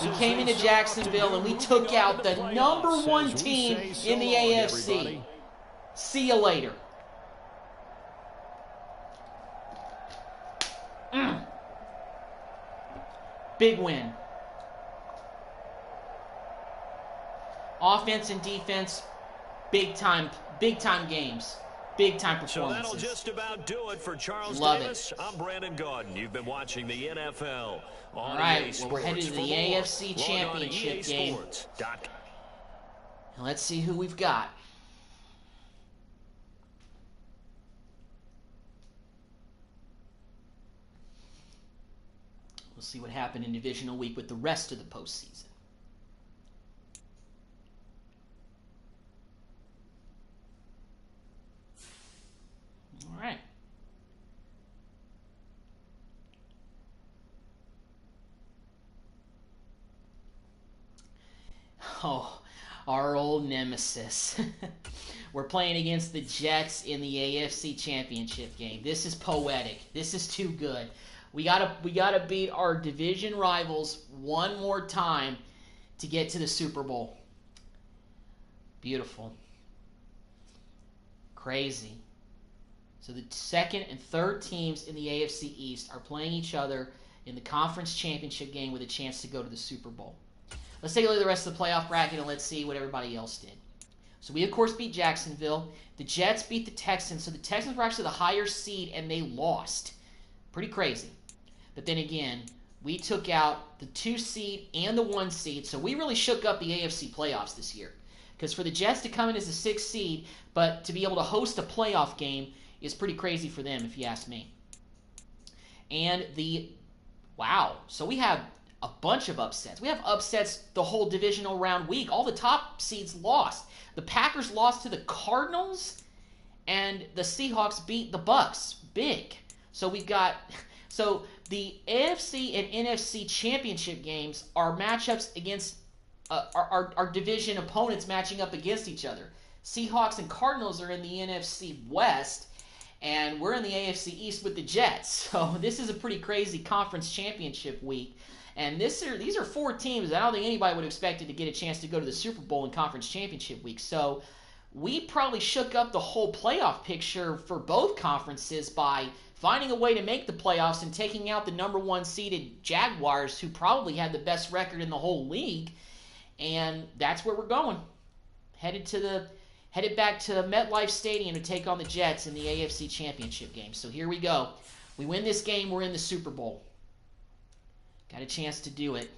We came into Jacksonville and we took out the #1 team in the AFC. See you later. Big win. Offense and defense, big time games. Big time performances.
So that'll just about do it for Charles
Love
Davis.
it.
I'm Brandon Gaudin. You've been watching the NFL on
All right,
EA
well, we're headed to the AFC Championship game. And let's see who we've got. We'll see what happened in Divisional Week with the rest of the postseason. All right. Oh, our old nemesis. We're playing against the Jets in the AFC Championship game. This is poetic. This is too good. We gotta beat our division rivals one more time to get to the Super Bowl. Beautiful. Crazy. So the second and third teams in the AFC East are playing each other in the conference championship game with a chance to go to the Super Bowl. Let's take a look at the rest of the playoff bracket and let's see what everybody else did. So we, of course, beat Jacksonville. The Jets beat the Texans. So the Texans were actually the higher seed, and they lost. Pretty crazy. But then again, we took out the 2 seed and the 1 seed. So we really shook up the AFC playoffs this year. Because for the Jets to come in as a 6th seed, but to be able to host a playoff game is pretty crazy for them, if you ask me. And wow. So we have a bunch of upsets. We have upsets the whole divisional round week. All the top seeds lost. The Packers lost to the Cardinals, and the Seahawks beat the Bucks. Big. So we've got... So the AFC and NFC championship games are matchups against... our division opponents matching up against each other. Seahawks and Cardinals are in the NFC West, and we're in the AFC East with the Jets. So this is a pretty crazy conference championship week. And these are 4 teams that I don't think anybody would have expected to get a chance to go to the Super Bowl in Conference Championship Week. So we probably shook up the whole playoff picture for both conferences by finding a way to make the playoffs and taking out the number 1 seeded Jaguars, who probably had the best record in the whole league. And that's where we're going. Headed back to MetLife Stadium to take on the Jets in the AFC Championship game. So here we go. We win this game, we're in the Super Bowl. Got a chance to do it.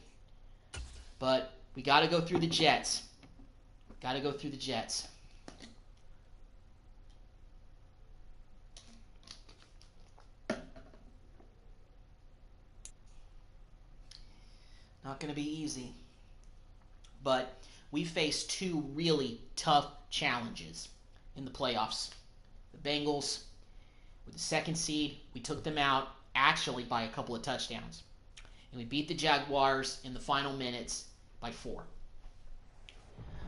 But we got to go through the Jets. Got to go through the Jets. Not going to be easy. But we faced 2 really tough challenges in the playoffs. The Bengals, with the 2nd seed, we took them out actually by a couple of touchdowns. And we beat the Jaguars in the final minutes by 4.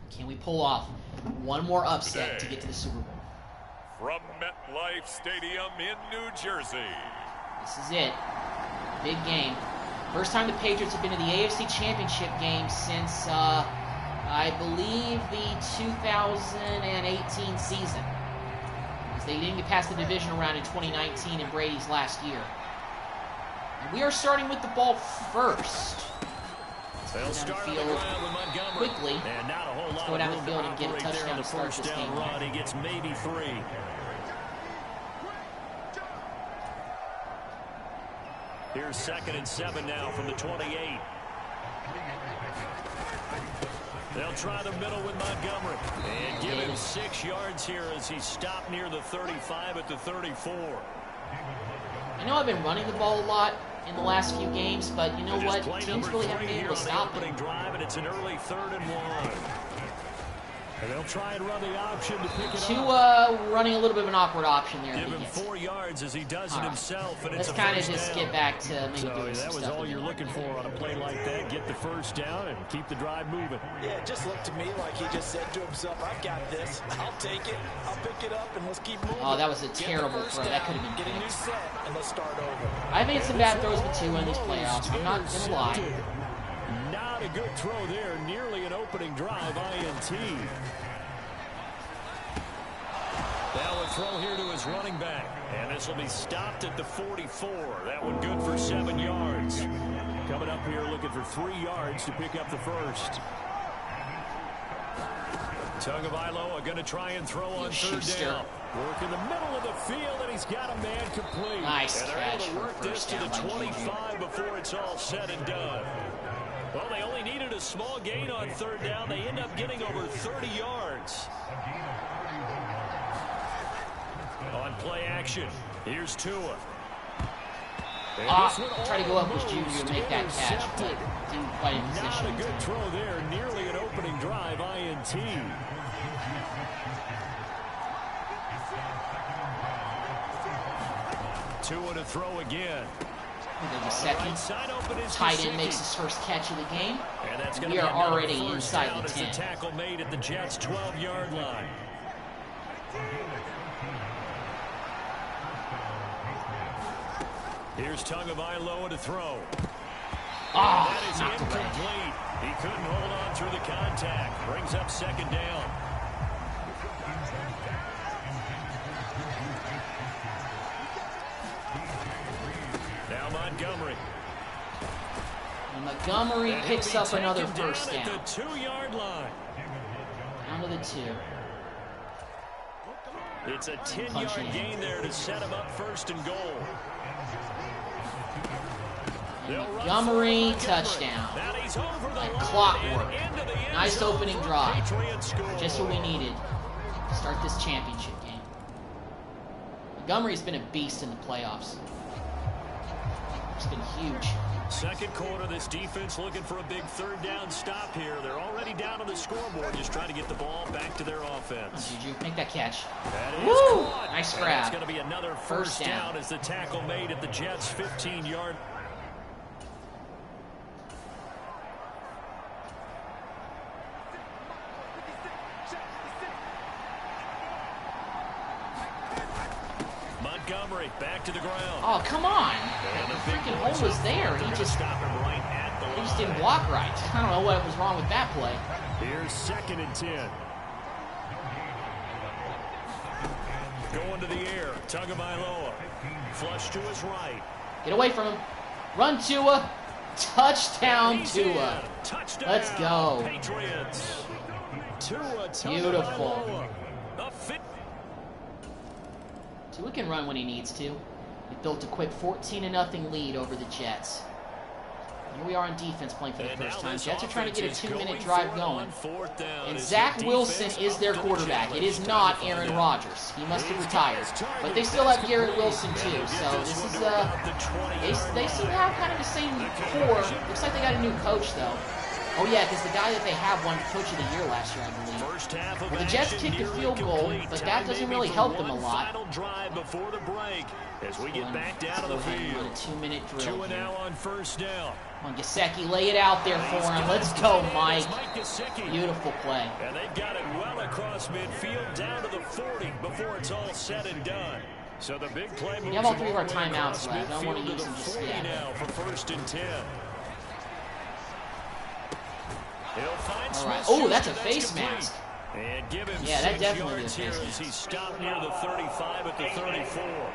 Can we pull off one more upset to get to the Super Bowl?
From MetLife Stadium in New Jersey.
This is it. Big game. First time the Patriots have been in the AFC Championship game since, I believe, the 2018 season. Because they didn't get past the divisional round in 2019 in Brady's last year. And we are starting with the ball first.
They'll start
on the field quickly.
And not a whole
Let's
lot
go down the
of
field
room
and
to
get a
operate there
touchdown
on the
to start
first
this
down
game.
run. He gets maybe 3. Here's 2nd and 7 now from the 28. They'll try the middle with Montgomery. And give him 6 yards here as he stopped near the 35 at the 34.
I know I've been running the ball a lot in the last few games, but you know what? Teams really haven't been able to stop it.
Drive, and it's an early 3rd and 1. And they'll try and run the option to pick it up.
Running a little bit of an awkward option there.
Give him 4 yards as he does it himself, and
let's
it's a
kind of
first
just
down.
get back to maybe
So
doing some
that was
stuff
all you're looking for on a play like that. Get the first down and keep the drive moving.
Yeah, it just looked to me like he just said to himself, I've got this. I'll take it. I'll pick it up, and let's keep moving.
Oh, that was a terrible throw. That could have been
Get a new
fixed.
set, and let's start over.
I've made some bad throws with 2 in these playoffs. I'm not going to lie.
Not a good throw there. Nearly an opening drive, INT. Now a throw here to his running back. And this will be stopped at the 44. That one good for 7 yards. Coming up here looking for 3 yards to pick up the first. Tagovailoa going to try and throw on 3rd down. Work in the middle of the field, and he's got a man complete.
Nice
and they're
catch
able to work
for
this to the 25 before it's all said and done. Well, they only needed a small gain on 3rd down. They end up getting over 30 yards. On play action, here's Tua.
Try to go up with Junior and make that catch, but didn't quite in position.
Not a good throw there. Nearly an opening drive, INT. Tua to throw again.
The second tight end makes his first catch of the game.
And And that's going
We
to be
are already
first
inside
down
the
as
10.
the tackle made at the Jets' 12-yard line. Here's Tagovailoa to throw.
Oh,
That is
knocked away.
incomplete. He couldn't hold on through the contact. Brings up second down. Now Montgomery.
And Montgomery
And
picks
he'll
up
be
another
taken
first
down
down.
at the 2-yard line.
Down to the 2.
It's a
Punching
10-yard
in.
gain there to set him up first and goal. They'll run
Montgomery,
for
touchdown.
Now he's over the
Like
line
clockwork.
and into the end
Nice
zone.
opening drive.
Patriots score.
Just what we needed to start this championship game. Montgomery's been a beast in the playoffs. It's been huge.
Second quarter, this defense looking for a big third down stop here. They're already down on the scoreboard, just trying to get the ball back to their offense.
Juju, make that catch.
That is
Woo!
caught.
Nice
And
grab.
it's going to be another
First down.
down as the tackle made at the Jets' 15-yard. Montgomery back to the ground.
Oh, come on.
And
The
a big
freaking
noise
hole was
up.
there.
They're
He
gonna
just
stop him right at the line.
didn't block right. I don't know what was wrong with that play.
Here's 2nd and 10. Going to the air. Tagovailoa. Flush to his right.
Get away from him. Run, Tua. Touchdown,
He's
Tua.
in. Touchdown.
Let's go.
Patriots. Tua
Beautiful.
Tagovailoa. A fit.
Tua can run when he needs to. He built a quick 14-0 lead over the Jets. Here we are on defense playing for the
And
first
now
time.
this
Jets are trying to get a
offense is
2-minute
going
drive
for it
going.
on fourth down
And
as
Zach
the
Wilson
defense
is their
up to the
quarterback. It is
challenge.
not
Time to
Aaron
find out.
Rodgers. He must have
He's
retired.
got his target.
But they still have
That's
Garrett
complete.
Wilson
And
too.
they'll
So
get
this
one
is
to about the 20-yard
they still
line.
have kind of the same core. Looks like they got a new coach though. Oh yeah, because the guy that they have won Coach of the Year last year, I believe.
First half of
Well, the Jets
action
kicked a
nearly
field goal,
complete.
but
Time
that doesn't
maybe
really
for
help them a
one
lot.
Final drive before the break as we get back down to the
Let's go ahead and run
field.
a 2-minute drill
Tua
here.
now on first down.
Come on, Gesicki, lay it out there for him. Let's go, Mike.
It's Mike Gesicki.
Beautiful play.
And they've got it well across midfield down to the 40 before it's all said and done. So the big play moves
have all
them
three of our
the way
timeouts
across
left. I don't wanna
midfield to
use
the
them just
40
yet.
now for 1st and 10. He'll find
All right.
Smith-Schuster.
Oh, that's a
That's
face
complete.
mask.
And give him
Yeah, that
6
definitely
yards
is a
here
face
as
mask.
he stopped near the 35 at the 34.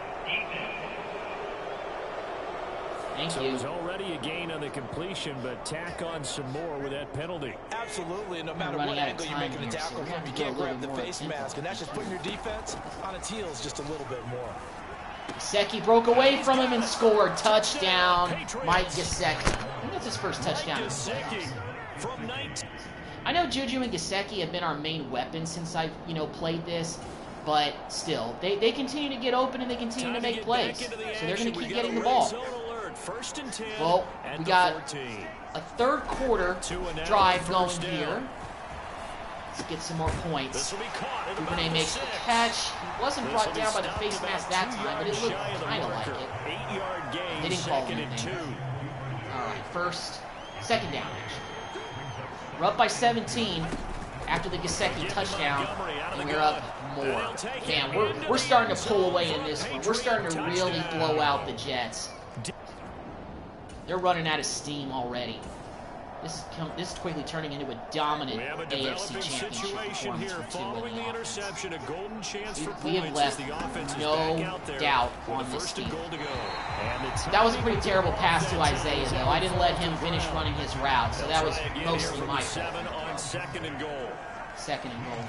Thank
So it
you.
was already a gain on the completion, but tack on some more with that penalty.
Absolutely, and no matter
running
what
out of
angle you're
time
making the
here, so
tackle
we're gonna
from, you
have to go
can't
a little
grab the
more
face
tempo.
mask, and that's just putting your defense on its heels just a little bit more.
Gesicki broke away from him and scored. Touchdown, Mike Gesicki. I think that's his first touchdown. in the
Gesicki
playoffs.
from 19.
I know Juju and Gesicki have been our main weapons since I've played this, but still, they continue to get open and they continue to make plays. So they're going to keep getting the ball.
First and 10
Well,
at
we
the
got
14.
a third quarter
Two and out,
drive going
first down.
here. Let's get some more
This
points.
will be caught at about
Duvernay
the
makes the
6.
catch. He wasn't
This
brought
will be
down by the
stopped
face
about
mask that
2
time, but it
yards
looked
shy of the
kind of like
marker.
it.
8-yard gain,
They didn't call
2nd and
anything.
2.
All right, second down action. We're up by 17 after the Gesicki touchdown, and we're up more. Man, we're starting to pull away in this one. We're starting to really blow out the Jets. They're running out of steam already. This is quickly turning into a dominant
We have a
AFC
developing
championship
situation
performance
here.
for Tua
Following
and
the
the offense.
interception, a golden chance for
We have
points
left
as the offense is
no
back out there
doubt
with
on
the
this
first and
field.
goal to go. And the
That was a
timing
pretty
of the
terrible pass to
offense
Isaiah,
is
though. I didn't let him finish running his route, so that was
Try again
mostly
here from
my
the
fault.
7 on 2nd and goal.
Second and goal.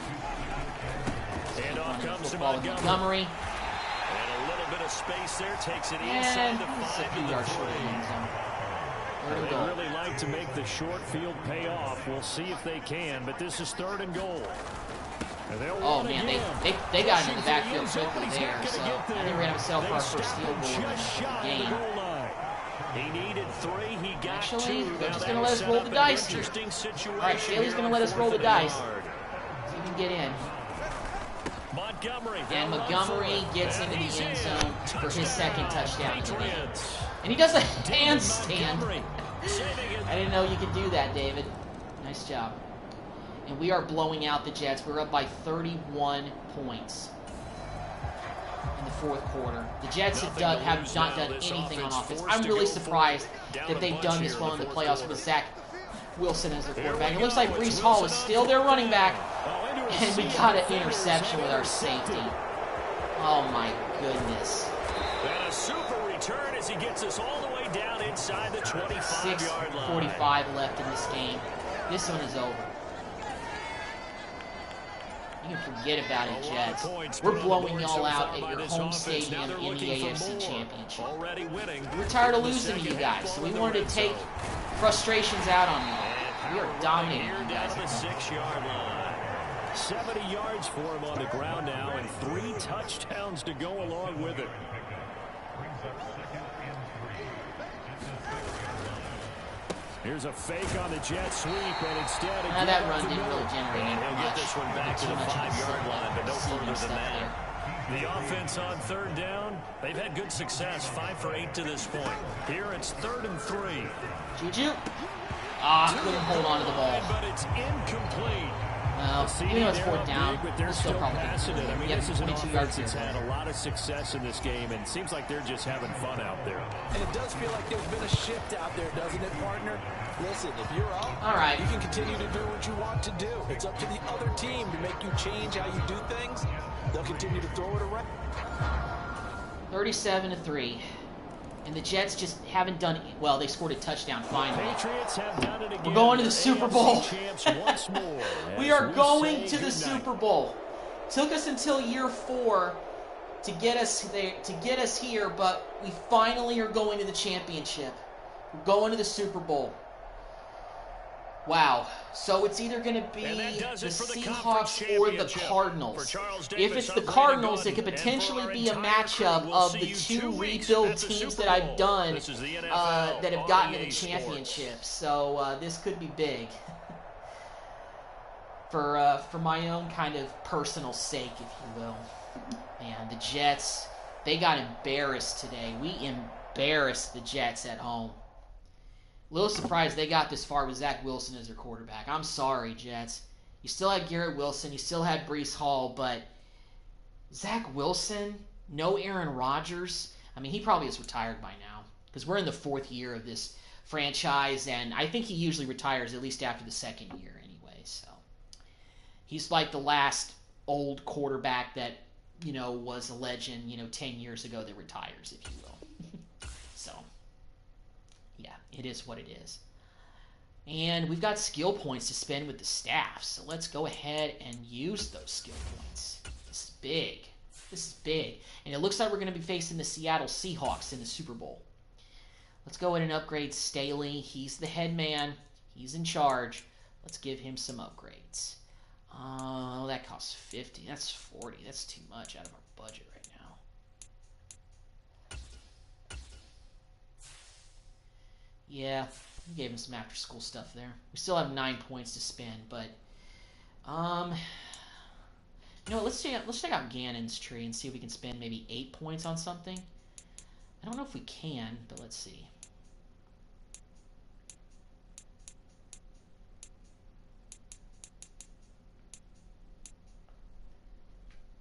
And off
Running
comes to
football with Montgomery.
And a little bit of space there takes it
And
inside the
this is a
5
few
to the
yards short of the
3.
end zone. Third and
They
goal.
really like to make the short field pay off. We'll see if they can, but this is 3rd and goal. And they'll
Oh
run
man,
again.
they got into the
Pushing for
backfield
end zone,
quickly
he's
there,
not
so
gonna get
I think
there.
we're gonna have to settle for
They
our first
stop
field
him
goal
just
of
shy
the
of
game.
the goal line. He needed 3, he got
Actually,
2.
they're
Now
just
that
gonna
will
let us
set
roll
up
the
an
dice here.
interesting situation
All right, Staley's
here
gonna
on
let us roll
4th
the
and a
dice.
yard.
So you can get in.
Montgomery.
And
they'll run
Montgomery
for it.
gets
And
into
he's
the end
in.
zone for his second touchdown of the game.
Patriots.
And he does a
David
handstand.
Montgomery
I didn't know you could do that, David. Nice job. And we are blowing out the Jets. We're up by 31 points in the fourth quarter. The Jets have not done anything on offense. I'm really surprised that they've done this well in the playoffs with Zach Wilson as their quarterback. It looks like Breece Hall is still their running back, and we got an interception with our safety. Oh my goodness.
And a super return as he gets us all the way down inside the 25-yard line.
6:45 left in this game. This one is over. You can forget about it, Jets. We're blowing y'all out at your home stadium in the AFC Championship. We're tired of losing to you guys, so we wanted to take frustrations out on you. We are dominating you guys.
6-yard line. 70 yards for him on the ground now, and 3 touchdowns to go along with it. Here's a fake on the jet sweep, and instead
now that run didn't really generate any
much. Get this one back to the 5-yard line, but no further than that. The offense on third down, they've had good success, 5 for 8 to this point. Here it's 3rd and 3.
Juju. Couldn't hold on to the ball.
But it's incomplete.
Well, even though it's 4th down,
but they're still passing it. I mean, this is an
22 yards
offense that's had a lot of success in this game, and it seems like they're just having fun out there.
And it does feel like there's been a shift out there, doesn't it, partner? Listen, if you're out,
all right,
you can continue to do what you want to do. It's up to the other team to make you change how you do things. They'll continue to throw it around.
37-3. And the Jets just haven't done it. Well, they scored a touchdown finally.
Patriots have done it again.
We're going to the Super Bowl.
Once more,
we are going to the Super Bowl. Took us until year 4 to get us there, to get us here, but we finally are going to the championship. We're going to the Super Bowl. Wow. So it's either going to be the Seahawks or the Cardinals. If it's the Cardinals, it could potentially be a matchup of the 2 rebuild teams that I've done that have gotten to the championship. So this could be big. For my own kind of personal sake, if you will. Man, the Jets, they got embarrassed today. We embarrassed the Jets at home. A little surprised they got this far with Zach Wilson as their quarterback. I'm sorry, Jets. You still had Garrett Wilson. You still had Breece Hall. But Zach Wilson, no Aaron Rodgers. I mean, he probably is retired by now because we're in the 4th year of this franchise, and I think he usually retires at least after the 2nd year anyway. So he's like the last old quarterback that, you know, was a legend, 10 years ago that retires, if you will. So it is what it is. And we've got skill points to spend with the staff. So let's go ahead and use those skill points. This is big. This is big. And it looks like we're going to be facing the Seattle Seahawks in the Super Bowl. Let's go ahead and upgrade Staley. He's the head man. He's in charge. Let's give him some upgrades. That costs 50. That's 40. That's too much out of our budget right now. Yeah, we gave him some after-school stuff there. We still have 9 points to spend, but let's check out Gannon's tree and see if we can spend maybe 8 points on something. I don't know if we can, but let's see.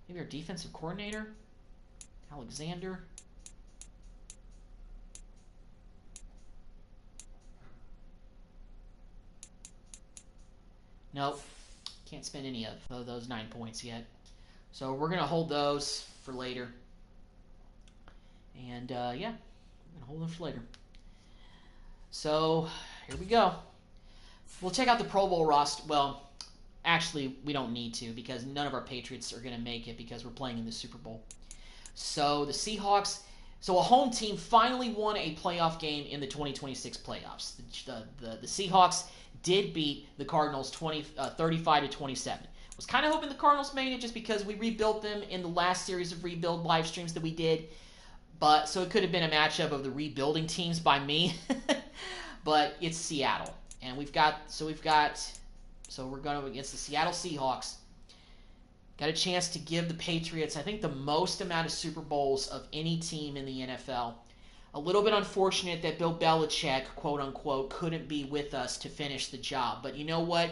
Maybe our defensive coordinator, Alexander. Nope, can't spend any of those 9 points yet. So we're going to hold those for later. And, yeah, we're going to hold them for later. So, here we go. We'll check out the Pro Bowl roster. Well, actually, we don't need to because none of our Patriots are going to make it because we're playing in the Super Bowl. So, the Seahawks... So, a home team finally won a playoff game in the 2026 playoffs. The Seahawks did beat the Cardinals 35-27. Was kind of hoping the Cardinals made it just because we rebuilt them in the last series of rebuild live streams that we did. But so it could have been a matchup of the rebuilding teams by me. But it's Seattle. And we're going against the Seattle Seahawks. Got a chance to give the Patriots, I think, the most amount of Super Bowls of any team in the NFL. A little bit unfortunate that Bill Belichick, quote-unquote, couldn't be with us to finish the job. But you know what?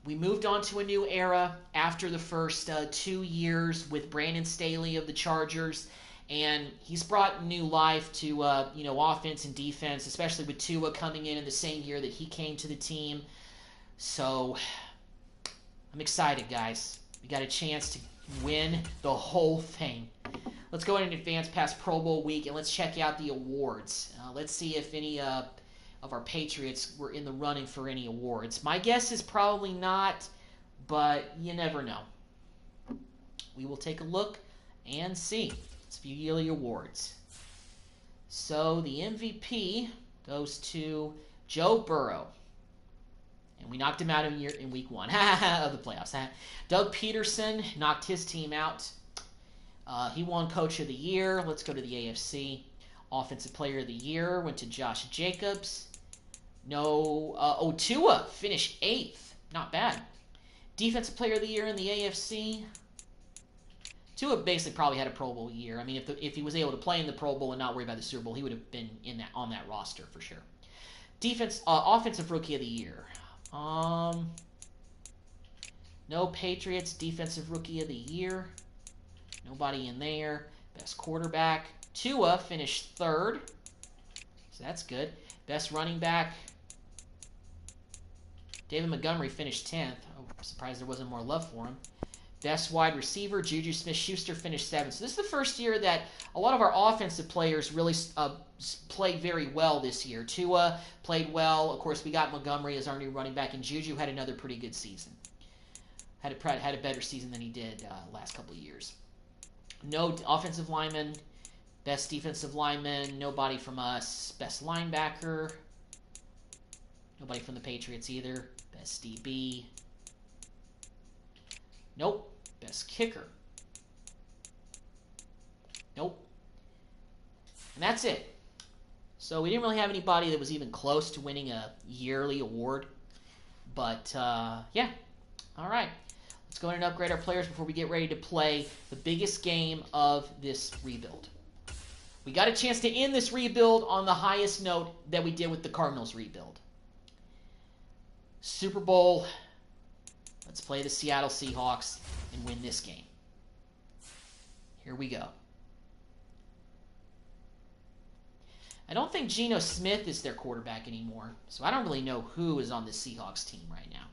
We moved on to a new era after the first 2 years with Brandon Staley of the Chargers, and he's brought new life to offense and defense, especially with Tua coming in the same year that he came to the team. So I'm excited, guys. We got a chance to win the whole thing. Let's go ahead and advance past Pro Bowl week, and let's check out the awards. Let's see if any of our Patriots were in the running for any awards. My guess is probably not, but you never know. We will take a look and see. Let's view yearly awards. So the MVP goes to Joe Burrow. And we knocked him out in week 1 of the playoffs. Doug Peterson knocked his team out. He won Coach of the Year. Let's go to the AFC. Offensive Player of the Year went to Josh Jacobs. Tua finished 8th. Not bad. Defensive Player of the Year in the AFC. Tua basically probably had a Pro Bowl year. I mean, if he was able to play in the Pro Bowl and not worry about the Super Bowl, he would have been on that roster for sure. Offensive Rookie of the Year. No Patriots Defensive Rookie of the Year. Nobody in there. Best quarterback. Tua finished 3rd. So that's good. Best running back. David Montgomery finished 10th. I'm surprised there wasn't more love for him. Best wide receiver. Juju Smith-Schuster finished 7th. So this is the first year that a lot of our offensive players really played very well this year. Tua played well. Of course, we got Montgomery as our new running back, and Juju had another pretty good season. Had a better season than he did last couple of years. No offensive lineman. Best defensive lineman. Nobody from us. Best linebacker. Nobody from the Patriots either. Best DB. Nope. Best kicker. Nope. And that's it. So we didn't really have anybody that was even close to winning a yearly award. But, yeah. All right. Let's go ahead and upgrade our players before we get ready to play the biggest game of this rebuild. We got a chance to end this rebuild on the highest note that we did with the Cardinals rebuild. Super Bowl. Let's play the Seattle Seahawks and win this game. Here we go. I don't think Geno Smith is their quarterback anymore, so I don't really know who is on the Seahawks team right now.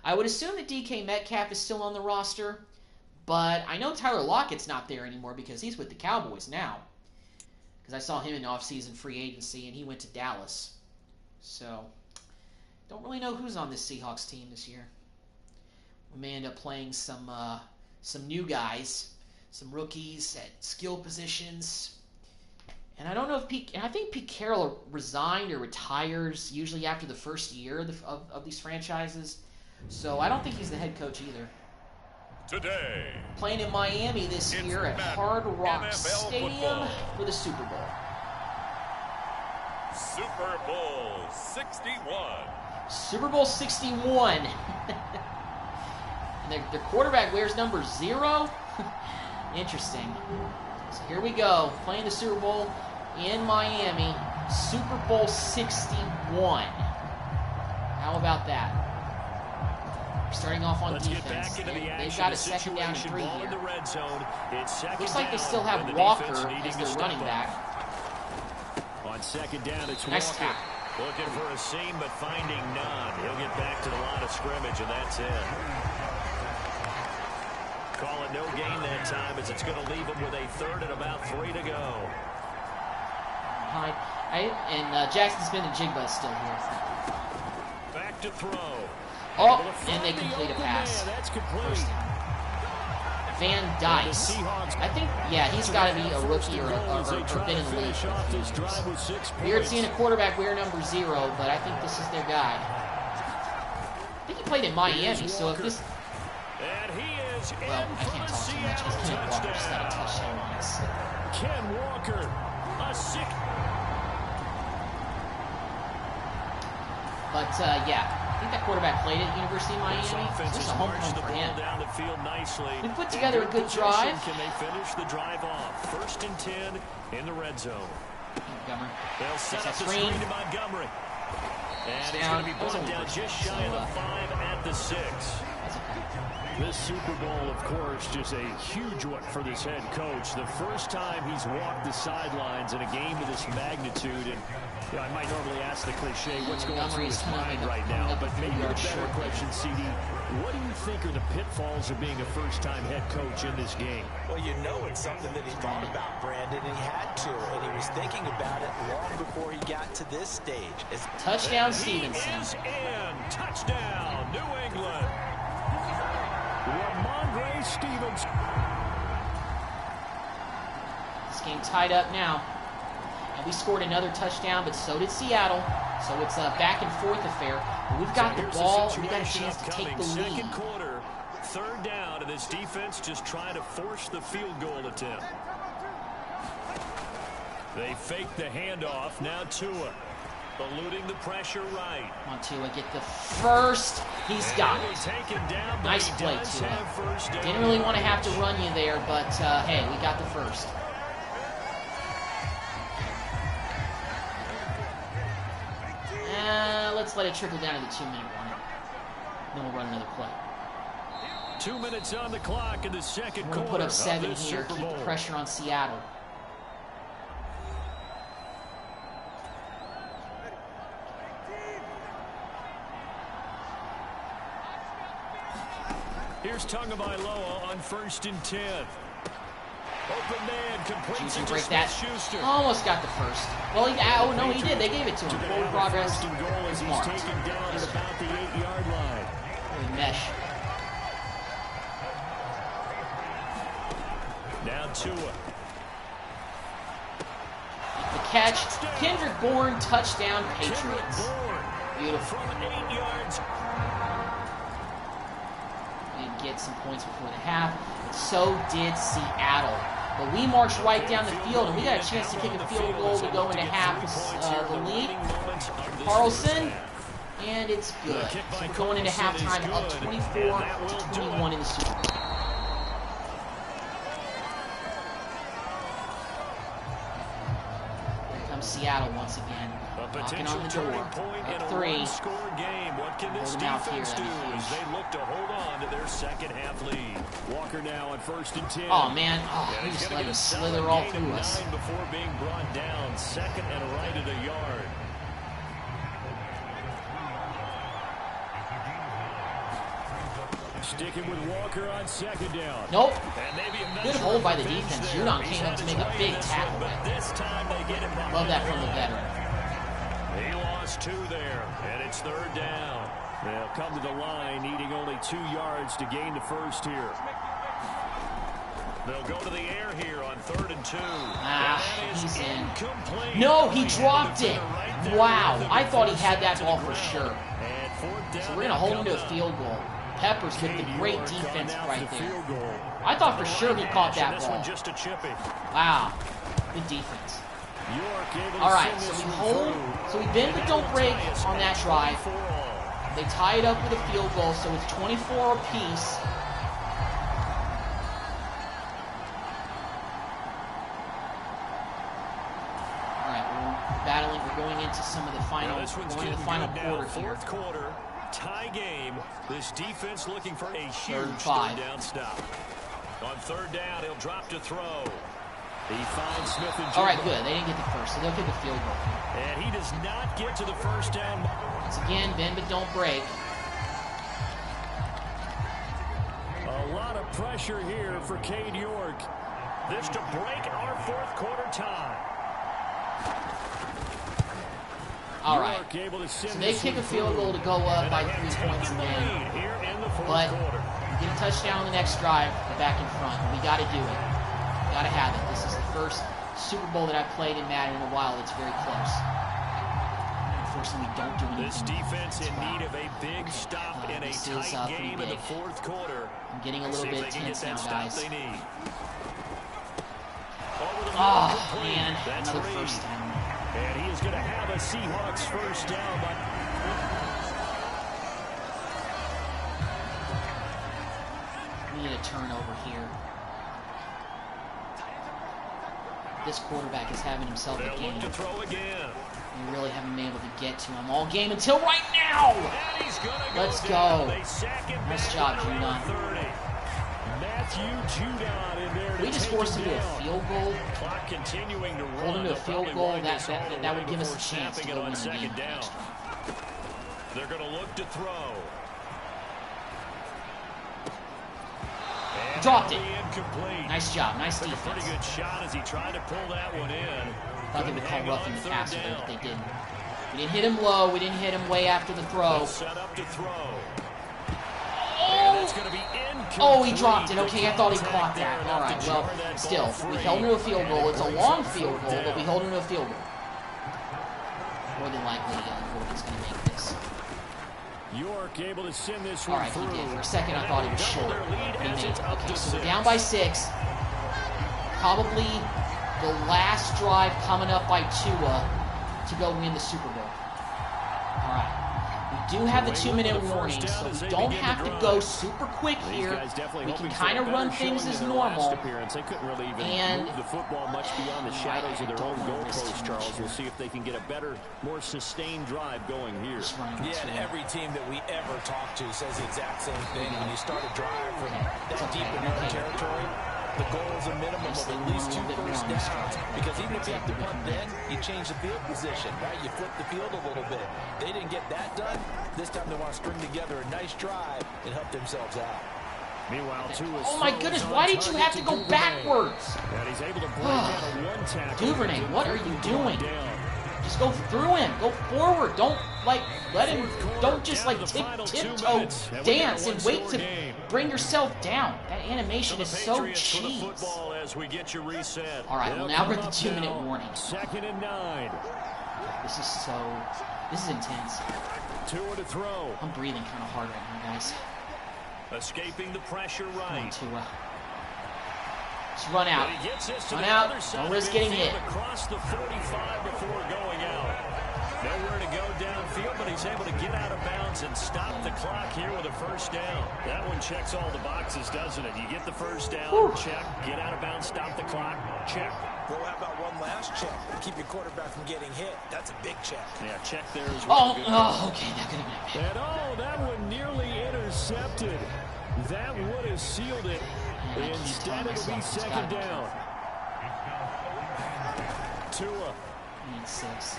I would assume that DK Metcalf is still on the roster, but I know Tyler Lockett's not there anymore because he's with the Cowboys now. Because I saw him in off-season free agency, and he went to Dallas. So, don't really know who's on this Seahawks team this year. We may end up playing some new guys, some rookies at skill positions. And I don't know if I think Pete Carroll resigned or retires usually after the first year of these franchises. So I don't think he's the head coach either.
Today,
playing in Miami this year at
Madden
Hard Rock
NFL
Stadium
football.
for the Super Bowl.
Super Bowl 61.
Super Bowl 61. And their quarterback wears number 0. Interesting. So here we go. Playing the Super Bowl in Miami. Super Bowl 61. How about that? Starting off on defense. They've got a second down and 3 here. Looks like they still have Walker as their running back.
On second down, it's
Nice
Walker.
tackle.
Looking for a seam, but finding none. He'll get back to the line of scrimmage, and that's it. Call it no gain that time, as it's going to leave him with a 3rd and about 3 to go.
Jackson Smith-Njigba is still here.
Back to throw.
Oh, and they complete a pass.
Yeah, that's complete.
First down. Van Dice. I think, yeah, he's got to be a rookie or been in the league for a few years. Weird seeing a quarterback wear number 0, but I think this is their guy. I think he played in Miami, so if this... Well, I can't talk too much because Ken Walker just got a touchdown on us.
Ken Walker, a sick...
But, yeah. I think that quarterback played at University of Miami. This is a home run for him.
Down the field nicely.
We put together a good drive.
Can they finish the drive off? 1st and 10 in the red zone.
Montgomery.
They'll set up the
screen.
screen to Montgomery. And it's
Down.
going to be
That was
brought
only
down
first
just
down,
shy of
so,
the 5 at the 6.
That's okay.
This Super Bowl, of course, just a huge one for this head coach. The first time he's walked the sidelines in a game of this magnitude. And you know, I might normally ask the cliche, what's going through his mind right now? But maybe a better question, CD, what do you think are the pitfalls of being a first-time head coach in this game?
Well, you know it's something that he thought about, Brandon, and he had to. And he was thinking about it long before he got to this stage.
Touchdown, Stevenson.
He is in. Touchdown, New England. Ramondre Stevenson.
This game tied up now. And we scored another touchdown, but so did Seattle. So it's a back and forth affair. But we've got the ball, and we got a chance to take the lead.
Second quarter, third down, and this defense just trying to force the field goal attempt. They fake the handoff. Now Tua. Eluding the pressure right.
Come on, Tua, get the first. He's got it.
Down,
nice play, Tua. Didn't really want to have to run you there, but hey, we got the first. Let's let it trickle down to the 2-minute warning. Then we'll run another play.
2 minutes on the clock in the second quarter.
We're going to put up 7 here, keep the pressure on Seattle.
Here's Tagovailoa on 1st and 10. Open man, completes it to
break that.
Schuster.
Almost got the first. Well, he did. They gave it to him. Forward progress.
First and goal as he's taken down at about the 8-yard line.
Really mesh.
Now Tua.
The catch. Kendrick Bourne, touchdown, Patriots. Beautiful.
From 8 yards.
We did get some points before the half. So did Seattle. But we marched right down the field, and we got a chance to kick a field goal to go into half the lead. Carlson, and it's good. So we're going into halftime up 24-21 in the Super Bowl. Here comes Seattle once again. Knocking on the door. Up 3.
What can this defense do as they look to hold on to their second half lead? Walker now on 1st and 10.
Oh man, we just let him slither all through us.
Before being brought down, 2nd and right at a yard. Sticking with Walker on 2nd down.
Nope. Good hold by the defense. Judon came up to make a big tackle. Love that from the veteran.
He lost 2 there, and it's 3rd down. They'll come to the line, needing only 2 yards to gain the first here. They'll go to the air here on 3rd and 2.
He's in. No, he dropped it. Wow, I thought he had that ball for sure. So we're going to hold him to a field goal. Peppers with the great defense right there. I thought for sure he caught that ball. Wow, good defense. All right, so we hold, so we bend but don't break on that drive. They tie it up with a field goal, so it's 24 apiece. All right, we're battling. We're going into some of the final, going to the final quarter here.
4th quarter, tie game. This defense looking for a huge
3rd
down stop. On 3rd down, he'll drop to throw. He finds Smith and
All right, good. They didn't get the first, so they'll get the field goal.
And he does not get to the 1st down.
Once again, bend but don't break.
A lot of pressure here for Cade York. This to break our 4th quarter tie.
All right, so they kick a field goal to go up by 3 points again. But we get a touchdown on the next drive, we're back in front. We got to do it. Got to have it. This is the first Super Bowl that I've played in Madden in a while. It's very close. Unfortunately, we don't do anything.
This defense in need of a big stop in a tight game in the 4th quarter.
I'm getting a little bit tense now, guys.
Oh,
man. Another first down.
And he is going to have a Seahawks first down. We need a turnover here.
this quarterback is having himself a game.
To throw again.
We really haven't been able to get to him all game until right now. Let's go. Nice job, Judon. We just forced him to a field goal. Hold him to a field goal. That would give us a chance to go win the game next round.
They're going to look to throw.
Dropped it. Nice job. Nice defense.
Pretty good shot as he tried to pull that one in.
Thought they would call roughing the passer, but they didn't. We didn't hit him low. We didn't hit him way after the throw.
Set up to throw.
Oh, he dropped it. Okay, I thought he caught that. All right, well, still, we held him to a field goal. It's a long field goal, but we held him to a field goal. More than likely, Gordon's going to make this.
York able to send this
one through. All right, he did. For a second, I thought he was short. But he made it. Okay, so we're down by 6. Probably the last drive coming up by Tua to go win the Super Bowl. All right. We do have the 2-minute warning, so we don't have to go super quick here. We can kind of run things as normal. And
the football much beyond the shadows of their own goalpost, Charles. We'll see if they can get a better, more sustained drive going here.
Yeah, and every team that we ever talk to says the exact same thing. When you start a drive from that deep in your own territory, the goal is a minimum of at least 2 first downs. Because even if you have to punt then, you change the field position, right? You flip the field a little bit. They didn't get that done. This time they want to string together a nice drive and help themselves out.
Meanwhile,
oh my goodness, why did you have to go backwards?
And he's able to break out a one tackle.
Duvernay, what are you doing? Just go through him. Go forward. Don't, like, let him, don't just, like, tiptoe dance and wait to bring yourself down. That animation is so cheap. All right, well, now we're at the 2-minute warning.
2nd and 9.
This is intense.
Tua to throw.
I'm breathing kind of hard right now, guys.
Escaping the pressure right.
Come on, Tua. Just run out. Run out. Don't risk getting hit.
Across the 45 before going out. Nowhere to go downfield, but he's able to get out of bounds and stop the clock here with a first down. That one checks all the boxes, doesn't it? You get the first down, check. Get out of bounds, stop the clock, check.
Well, how about one last check? Keep your quarterback from getting hit. That's a big check.
Yeah, check there as well.
Okay, that could have been
bad. And that one nearly intercepted. That would have sealed it. Instead, it'll be 2nd down. Tua.
Need 6.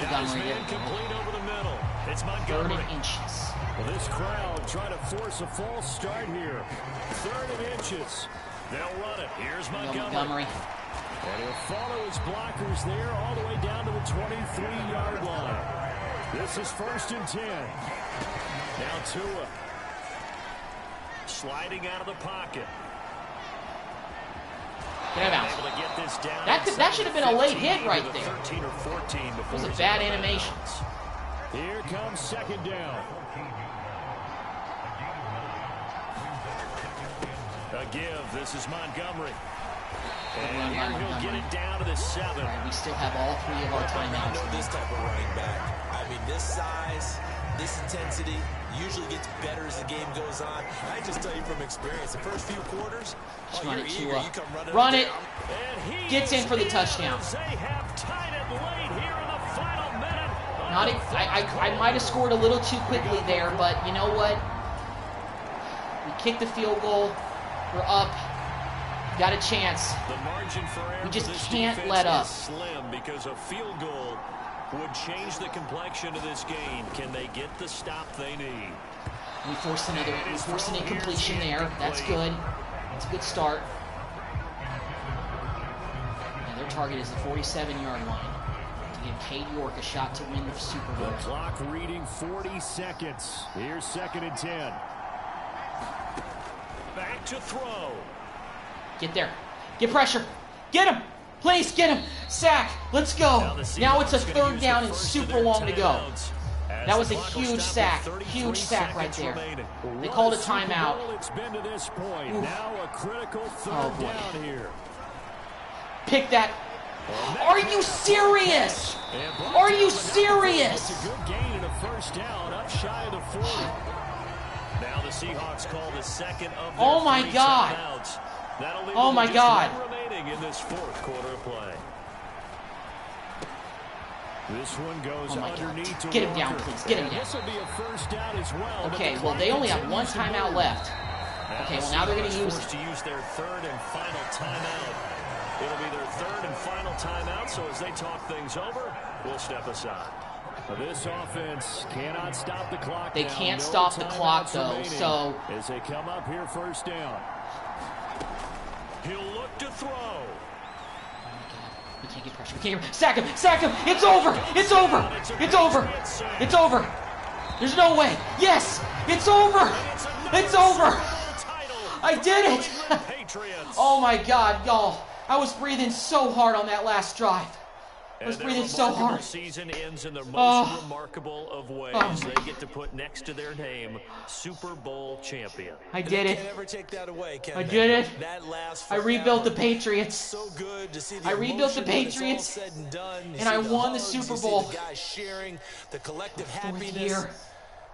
Montgomery complete over the middle. It's Montgomery.
3rd and inches.
Well, this crowd trying to force a false start here. 3rd and inches. They'll run it. Here's Montgomery. And he'll follow his blockers there all the way down to the 23-yard line. This is 1st and 10. Now Tua. Sliding out of the pocket.
Get out. That should have been a late hit right there.
13 or 14
it was a bad animation.
Here comes 2nd down. A give. This is Montgomery. And here he'll get it down to the 7.
Right, we still have all 3 of our timeouts.
I know this type of running back. I mean, this size, this intensity usually gets better as the game goes on. I just tell you from experience, the first few quarters,
run it, Tua. Run it. Gets in for the touchdown. I might have scored a little too quickly there, but you know what? We kicked the field goal. We're up. Got a chance.
The margin for error
we just can't let up.
Slim because a field goal would change the complexion of this game. Can they get the stop they need?
We forced an incompletion there. That's good. That's a good start. And their target is the 47-yard line to give Cade York a shot to win the Super Bowl.
The clock reading 40 seconds. Here's 2nd and 10. Back to throw.
Get there. Get pressure. Get him. Please get him. Sack. Let's go. Now it's a 3rd down and super long to go. That was a huge sack. Huge sack right there. They called a timeout.
Now a critical 3rd down here.
Pick that. Are you serious? Are you serious?
It's a good gain and a 1st down up shy of the 40. Now the Seahawks call the second of their
oh my God.
Timeouts.
Oh my God.
beginning in this fourth quarter of play. This one goes underneath to
Get him down,
Walker.
please. Get him down.
This will be a first down as well.
Okay, well, they only have one timeout left. Okay, well, now they're going to use
forced to use their third and final timeout. It'll be their third and final timeout, so as they talk things over, we'll step aside. This offense cannot stop the clock.
They can't stop the clock, though, so
as they come up here first down. He'll look to throw.
We can't get pressure. We can't get... Sack him! Sack him! It's over! It's over! It's over! It's over! There's no way! Yes! It's over! It's over! I did it! Oh my God, y'all. I was breathing so hard on that last drive. I was breathing so hard.
Season ends in the most remarkable of ways. They get to put next to their name Super Bowl champion.
I did it.
Never take that away,
I did it.
That lasts
I rebuilt the Patriots.
So good to see the
I rebuilt the Patriots,
said and done.
and I won the Super Bowl.
The guys sharing the collective
Fourth
happiness.
year.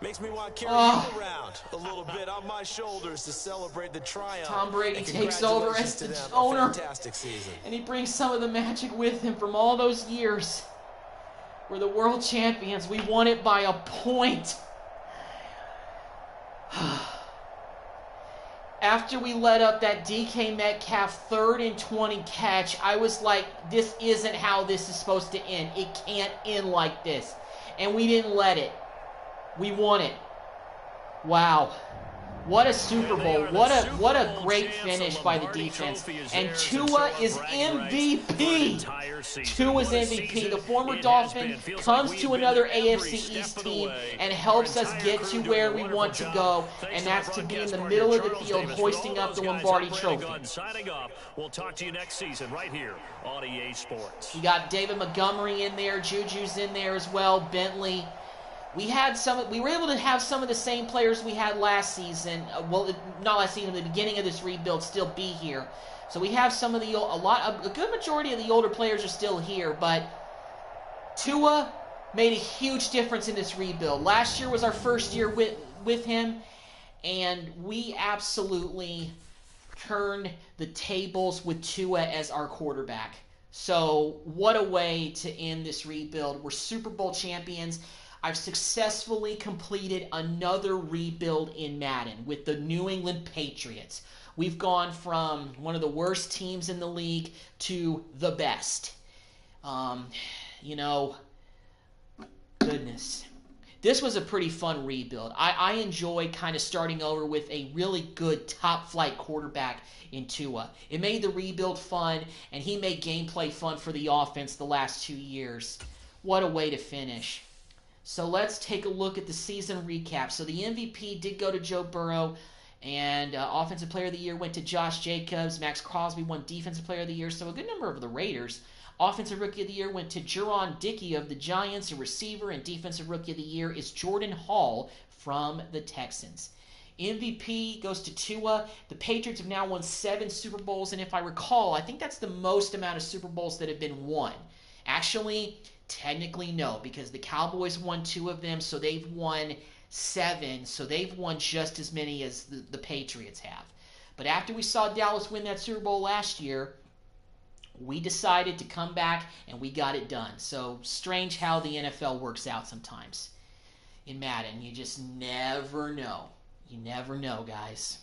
Makes me want to carry you around a little bit on my shoulders to celebrate the triumph.
Tom Brady takes over as the owner,
fantastic season.
and he brings some of the magic with him from all those years. We're the world champions. We won it by a point. After we let up that DK Metcalf 3rd and 20 catch, I was like, this isn't how this is supposed to end. It can't end like this. And we didn't let it. We won it. Wow. What a Super Bowl. What a great finish by the defense. And Tua is MVP. Tua's MVP. The former Dolphin comes to another AFC East team and helps us get to where we want to go, and that's to be in the middle of the field hoisting up the Lombardi Trophy.
Signing off. We'll talk to you next season right here on EA Sports.
You got David Montgomery in there, Juju's in there as well, Bentley. We were able to have some of the same players we had last season. Well, not last season, the beginning of this rebuild still be here. So we have some of a good majority of the older players are still here, but Tua made a huge difference in this rebuild. Last year was our first year with him, and we absolutely turned the tables with Tua as our quarterback. So what a way to end this rebuild. We're Super Bowl champions. I've successfully completed another rebuild in Madden with the New England Patriots. We've gone from one of the worst teams in the league to the best. Goodness. This was a pretty fun rebuild. I enjoy kind of starting over with a really good top-flight quarterback in Tua. It made the rebuild fun, and he made gameplay fun for the offense the last 2 years. What a way to finish. So let's take a look at the season recap. So the MVP did go to Joe Burrow, and Offensive Player of the Year went to Josh Jacobs. Max Crosby won Defensive Player of the Year, so a good number of the Raiders. Offensive Rookie of the Year went to Jerron Dickey of the Giants, a receiver, and Defensive Rookie of the Year is Jordan Hall from the Texans. MVP goes to Tua. The Patriots have now won 7 Super Bowls, and if I recall, I think that's the most amount of Super Bowls that have been won. Actually, technically no, because the Cowboys won 2 of them, so they've won 7, so they've won just as many as the Patriots have. But after we saw Dallas win that Super Bowl last year, we decided to come back and we got it done. So strange how the NFL works out sometimes. In Madden, you just never know. You never know, guys.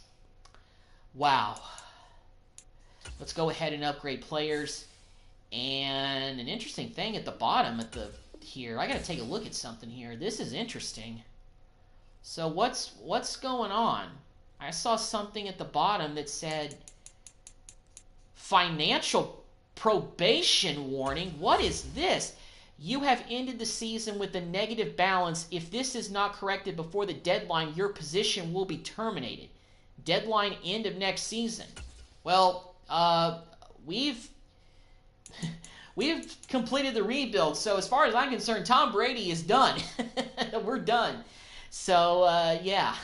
Wow. Let's go ahead and upgrade players. And an interesting thing at the bottom here, I got to take a look at something here. This is interesting. So what's going on? I saw something at the bottom that said financial probation warning. What is this? You have ended the season with a negative balance. If this is not corrected before the deadline, your position will be terminated. Deadline end of next season. Well, we've completed the rebuild, so as far as I'm concerned, Tom Brady is done. We're done. So, yeah.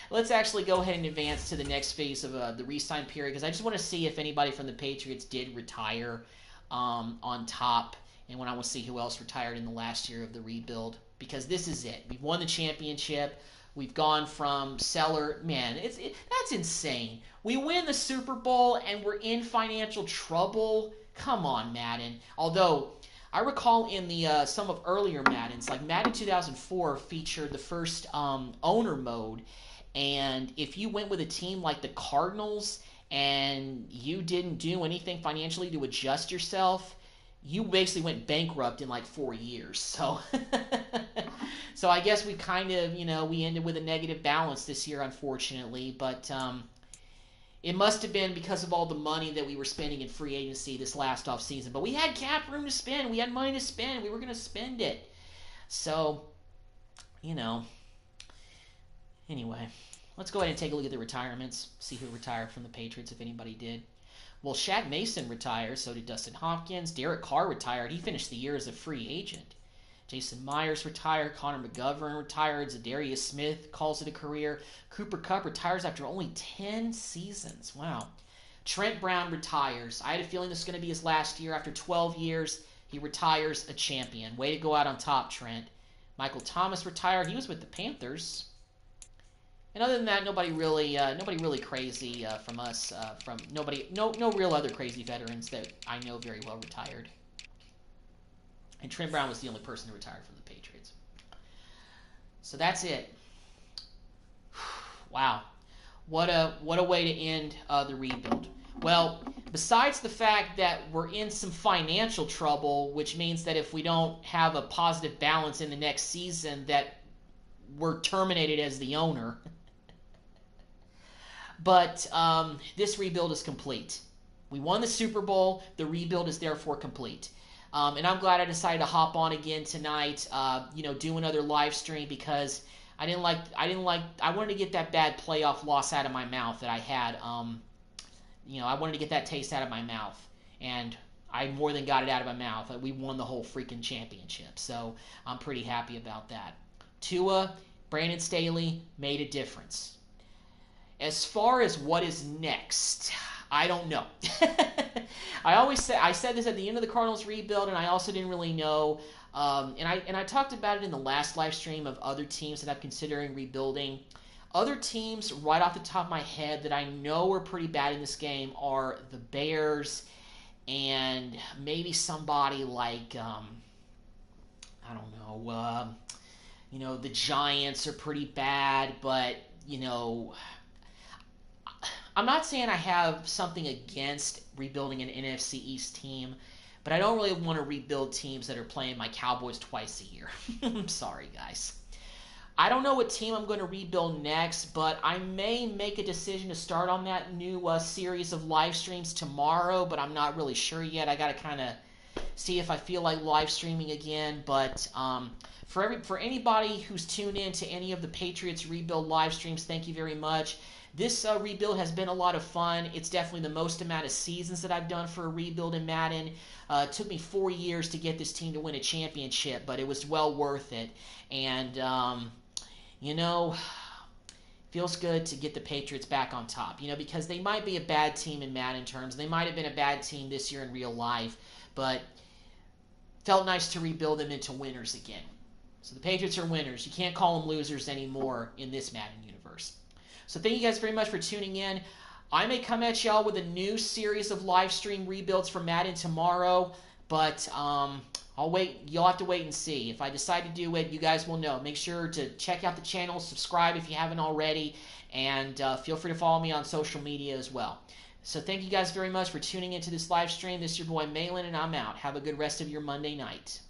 Let's actually go ahead and advance to the next phase of the re-sign period, because I just want to see if anybody from the Patriots did retire on top, and when I want to see who else retired in the last year of the rebuild, because this is it. We've won the championship. We've gone from seller, man, that's insane. We win the Super Bowl and we're in financial trouble. Come on, Madden. Although I recall in the some of earlier Maddens, like Madden 2004 featured the first owner mode, and if you went with a team like the Cardinals and you didn't do anything financially to adjust yourself, you basically went bankrupt in like 4 years. So so I guess we kind of, we ended with a negative balance this year, unfortunately. But it must have been because of all the money that we were spending in free agency this last off season. But we had cap room to spend. We had money to spend. We were going to spend it. So, anyway, let's go ahead and take a look at the retirements. See who retired from the Patriots, if anybody did. Well, Shaq Mason retired. So did Dustin Hopkins. Derek Carr retired. He finished the year as a free agent. Jason Myers retired. Connor McGovern retired. Zadarius Smith calls it a career. Cooper Kupp retires after only 10 seasons. Wow. Trent Brown retires. I had a feeling this was going to be his last year. After 12 years, he retires a champion. Way to go out on top, Trent. Michael Thomas retired. He was with the Panthers. And other than that, nobody really crazy from us. No real other crazy veterans that I know very well retired. And Trent Brown was the only person who retired from the Patriots. So that's it. Wow. What a way to end the rebuild. Well, besides the fact that we're in some financial trouble, which means that if we don't have a positive balance in the next season, that we're terminated as the owner. But this rebuild is complete. We won the Super Bowl. The rebuild is therefore complete. And I'm glad I decided to hop on again tonight, do another live stream because I wanted to get that bad playoff loss out of my mouth that I had. I wanted to get that taste out of my mouth, and I more than got it out of my mouth. We won the whole freaking championship, so I'm pretty happy about that. Tua, Brandon Staley made a difference. As far as what is next, I don't know. I said this at the end of the Cardinals rebuild, and I also didn't really know. And I talked about it in the last live stream of other teams that I'm considering rebuilding. Other teams, right off the top of my head, that I know are pretty bad in this game are the Bears and maybe somebody like I don't know. The Giants are pretty bad, but I'm not saying I have something against rebuilding an NFC East team, but I don't really want to rebuild teams that are playing my Cowboys twice a year. I'm sorry, guys. I don't know what team I'm going to rebuild next, but I may make a decision to start on that new series of live streams tomorrow, but I'm not really sure yet. I got to kind of see if I feel like live streaming again, but for anybody who's tuned in to any of the Patriots rebuild live streams, thank you very much. This rebuild has been a lot of fun. It's definitely the most amount of seasons that I've done for a rebuild in Madden. It took me 4 years to get this team to win a championship, but it was well worth it. And, feels good to get the Patriots back on top, because they might be a bad team in Madden terms. They might have been a bad team this year in real life, but felt nice to rebuild them into winners again. So the Patriots are winners. You can't call them losers anymore in this Madden universe. So thank you guys very much for tuning in. I may come at y'all with a new series of live stream rebuilds for Madden tomorrow, but I'll wait. You'll have to wait and see. If I decide to do it, you guys will know. Make sure to check out the channel, subscribe if you haven't already, and feel free to follow me on social media as well. So thank you guys very much for tuning into this live stream. This is your boy Malin, and I'm out. Have a good rest of your Monday night.